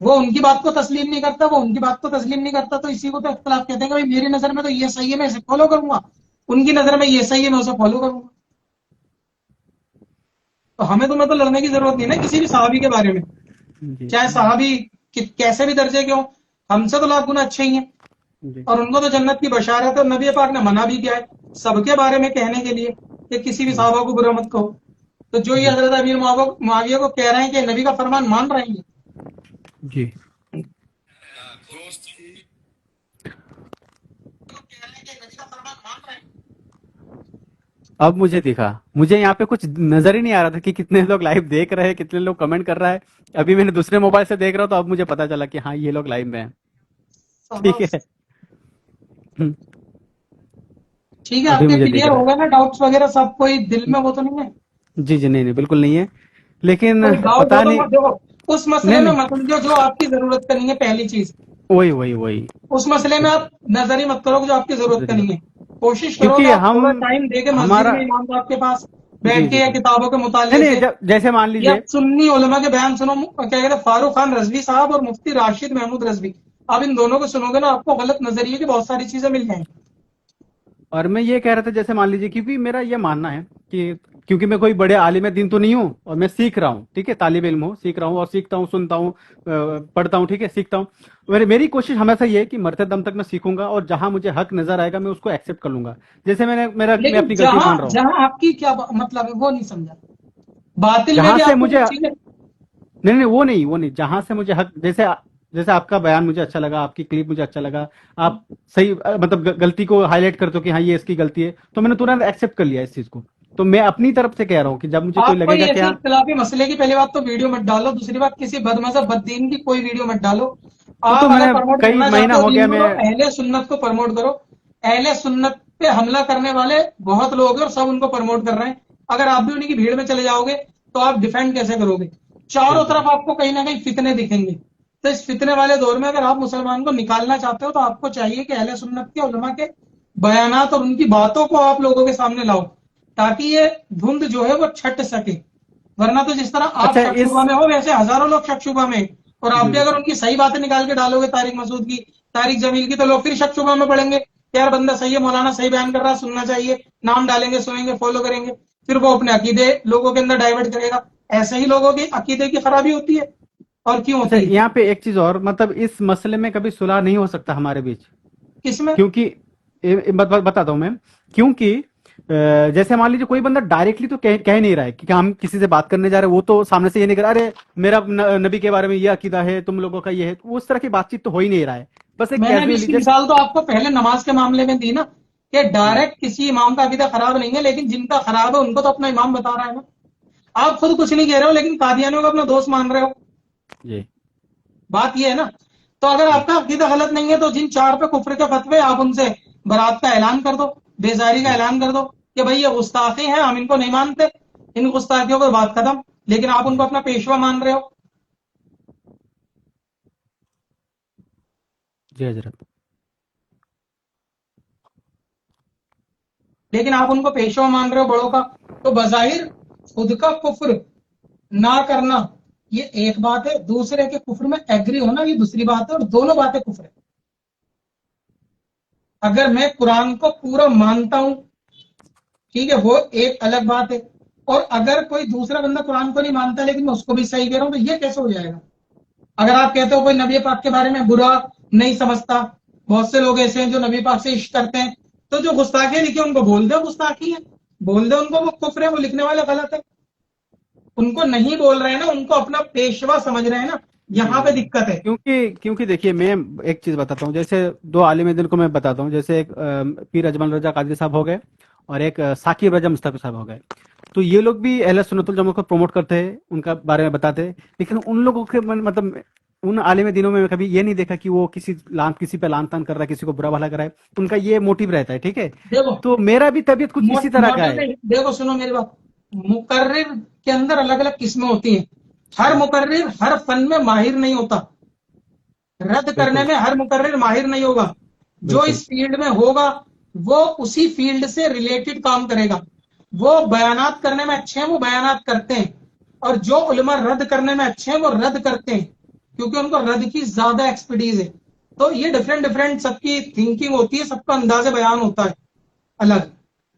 वो उनकी बात को तस्लीम नहीं करता, वो उनकी बात को तस्लीम नहीं करता, तो इसी को तो इख्तिलाफ कहते हैं कि भाई मेरी नजर में तो ये सही है, मैं इसे फॉलो करूंगा, उनकी नजर में ये सही है, मैं उसे फॉलो करूंगा। तो हमें तुम्हें तो लड़ने की जरूरत नहीं है ना किसी भी सहाबी के बारे में, जी चाहे सहाबी कैसे भी दर्जे के हो, हमसे तो लाख गुना अच्छे ही हैं, जी और उनको तो जन्नत की बशारत है, और नबी पाक ने मना भी किया है सबके बारे में कहने के लिए कि किसी भी जी साहबा को बुरा मत कहो। तो जो ये जी हजरत अमीर मुआविया को कह रहे हैं कि नबी का फरमान मान रहे हैं, जी। अब मुझे दिखा, मुझे यहाँ पे कुछ नजर ही नहीं आ रहा था कि कितने लोग लाइव देख रहे हैं, कितने लोग कमेंट कर रहा है। अभी मैंने दूसरे मोबाइल से देख रहा हूँ तो अब मुझे पता चला कि हाँ ये लोग लाइव में हैं। ठीक है। हम्म, ठीक है, अभी आपके मुझे दिख क्लियर रहा हो गए ना डाउट्स वगैरह सब, कोई दिल है। में वो तो नहीं है, जी जी, नहीं नहीं, बिल्कुल नहीं है, लेकिन कोई डाउट हो पता तो नहीं। मत देखो, उस मसले नहीं में नहीं, मत उलझो जो आपकी जरूरत का नहीं है, पहली चीज वही वही वही। उस मसले में आप नजर ही मत करो जो आपकी जरूरत का नहीं है। कोशिश करो कि क्योंकि आप हम थोड़ा टाइम दे के मस्जिद हमारा में इमाम साहब के पास जी बैठ के जी या जी, किताबों के नहीं मुताले नहीं, से, जैसे मान या लीजिए। सुन्नी उलमा के बयान सुनो, क्या कहते हैं फारूक खान रजवी साहब और मुफ्ती राशिद महमूद रजवी, आप इन दोनों को सुनोगे ना आपको गलत नजरिए की बहुत सारी चीजें मिल जाएंगी। और मैं ये कह रहा था, जैसे मान लीजिए, क्योंकि मेरा ये मानना है कि क्योंकि मैं कोई बड़े आलिम दीन तो नहीं हूँ, और मैं सीख रहा हूँ, ठीक है, तालिब इल्म हूँ, सीख रहा हूँ और सीखता हूँ, सुनता हूँ, पढ़ता हूँ, ठीक है, सीखता हूँ। मेरी कोशिश हमेशा ये है कि मरते दम तक मैं सीखूंगा, और जहां मुझे हक नजर आएगा मैं उसको एक्सेप्ट कर लूंगा। जैसे मैं लेकिन अपनी गलती जहां मान रहा हूँ, जहां आपकी क्या मतलब है वो नहीं समझा, बातिल में जहां भी से आपको मुझे कुछ नहीं चीजें, नहीं, वो नहीं, जहां से मुझे हक, जैसे जैसे आपका बयान मुझे अच्छा लगा, आपकी क्लिप मुझे अच्छा लगा, आप सही मतलब गलती को हाईलाइट करते हो कि हाँ ये इसकी गलती है, तो मैंने तुरंत एक्सेप्ट कर लिया इस चीज को। तो मैं अपनी तरफ से कह रहा हूँ कि जब मुझे कोई आप कोई लगेगा कि ऐसे हाँ, इख्तिलाफी मसले की पहली बात तो वीडियो मत डालो, दूसरी बात किसी बदमजहब बददीन की कोई वीडियो मत डालो। तो आप अगर मैं प्रमोट कई करना महीना चाहते हो हो गया दीन को मैं। तो अहले सुन्नत को प्रमोट करो। अहले सुन्नत पे हमला करने वाले बहुत लोग हैं और सब उनको प्रमोट कर रहे हैं, अगर आप भी उन्हीं की भीड़ में चले जाओगे तो आप डिफेंड कैसे करोगे? चारों बिल्कुल तरफ आपको कहीं ना कहीं फितने दिखेंगे। तो इस फितने वाले दौर में अगर आप मुसलमान को निकालना चाहते हो तो आपको चाहिए कि अहले सुन्नत के उलमा के बयानात और उनकी बातों को आप लोगों के सामने लाओ, ताकि ये धुंध जो है वो छट सके। वरना तो जिस तरह आप अच्छा शक इस शुबा में हो वैसे हजारों लोग शक शुबा में हैं। और आप जी भी जी अगर उनकी सही बातें निकाल के डालोगे तारिक मसूद की, तारिक जमील की, तो लोग फिर शक शुबा में पड़ेंगे कि यार बंदा सही है, मौलाना सही बयान कर रहा है, सुनना चाहिए, नाम डालेंगे, सुनेंगे, फॉलो करेंगे, फिर वो अपने अकीदे लोगों के अंदर डाइवर्ट करेगा। ऐसे ही लोगों की अकीदे की खराबी होती है, और क्यों अच्छा, होती है? यहाँ पे एक चीज और, मतलब इस मसले में कभी सुलह नहीं हो सकता हमारे बीच, किसमें? क्योंकि बताता हूँ मैं, क्योंकि जैसे मान लीजिए कोई बंदा डायरेक्टली तो कह नहीं रहा है कि हम किसी से बात करने जा रहे हैं, वो तो सामने से ये नहीं कर रहा, अरे मेरा नबी के बारे में ये अकीदा है, तुम लोगों का ये है, उस तरह की बातचीत तो हो ही नहीं रहा है, बस एक मैंने अभी कैजुअली इसकी जैसे। मिसाल तो आपको पहले नमाज के मामले में दी ना, कि जी डायरेक्ट किसी इमाम का अकीदा खराब नहीं है, लेकिन जिनका खराब है उनको तो अपना इमाम बता रहा है ना। आप खुद कुछ नहीं कह रहे हो लेकिन कादियानियों को अपना दोस्त मान रहे हो, जी बात ये है ना। तो अगर जी आपका अकीदा गलत नहीं है तो जिन चार पे कुफर के फतवे, आप उनसे बरात का ऐलान कर दो, बेजारी का जी ऐलान कर दो कि भाई ये गुस्ताखी है, हम इनको नहीं मानते, इन गुस्ताखियों पर बात खत्म। लेकिन आप उनको जी अपना पेशवा मान रहे हो, जी हजरत। लेकिन आप उनको पेशवा मान रहे हो बड़ों का, तो बजाहिर खुद का कुफ्र ना करना ये एक बात है, दूसरे के कुफ्र में एग्री होना ये दूसरी बात है, और दोनों बातें कुफ्र है। अगर मैं कुरान को पूरा मानता हूं, ठीक है, वो एक अलग बात है। और अगर कोई दूसरा बंदा कुरान को नहीं मानता लेकिन मैं उसको भी सही कह रहा हूं, तो ये कैसे हो जाएगा? अगर आप कहते हो कोई नबी पाक के बारे में बुरा नहीं समझता, बहुत से लोग ऐसे हैं जो नबी पाक से इश्क करते हैं, तो जो गुस्ताखी लिखे उनको बोल दो गुस्ताखी है, बोल दो उनको वो कुफ्र है, वो लिखने वाला गलत है। उनको नहीं बोल रहे हैं ना, उनको अपना पेशवा समझ रहे हैं ना, जी यहाँ जी पे जी। दिक्कत है। क्योंकि देखिए, मैं एक चीज बताता हूँ, जैसे दो आलिम दिन को मैं बताता हूँ, जैसे एक पीर अजमल रजा कादरी साहब हो गए, और एक साकिब रजा मुस्तफी साहब हो गए। तो ये लोग भी अहले सुन्नतुल जमा को प्रमोट करते हैं, उनका बारे में बताते हैं, लेकिन उन लोगों के मतलब उन आलिम दिनों में कभी ये नहीं देखा कि वो किसी पे लान तान कर रहा है, किसी को बुरा भला कर रहा है। उनका ये मोटिव रहता है, ठीक है। देखो तो मेरा भी तबीयत कुछ इसी तरह का मोटिव है। नहीं, देखो सुनो मेरी बात, मुकर्रिर के अंदर अलग अलग किस्में होती हैं। हर मुकर्रिर हर फन में माहिर नहीं होता, रद्द करने बिल्कुल में हर मुकर्रिर माहिर नहीं होगा। जो बिल्कुल। इस फील्ड में होगा वो उसी फील्ड से रिलेटेड काम करेगा। वो बयानात करने में अच्छे हैं, वो बयानात करते हैं, और जो उलमा रद्द करने में अच्छे हैं वो रद्द करते हैं, क्योंकि उनको रद्द की ज्यादा एक्सपर्टीज है। तो ये डिफरेंट डिफरेंट सबकी थिंकिंग होती है, सबका अंदाज़े बयान होता है अलग।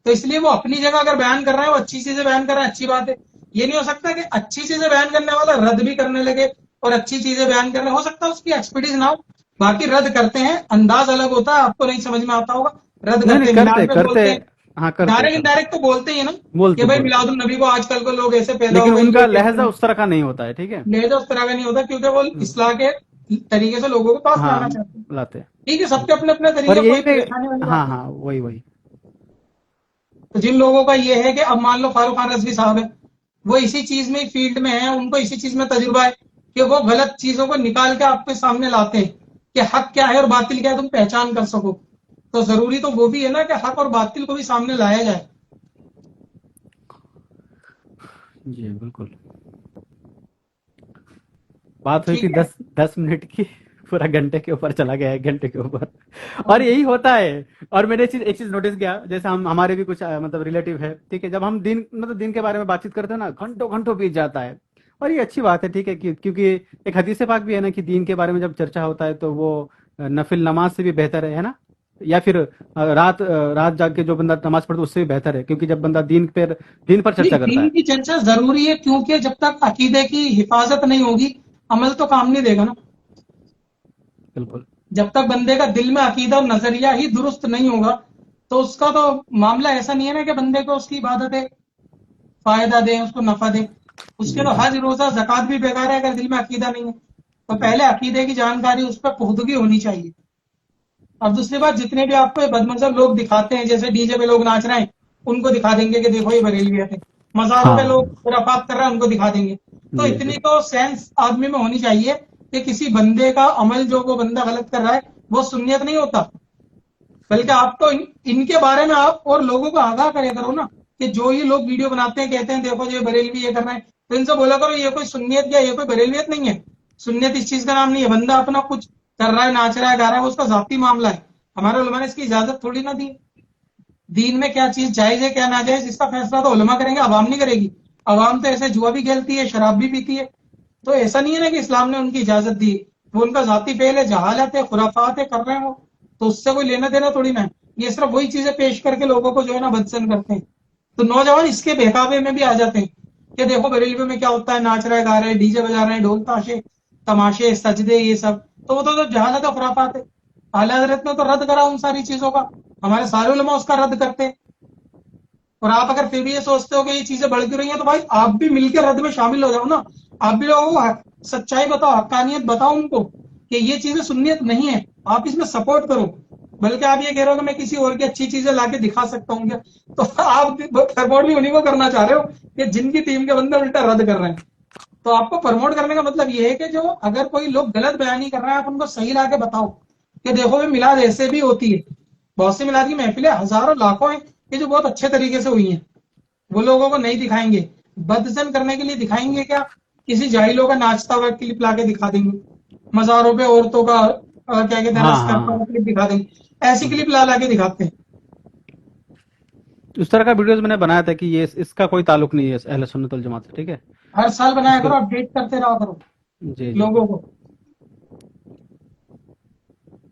तो इसलिए वो अपनी जगह अगर बयान कर रहा है, वो अच्छी चीजें बयान कर रहा है, अच्छी बात है। ये नहीं हो सकता कि अच्छी चीजें बयान करने वाला रद्द भी करने लगे और अच्छी चीजें बयान करने, हो सकता है उसकी एक्सपर्टीज ना हो, बाकी रद्द करते हैं, अंदाज अलग होता है, आपको नहीं समझ में आता होगा। रद्द नहीं करते नहीं, हैं, करते मिलाद में करते। बोलते हैं, हाँ, करते डायरेक्ट करते। इनडायरेक्ट तो बोलते ही है ना कि बोलते भाई बोलते। मिलादुल नबी को आजकल को लोग ऐसे पैदा लेकिन हो गए, उनका लोग कहते लहजा हैं। उस तरह का नहीं होता है, ठीक है। लहजा उस तरह का नहीं होता, क्योंकि वो हम्म, इस्लाह के तरीके से लोगों को पास हाँ, लाना चाहते हैं। लाते हैं। ठीक है, सबके बिल्कुल। अपने अपने और तरीके, यही कोई पे। परेशानी वाली बात हाँ नहीं। हाँ, वही वही। तो जिन लोगों का ये है कि अब मान लो फारूक खान रजवी साहब है, वो इसी चीज में फील्ड में है, उनको इसी चीज में तजुर्बा है कि वो गलत चीजों को निकाल के आपके सामने लाते हैं कि हक क्या है और बातिल क्या है, तुम पहचान कर सको। तो जरूरी तो वो भी है ना कि हक और बातिल को भी सामने लाया जाए। जी बिल्कुल। बात हुई थी ठीक है। 10 10 मिनट की, पूरा घंटे के ऊपर चला गया, 1 घंटे के ऊपर। और और यही होता है। और मैंने एक चीज नोटिस किया, जैसे हमारे भी कुछ मतलब रिलेटिव है, ठीक है, जब हम दिन के बारे में बातचीत करते हैं ना, घंटों घंटों बीत जाता है। और ये अच्छी बात है, ठीक है, क्योंकि एक हदीस पाक भी है ना कि दीन के बारे में जब चर्चा होता है तो वो नफिल नमाज से भी बेहतर है ना। या फिर रात जाग के जो बंदा नमाज पढ़ता है उससे भी बेहतर है, क्योंकि जब बंदा दीन पर नहीं, चर्चा करता दीन है। की चर्चा जरूरी है, क्योंकि जब तक अकीदे की हिफाजत नहीं होगी, अमल तो काम नहीं देगा ना। बिल्कुल। जब तक बंदे का दिल में अकीदा और नजरिया ही दुरुस्त नहीं होगा, तो उसका तो मामला ऐसा नहीं है ना कि बंदे को उसकी इबादतें फायदा दें, उसको नफा दें। उसके जी तो जी। हज रोजा जक़ात भी बेकार है अगर दिल में अकीदा नहीं है। तो पहले अकीदे की जानकारी, उस पर पुख्तगी होनी चाहिए। और दूसरी बात, जितने भी आपको बदमजहब लोग दिखाते हैं, जैसे डीजे पे लोग नाच रहे हैं, उनको दिखा देंगे कि देखो ये बरेलवियत है। मज़ारों पे लोग हाँ। खुराफात कर रहे हैं, उनको दिखा देंगे। तो जी इतनी जी। तो सेंस आदमी में होनी चाहिए कि किसी बंदे का अमल जो वो बंदा गलत कर रहा है वो सुन्नियत नहीं होता। बल्कि आप तो इनके बारे में आप और लोगों को आगाह करे करो ना, कि जो ये लोग वीडियो बनाते हैं, कहते हैं देखो ये बरेलवी ये कर रहे हैं, तो इनसे बोला करो ये कोई सुन्नियत या ये कोई बरेलवियत नहीं है। सुन्नियत इस चीज का नाम नहीं है, बंदा अपना कुछ कर रहा है, नाच रहा है, गा रहा है, वो उसका जाती मामला है। हमारे उलमा ने इसकी इजाजत थोड़ी ना दी। दीन में क्या चीज जायज है क्या नाजायज, इसका फैसला तो उलमा करेंगे, अवाम नहीं करेगी। अवाम तो ऐसे जुआ भी खेलती है, शराब भी पीती है। तो ऐसा नहीं है ना कि इस्लाम ने उनकी इजाजत दी। वो उनका जाती फेल है, जहालत है, खुराफात है, कर रहे हैं वो। तो उससे कोई लेना देना थोड़ी ना है। ये सिर्फ वही चीजें पेश करके लोगों को जो है ना बदसन करते हैं। तो नौजवान इसके बहकावे में भी आ जाते हैं कि देखो बरेलवी में क्या होता है, नाच रहे गा रहे, डीजे बजा रहे हैं, ढोल ताशे तमाशे सजदे ये सब। तो वो तो जहालत है, खुराफात है। आला हजरत ने तो रद्द करा उन सारी चीजों का, हमारे सारे उलमा उसका रद्द करते हैं। और आप अगर फिर भी ये सोचते हो कि ये चीजें बढ़ क्यों रही हैं, तो भाई आप भी मिलकर रद्द में शामिल हो जाओ ना। आप भी लोगों को सच्चाई बताओ, हक्कानियत बताओ उनको कि ये चीजें सुन्नियत नहीं है, आप इसमें सपोर्ट करो। बल्कि आप ये कह रहे हो कि मैं किसी और की अच्छी चीजें लाके दिखा सकता हूँ क्या, तो आप सपोर्ट भी उन्हीं को करना चाह रहे हो कि जिनकी टीम के बंदे उल्टा रद्द कर रहे हैं। तो आपको प्रमोट करने का मतलब ये है कि जो अगर कोई लोग गलत बयानी कर रहे हैं, आप उनको सही ला के बताओ कि देखो भाई मिलाद ऐसे भी होती है। बहुत सी मिलाद की महफिलें हजारों लाखों हैं कि जो बहुत अच्छे तरीके से हुई हैं, वो लोगों को नहीं दिखाएंगे। बदजन करने के लिए दिखाएंगे क्या, किसी जाहिलों का नाचता हुआ क्लिप ला के दिखा देंगे। मजारों पे औरतों का क्या कहते हैं हाँ रस करता हुआ हाँ। क्लिप दिखा देंगे। ऐसी बिल्कुल। क्लिप ला ला के दिखाते हैं। उस तरह का वीडियोस मैंने बनाया था कि ये इसका कोई ताल्लुक नहीं है अहले सुन्नत वल जमात से, ठीक है। हर साल बनाया इसके। करो, अपडेट करते रहा करो जी जी जी। लोगों को।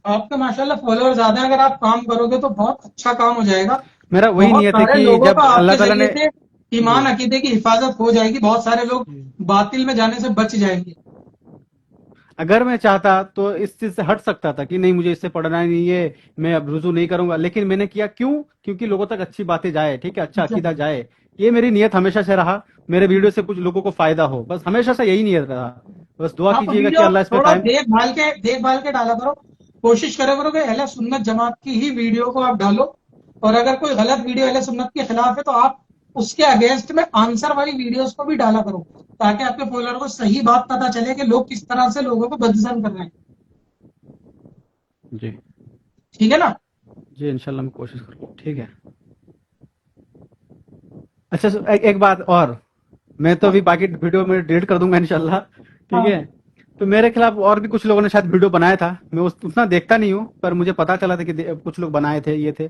आपके माशाल्लाह फॉलोअर ज्यादा है, अगर आप काम करोगे तो बहुत अच्छा काम हो जाएगा। मेरा वही बहुत नियत है सारे कि लोगों जब का अल्लाह आपके ताला जरिए ने। से जी। ईमान अकीदे की हिफाजत हो जाएगी, बहुत सारे लोग जी। बातिल में जाने से बच जाएंगे। अगर मैं चाहता तो इस चीज से हट सकता था कि नहीं मुझे इससे पढ़ना ही नहीं है, मैं अब रुजू नहीं करूंगा, लेकिन मैंने किया क्यों? क्योंकि लोगों तक अच्छी बातें जाए, ठीक है, अच्छा अकीदा जाए। ये मेरी नियत हमेशा से रहा। मेरे वीडियो से कुछ लोगों को फायदा हो, बस हमेशा से यही नियत रहा। बस दुआ हाँ, तो कीजिएगा कि वीडियो अल्लाह इस पे थोड़ा कायम। देख भाल के डाला करो। कोशिश करा करो कि अहले सुन्नत जमात की ही वीडियो को आप डालो। और अगर कोई गलत वीडियो अहले सुन्नत के खिलाफ है तो आप اس کے اگینسٹ میں آنسر والی ویڈیوز کو بھی ڈالا کرو تاکہ آپ کے فالوور کو صحیح بات پتا چلے کہ لوگ کس طرح سے لوگوں کو بدزن کر رہے ہیں. جی ٹھیک ہے نا؟ جی انشاءاللہ میں کوشش کروں گا. ٹھیک ہے. اچھا ایک بات اور، میں تو ابھی باقی ویڈیو میں ڈیلیٹ کر دوں گا انشاءاللہ. ٹھیک ہے. تو میرے خلاف اور بھی کچھ لوگوں نے شاید ویڈیو بنایا تھا، میں اتنا دیکھتا نہیں ہوں، پر مجھے پتا چلا تھا کہ کچھ لوگ بنائے تھے یہ تھے.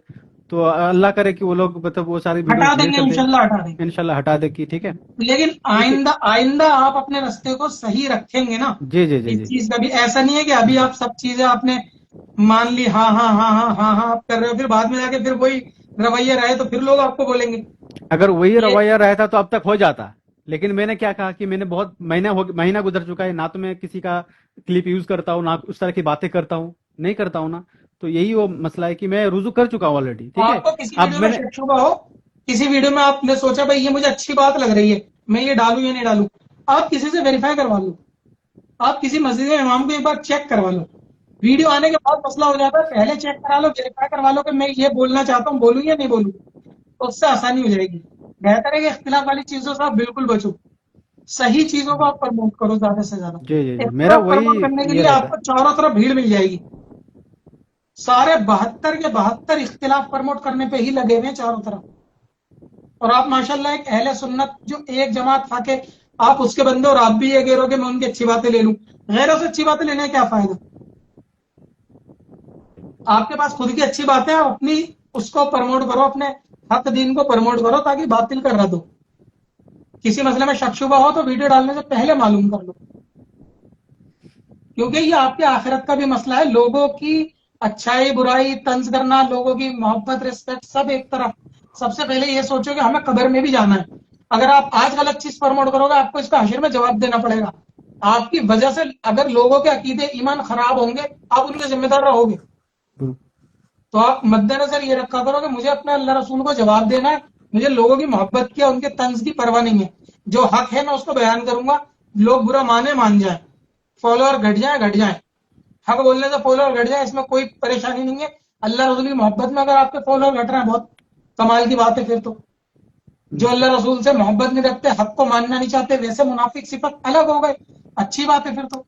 تو اللہ کرے کہ وہ لوگ مطلب وہ ساری ویڈیو ہٹا دیں ڈیلیٹ گے کر دیں، انشاءاللہ، ہٹا دیں گے. انشاءاللہ ہٹا دے کی. ٹھیک ہے. لیکن کیونکہ آئندہ آپ اپنے رستے کو صحیح رکھیں گے نا. جی جی جی اس جی چیز کا بھی ایسا نہیں ہے کہ ابھی آپ سب چیزیں آپ نے مان لی، ہاں ہاں ہاں ہاں ہاں ہاں آپ کر رہے ہو، پھر بعد میں جا کے پھر وہی رویہ رہے تو پھر لوگ آپ کو بولیں گے. اگر وہی یہ رویہ رہتا تو اب تک ہو جاتا. لیکن میں نے کیا کہا کہ میں نے بہت مہینہ گزر چکا ہے، نہ تو میں کسی کا کلپ یوز کرتا ہوں، نہ اس طرح کی باتیں کرتا ہوں، نہیں کرتا ہوں نا. تو یہی وہ مسئلہ ہے کہ میں رجوع کر چکا ہوں آلریڈی. ٹھیک ہے. آپ کو کسی اب ویڈیو میں میں نے شک شبہ ہو، کسی ویڈیو میں آپ نے سوچا بھائی یہ مجھے اچھی بات لگ رہی ہے، میں یہ ڈالوں یا نہیں ڈالوں، آپ کسی سے ویریفائی کروا لو. آپ کسی مسجد امام کو ایک بار چیک کروا لو. ویڈیو آنے کے بعد مسئلہ ہو جاتا ہے، پہلے چیک کرا لو، ویریفائی کروا لو کہ میں یہ بولنا چاہتا ہوں، بولوں یا نہیں بولوں، تو اس سے آسانی ہو جائے گی. بہتر ہے کہ اختلاف والی چیزوں سے آپ بالکل بچو، صحیح چیزوں کو آپ پرموٹ کرو زیادہ سے زیادہ. جی جی جی میرا اختلاف وہی پرموٹ کرنے کے یہ لیے رہتا آپ ہے. کو چاروں طرف بھیڑ مل جائے گی. سارے 72 کے 72 اختلاف پرموٹ کرنے پہ ہی لگے ہوئے ہیں چاروں طرف. اور آپ ماشاءاللہ ایک اہل سنت جو ایک جماعت تھا کہ آپ اس کے بندے اور آپ بھی یہ کہہ رہے ہو کہ میں ان کی اچھی باتیں لے لوں. غیروں سے اچھی باتیں لینے کا کیا فائدہ؟ آپ کے پاس خود کی اچھی باتیں ہیں، اپنی اس کو پرموٹ کرو، اپنے حق دین کو پرموٹ کرو تاکہ باطل کا رد ہو. کسی مسئلے میں شک شبہ ہو تو ویڈیو ڈالنے سے پہلے معلوم کر لو، کیونکہ یہ آپ کے آخرت کا بھی مسئلہ ہے. لوگوں کی اچھائی برائی طنز کرنا، لوگوں کی محبت رسپیکٹ سب ایک طرف. سب سے پہلے یہ سوچو کہ ہمیں قبر میں بھی جانا ہے. اگر آپ آج غلط چیز پرموٹ کرو گے آپ کو اس کا حشر میں جواب دینا پڑے گا. آپ کی وجہ سے اگر لوگوں کے عقیدے ایمان خراب ہوں گے آپ ان کے ذمہ دار رہو گے. تو آپ مد نظر یہ رکھا کرو کہ مجھے اپنے اللہ رسول کو جواب دینا ہے، مجھے لوگوں کی محبت کی ان کے طنز کی پرواہ نہیں ہے. جو حق ہے میں اس کو بیان کروں گا، لوگ برا مانے مان جائیں، فالوور گھٹ جائیں. حق بولنے سے فالوور گھٹ جائیں اس میں کوئی پریشانی نہیں ہے. اللہ رسول کی محبت میں اگر آپ کے فالوور گھٹ رہے ہیں بہت کمال کی بات ہے. پھر تو جو اللہ رسول سے محبت نہیں رکھتے، حق کو ماننا نہیں چاہتے، ویسے منافق صفت الگ ہو گئے، اچھی بات ہے. پھر تو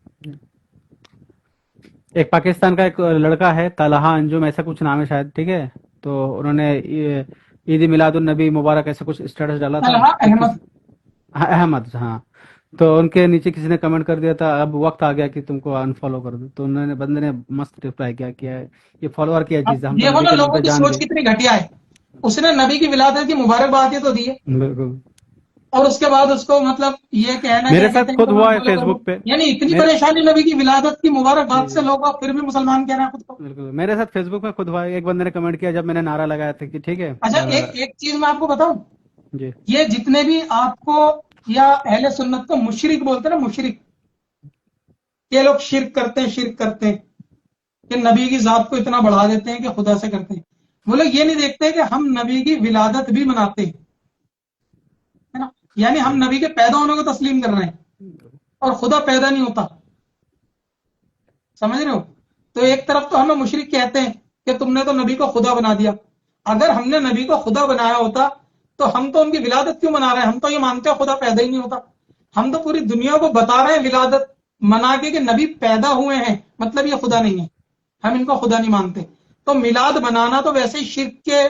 ایک پاکستان کا ایک لڑکا ہے طلحہ انجم ایسا کچھ نام ہے شاید. ٹھیک ہے. تو انہوں نے عید میلاد النبی مبارک ایسا کچھ اسٹیٹس ڈالا تھا. طلحہ تو احمد احمد ہاں. تو ان کے نیچے کسی نے کمنٹ کر دیا تھا اب وقت آ گیا کہ تم کو انفالو کر دو. تو انہوں نے بندے نے مست رپلائی کیا کہ یہ فالوور کیا اب چیز ہے، ہم تو دیکھو نبی نا کے نام لوگوں پہ کی جان سوچ دے. کتنی گھٹیا ہے. اس نے نبی کی ولادت کی مبارکباد تو دی ہے بالکل. اور اس کے بعد اس کو مطلب یہ کہنا میرے کیا ساتھ کہتے ہیں خود کہ ہوا ہے فالو فیس کر لو. بک پہ. یعنی اتنی میرے پریشانی نبی کی ولادت کی جی مبارکباد سے جی لوگ آپ پھر بھی مسلمان کہہ رہے ہیں خود کو. بالکل میرے ساتھ فیس بک میں خود ہوا ہے. ایک بندے نے کمنٹ کیا جب میں نے نعرہ لگایا تھا کہ ٹھیک ہے. اچھا ایک چیز میں آپ کو بتاؤں، جی یہ جتنے بھی آپ کو یا اہل سنت کو مشرک بولتے ہیں نا، مشرک، یہ لوگ شرک کرتے ہیں کہ نبی کی ذات کو اتنا بڑھا دیتے ہیں کہ خدا سے کرتے ہیں. وہ لوگ یہ نہیں دیکھتے کہ ہم نبی کی ولادت بھی مناتے ہیں، ہے نا. یعنی ہم نبی کے پیدا ہونے کو تسلیم کر رہے ہیں اور خدا پیدا نہیں ہوتا. سمجھ رہے ہو؟ تو ایک طرف تو ہمیں مشرک کہتے ہیں کہ تم نے تو نبی کو خدا بنا دیا. اگر ہم نے نبی کو خدا بنایا ہوتا تو ہم تو ان کی ولادت کیوں منا رہے ہیں؟ ہم تو یہ مانتے ہیں خدا پیدا ہی نہیں ہوتا. ہم تو پوری دنیا کو بتا رہے ہیں ولادت منا کے کہ نبی پیدا ہوئے ہیں، مطلب یہ خدا نہیں ہے، ہم ان کو خدا نہیں مانتے. تو میلاد منانا تو ویسے ہی شرک کے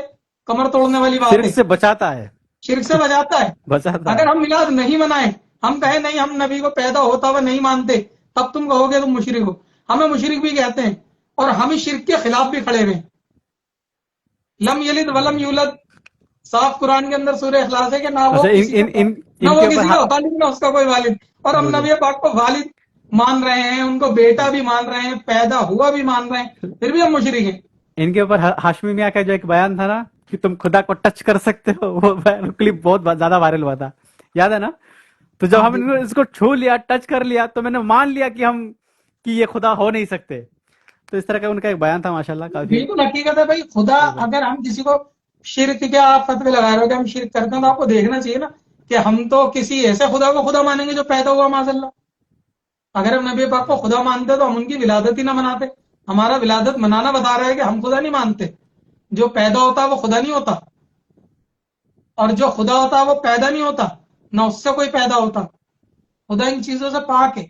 کمر توڑنے والی بات شرک ہے، سے بچاتا ہے. شرک سے بجاتا ہے. بچاتا اگر ہے. ہم میلاد نہیں منائیں، ہم کہیں نہیں ہم نبی کو پیدا ہوتا ہوا نہیں مانتے، تب تم کہو گے تم مشرک ہو. ہمیں مشرک بھی کہتے ہیں اور ہم اس شرک کے خلاف بھی کھڑے ہوئے ہیں. لم یلد ولم یولد صاف قرآن کے اندر سورہ اخلاص ہے کہ نہ وہ اچھا کسی کا نہ ان وہ کے اوپر کسی کا والد نہ اس کا کوئی والد. اور ہم بالکل نبی پاک کو والد مان رہے ہیں، ان کو بیٹا بھی مان رہے ہیں، پیدا ہوا بھی مان رہے ہیں، پھر بھی ہم مشرک ہیں. ان کے اوپر ہاشمی میاں کا جو ایک بیان تھا نا کہ تم خدا کو ٹچ کر سکتے ہو، وہ کلپ بہت زیادہ وائرل ہوا تھا، یاد ہے نا. تو جب ہاں ہم نے اس کو چھو لیا، ٹچ کر لیا، تو میں نے مان لیا کہ یہ خدا ہو نہیں سکتے. تو اس طرح کا ان کا ایک بیان تھا ماشاءاللہ کافی. بالکل حقیقت ہے بھائی. خدا اگر ہم کسی کو شرک کیا آپ فتوی لگا رہے ہو کہ ہم شرک کرتے ہیں تو آپ کو دیکھنا چاہیے نا کہ ہم تو کسی ایسے خدا کو خدا مانیں گے جو پیدا ہوا معاذ اللہ. اگر ہم نبی پاک کو خدا مانتے تو ہم ان کی ولادت ہی نہ مناتے. ہمارا ولادت منانا بتا رہا ہے کہ ہم خدا نہیں مانتے، جو پیدا ہوتا ہے وہ خدا نہیں ہوتا. اور جو خدا ہوتا ہے وہ پیدا نہیں ہوتا، نہ اس سے کوئی پیدا ہوتا، خدا ان چیزوں سے پاک ہے.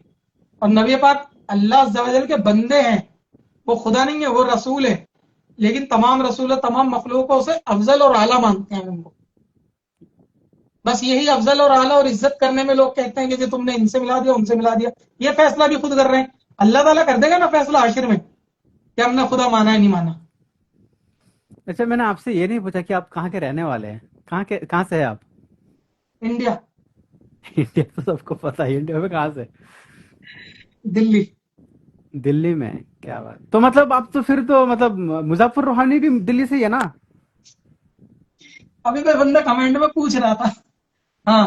اور نبی پاک اللہ عز و جل کے بندے ہیں، وہ خدا نہیں ہے، وہ رسول ہے، لیکن تمام رسول تمام مخلوقوں سے افضل اور اعلیٰ مانتے ہیں ان کو. بس یہی افضل اور اعلیٰ اور عزت کرنے میں لوگ کہتے ہیں کہ جی تم نے ان سے ملا دیا ان سے ملا دیا. یہ فیصلہ بھی خود کر رہے ہیں. اللہ تعالیٰ کر دے گا نا فیصلہ حشر میں کہ ہم نے خدا مانا ہے نہیں مانا. اچھا میں نے آپ سے یہ نہیں پوچھا کہ آپ کہاں کے رہنے والے ہیں، کہاں سے ہیں آپ؟ انڈیا، انڈیا تو سب کو پتا ہے، انڈیا میں کہاں سے؟ دلی. دلی میں. کیا بات، تو مطلب آپ تو پھر تو مطلب مظفر روحانی بھی دلی سے ہی ہے نا؟ ابھی کوئی بندہ کمنٹ میں پوچھ رہا تھا. ہاں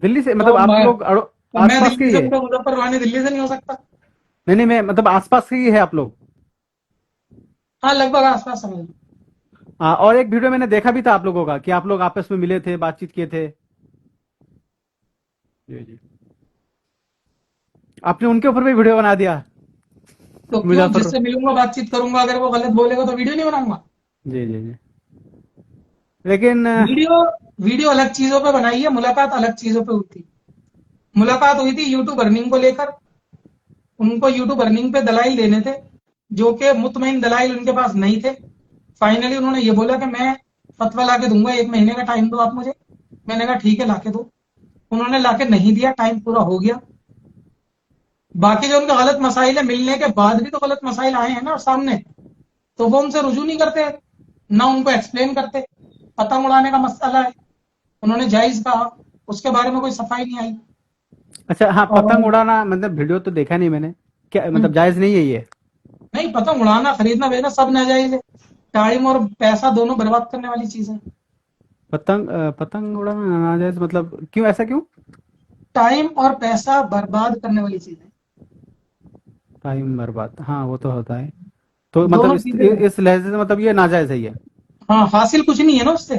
دلی سے تو مطلب آپ لوگ آس میں پاس کے دلی ہی سے ہے؟ ہوں تو مظفر روحانی دلی سے نہیں ہو سکتا. نہیں میں مطلب آس پاس کے ہی ہے آپ لوگ؟ ہاں لگ بھگ آس پاس سمجھ. اور ایک ویڈیو میں نے دیکھا بھی تھا آپ لوگوں کا کہ آپ لوگ آپس میں ملے تھے، بات چیت کیے تھے. جی جی، آپ نے ان کے اوپر بھی ویڈیو بنا دیا تو کیوں، مظفر. جس سے ملوں گا بات چیت کروں گا، اگر وہ غلط بولے گا تو ویڈیو نہیں بناؤں گا. جی جی جی، لیکن ویڈیو الگ چیزوں پہ بنائی ہے، ملاقات الگ چیزوں پہ ہوتی. ملاقات ہوئی تھی یوٹیوب ارننگ کو لے کر. ان کو یوٹیوب ارننگ پہ دلائل دینے تھے جو کہ مطمئن دلائل ان کے پاس نہیں تھے. فائنلی انہوں نے یہ بولا کہ میں فتویٰ لا کے دوں گا، 1 مہینے کا ٹائم دو آپ مجھے. میں نے کہا ٹھیک ہے لا کے دو. انہوں نے لا کے نہیں دیا، ٹائم پورا ہو گیا. باقی جو ان کے غلط مسائل ہیں، ملنے کے بعد بھی تو غلط مسائل آئے ہیں نا سامنے، تو وہ ان سے رجوع نہیں کرتے، نہ ان کو ایکسپلین کرتے. پتنگ اڑانے کا مسئلہ ہے، انہوں نے جائز کہا، اس کے بارے میں کوئی صفائی نہیں آئی. اچھا ہاں، اور پتنگ اڑانا مطلب ویڈیو تو دیکھا نہیں میں نے، کیا مطلب جائز نہیں ہے یہ؟ نہیں، پتنگ اڑانا خریدنا بیچنا سب ناجائز ہے. ٹائم اور پیسہ دونوں برباد کرنے والی چیز ہے. پتنگ اڑانا ناجائز مطلب کیوں، ایسا کیوں؟ ٹائم اور پیسہ برباد کرنے والی چیز ہے. ٹائم برباد، ہاں وہ تو ہوتا ہے. تو مطلب دونوں چیزیں ہیں. اس لحاظ سے مطلب یہ ناجائز ہے یہ؟ ہاں، حاصل کچھ نہیں ہے نا اس سے.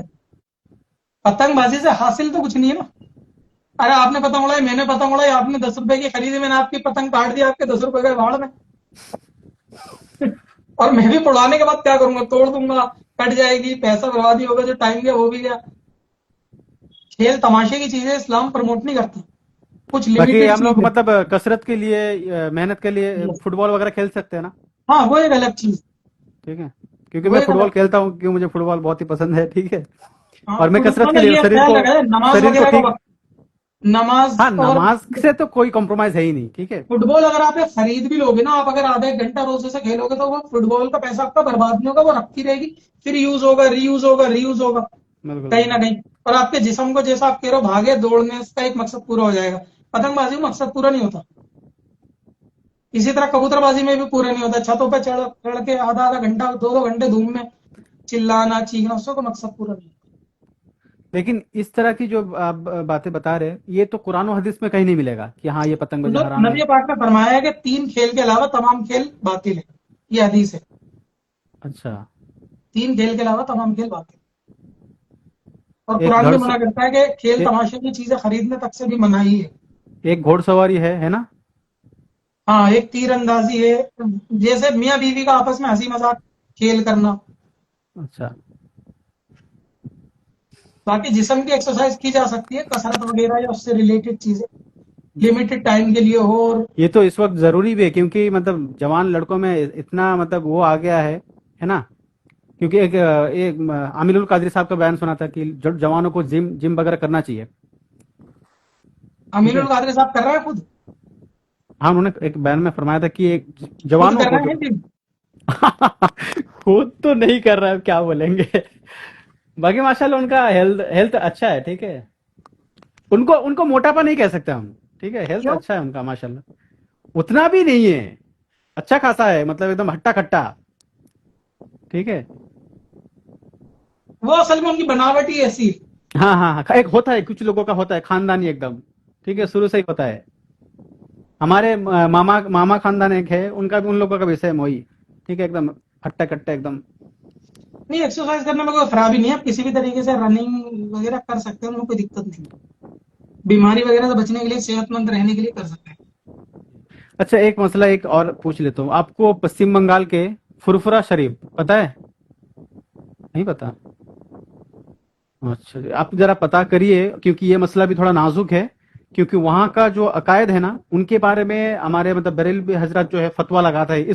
پتنگ بازی سے حاصل تو کچھ نہیں ہے نا. ارے آپ نے پتنگ اڑائی، میں نے پتنگ اڑائی، آپ نے 10 روپے کی خریدی، میں نے آپ کی پتنگ کاٹ دی، آپ کے 10 روپے کا بھاڑ میں. اور میں بھی اڑانے کے بعد کیا کروں گا؟ توڑ دوں گا، کٹ جائے گی، پیسہ بربادی ہوگا، جو ٹائم گیا وہ بھی گیا. کھیل تماشے کی چیزیں اسلام پروموٹ نہیں کرتا. کچھ باقی لمیٹڈ ہم لوگ چیز مطلب کثرت کے لیے، محنت کے لیے ہے. فٹ بال وغیرہ کھیل سکتے ہیں نا؟ ہاں وہ ایک الگ چیز. ٹھیک ہے، کیونکہ وہ میں ایک فٹ الگ بال کھیلتا ہوں، کیوں مجھے فٹ بال بہت ہی پسند ہے. ٹھیک ہے، ہاں اور میں فٹ کثرت بال کے میں لیے یہ خیال رکھا ہے، نماز شریر کو وغیرہ کا ٹھیک. وقت. نماز ہاں اور نماز سے تو کوئی کمپرومائز ہے ہی نہیں. ٹھیک ہے، فٹ بال اگر آپ خرید بھی لوگے نا، آپ اگر آدھا 1 گھنٹہ روز سے کھیلو گے تو وہ فٹ بال کا پیسہ آپ کا برباد نہیں ہوگا، وہ رکھتی رہے گی، پھر یوز ہوگا، ری یوز ہوگا، ری یوز ہوگا بالکل کہیں نہ بالکل. کہیں. اور آپ کے جسم کو جیسا آپ کہہ رہے ہو بھاگے دوڑنے کا ایک مقصد پورا ہو جائے گا. پتنگ بازی میں مقصد پورا نہیں ہوتا. اسی طرح کبوتر بازی میں بھی پورا نہیں ہوتا. چھتوں پہ چڑھ کے آدھا گھنٹہ 2 گھنٹے دھوم میں چلانا چیخنا، اس کو مقصد پورا نہیں ہوتا. لیکن اس طرح کی جو آپ باتیں بتا رہے ہیں، یہ تو قرآن و حدیث میں کہیں نہیں ملے گا کہ ہاں یہ پتنگ بازی حرام ہے. نبی پاک نے فرمایا ہے کہ 3 کھیل کے علاوہ تمام کھیل باطل ہے. یہ حدیث ہے. اچھا، 3 کھیل کے علاوہ تمام کھیل باطل. اور ایک قرآن بھی منع کرتا ہے کہ کھیل تماشے کی چیزیں خریدنے تک سے بھی منائی ہے. ایک گھوڑ سواری ہے نا؟ ہاں، ایک تیر اندازی ہے، جیسے میاں بیوی کا آپس میں ہنسی مذاق کھیل کرنا. اچھا، باقی جسم کی ایکسرسائز کی جا سکتی ہے، کسرت وغیرہ یا اس سے ریلیٹڈ چیزیں لمیٹڈ ٹائم کے لیے ہو. اور یہ تو اس وقت ضروری بھی ہے، کیونکہ مطلب جوان لڑکوں میں اتنا مطلب وہ آ گیا ہے نا. کیونکہ ایک عامل القادری صاحب کا بیان سنا تھا کہ جوانوں کو جم وغیرہ کرنا چاہیے. ٹھیک امین ہے، القادری صاحب کر رہے ہیں خود ہاں انہوں نے ایک بیان میں فرمایا تھا کہ خود جوانوں کر کو رہے ہیں جم. خود تو نہیں کر رہا ہے، کیا بولیں گے. باقی ماشاءاللہ ان کا ہیلتھ اچھا ہے. ٹھیک ہے، ان کو موٹاپا نہیں کہہ سکتے ہم. ٹھیک ہے، ہیلتھ کیوں؟ اچھا ہے ان کا ماشاءاللہ. اتنا بھی نہیں ہے، اچھا خاصا ہے، مطلب ایک دم ہٹا کھٹا. ٹھیک ہے، وہ اصل میں ان کی بناوٹ ہی ایسی ہے. ہاں ہاں ہاں، ایک ہوتا ہے، کچھ لوگوں کا ہوتا ہے خاندانی ایک دم. ٹھیک ہے، شروع سے ہی ہوتا ہے. ہمارے ماما خاندان ایک ہے، ان کا بھی ان لوگوں کا بھی سیم وہی. ٹھیک ہے، ایک دم ہٹا کٹا ایک دم. نہیں، ایکسرسائز کرنے میں کوئی خرابی نہیں ہے، آپ کسی بھی طریقے سے رننگ وغیرہ کر سکتے ہیں، ان میں کوئی دقت نہیں. بیماری وغیرہ سے بچنے کے لیے، صحت مند رہنے کے لیے کر سکتے ہیں. اچھا ایک مسئلہ ایک اور پوچھ لیتا ہوں، آپ کو پشچم بنگال کے فرفرا شریف پتا ہے؟ نہیں پتا؟ अच्छा जी, आप जरा पता करिए क्योंकि ये मसला भी थोड़ा नाजुक है, क्योंकि वहाँ का जो अकायद है ना उनके बारे में हमारे मतलब बरेलवी हजरत जो है फतवा लगाता है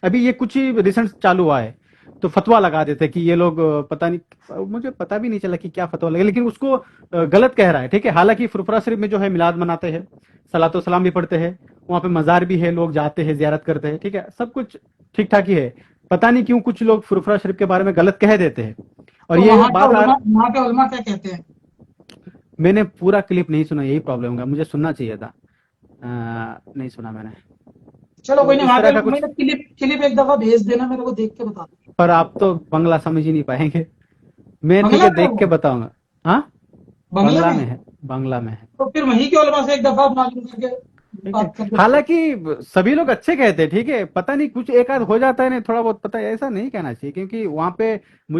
अभी ये कुछ ही रिसेंट चालू हुआ है, तो फतवा लगा देते हैं कि ये लोग पता नहीं, मुझे पता भी नहीं चला कि क्या फतवा लगे, लेकिन उसको गलत कह रहा है। ठीक है, हालांकि फुरफुरा शरीफ में जो है मिलाद मनाते हैं, सलातो सलाम भी पढ़ते हैं, वहाँ पे मजार भी है, लोग जाते हैं, जियारत करते हैं, ठीक है, सब कुछ ठीक ठाक ही है। पता नहीं क्यों कुछ लोग फुरफुरा शरीफ के बारे में गलत कह देते हैं। और तो ये बात वहाँ के उलमा क्या कहते हैं? मैंने पूरा क्लिप नहीं सुना, यही प्रॉब्लम होगा, मुझे सुनना चाहिए था, नहीं सुना मैंने। चलो तो कोई नहीं, इस वहाँ तरह के का कुछ, मेरे क्लिप एक दफा भेज देना मेरे को, देख के बता दो। पर आप तो बंगला समझ ही नहीं पाएंगे। मैं ठीक बंगला है में है देख के वो? बताऊंगा। हाँ, बंगला बंगला में में है? है, बंगला में है। तो फिर वहीं के उलमा से एक दफा मालूम करके ठीक है, बात करके बताओ। हालांकि सभी लोग अच्छे कहते हैं, ठीक है, पता नहीं कुछ एक आध हो जाता है, नहीं थोड़ा बहुत पता है, ऐसा नहीं कहना चाहिए, क्योंकि वहाँ पे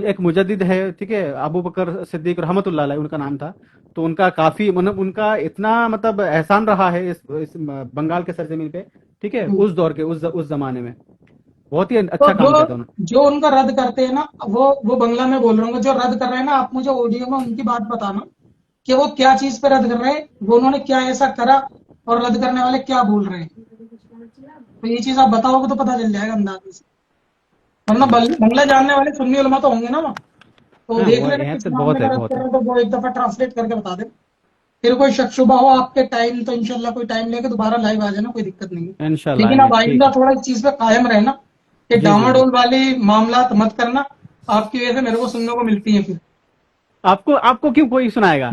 एक मुजद्दिद है, ठीक है, अबू बकर सिद्दीक रहमतुल्लाह अलैह उनका नाम था। तो उनका काफी मतलब उनका इतना मतलब एहसान रहा है इस बंगाल के सरजमीन पे, ठीक है, हम्म। उस दौर के उस जमाने में बहुत ही तो अच्छा जो काम किया था उन्होंने। जो उनका रद्द करते हैं ना, वो बंगला में बोल रहा हूँ, जो रद्द कर रहे हैं ना, आप मुझे ऑडियो में उनकी बात बताना कि वो क्या चीज पे रद्द कर रहे हैं, वो उन्होंने क्या ऐसा करा और रद्द करने वाले क्या बोल रहे हैं। तो ये चीज आप बताओगे तो पता चल जाएगा अंदाजे से। वरना बंगला जानने वाले सुन्नी उलमा तो होंगे ना वहाँ, तो हाँ, देख वो लेना यहाँ किस पे मामले बहुत में है, रद्द बहुत कर है। रहे हैं, तो वो एक दफा ट्रांसलेट करके बता दे। फिर कोई शक शुबा हो आपके टाइम, तो इंशाल्लाह कोई टाइम लेके दोबारा लाइव आ जाना, कोई दिक्कत नहीं है। इंशाल्लाह लेकिन आएंगे, अब ठीक आइंदा है। थोड़ा इस चीज पे कायम रहना कि जी जी जी। डामाडोल वाली मामलात मत करना, आपकी वजह से मेरे को सुनने को मिलती है। फिर आपको आपको क्यों कोई सुनाएगा?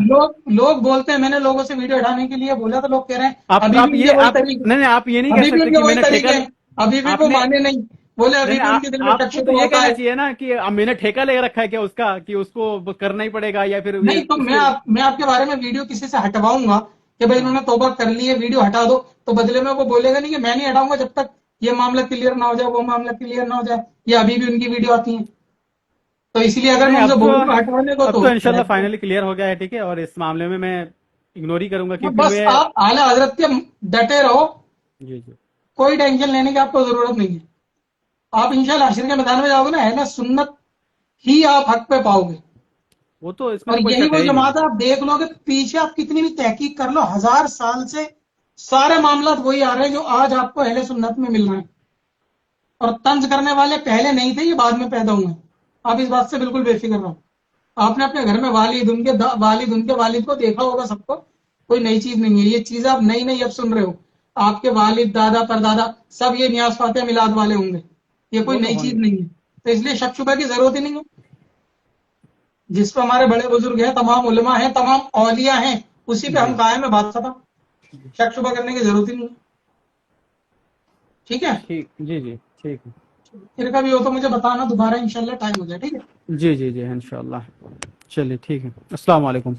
लोग बोलते हैं, मैंने लोगों से वीडियो हटाने के लिए बोला तो लोग कह रहे हैं आप अभी भी आप उनके ये वही आप तरीके, नहीं नहीं, आप ये नहीं कह अभी भी सकते उनके कि वही मैंने ठेका तरीके हैं, अभी भी वो आपने माने नहीं, बोले नहीं अभी नहीं, भी उनके दिल में शक आपको तो शुबा ये होता कहना है। चाहिए ना कि मैंने ठेका ले रखा है क्या उसका, कि उसको करना ही पड़ेगा, या फिर ये नहीं तो उसके। मैं आपके बारे में वीडियो किसी से हटवाऊंगा कि भाई हाँ, इन्होंने तौबा कर ली है, वीडियो हटा दो, तो बदले में वो बोलेगा नहीं कि मैं नहीं हटाऊंगा जब तक ये मामला क्लियर ना हो जाए, वो मामला क्लियर ना हो जाए, ये अभी भी उनकी वीडियो आती है। तो इसलिए अगर नहीं मैं उनसे बोलूंगा हटवाने को अब तो तो इंशाल्लाह रहते हैं। फाइनली क्लियर हो गया है, ठीक है, और इस मामले में मैं इग्नोर ही करूंगा, क्योंकि बस वे। आप आला हजरत के डटे रहो, जी जी। कोई टेंशन लेने की आपको जरूरत नहीं है। आप इंशाल्लाह हशर के मैदान में जाओगे ना, है ना, सुन्नत ही आप हक पे पाओगे। वो तो इसमें और तो कोई यही शक वो है ही नहीं। जमात है, आप देख लोगे पीछे, आप कितनी भी तहकीक कर लो, 1000 साल से सारे मामला वही आ रहे हैं जो आज आपको अहले सुन्नत में मिल रहे हैं। और तंज करने वाले पहले नहीं थे, ये बाद में पैदा हुए। आप इस बात से बिल्कुल बेफिक्र रहो। आपने अपने घर में वालिद वालिद को देखा होगा सबको, कोई नई चीज नहीं है ये चीज, आप नई नई अब सुन रहे हो। आपके वालिद, दादा, परदादा सब ये नियाज फातिहा मिलाद वाले होंगे, ये कोई वो तो नई चीज होंगे। नहीं है। तो इसलिए शक शुबा की जरूरत ही नहीं है। जिस पे हमारे बड़े बुजुर्ग हैं, तमाम उलमा हैं, तमाम औलिया हैं, उसी पे हम जी कायम है, बात खत्म। शक शुबा करने की जरूरत ही नहीं है। ठीक है, ठीक, जी जी, ठीक है। फिर कभी हो तो मुझे बताना दोबारा, इंशाल्लाह टाइम हो जाए, ठीक है। जी जी जी, इंशाल्लाह। चलिए ठीक है, अस्सलाम वालेकुम।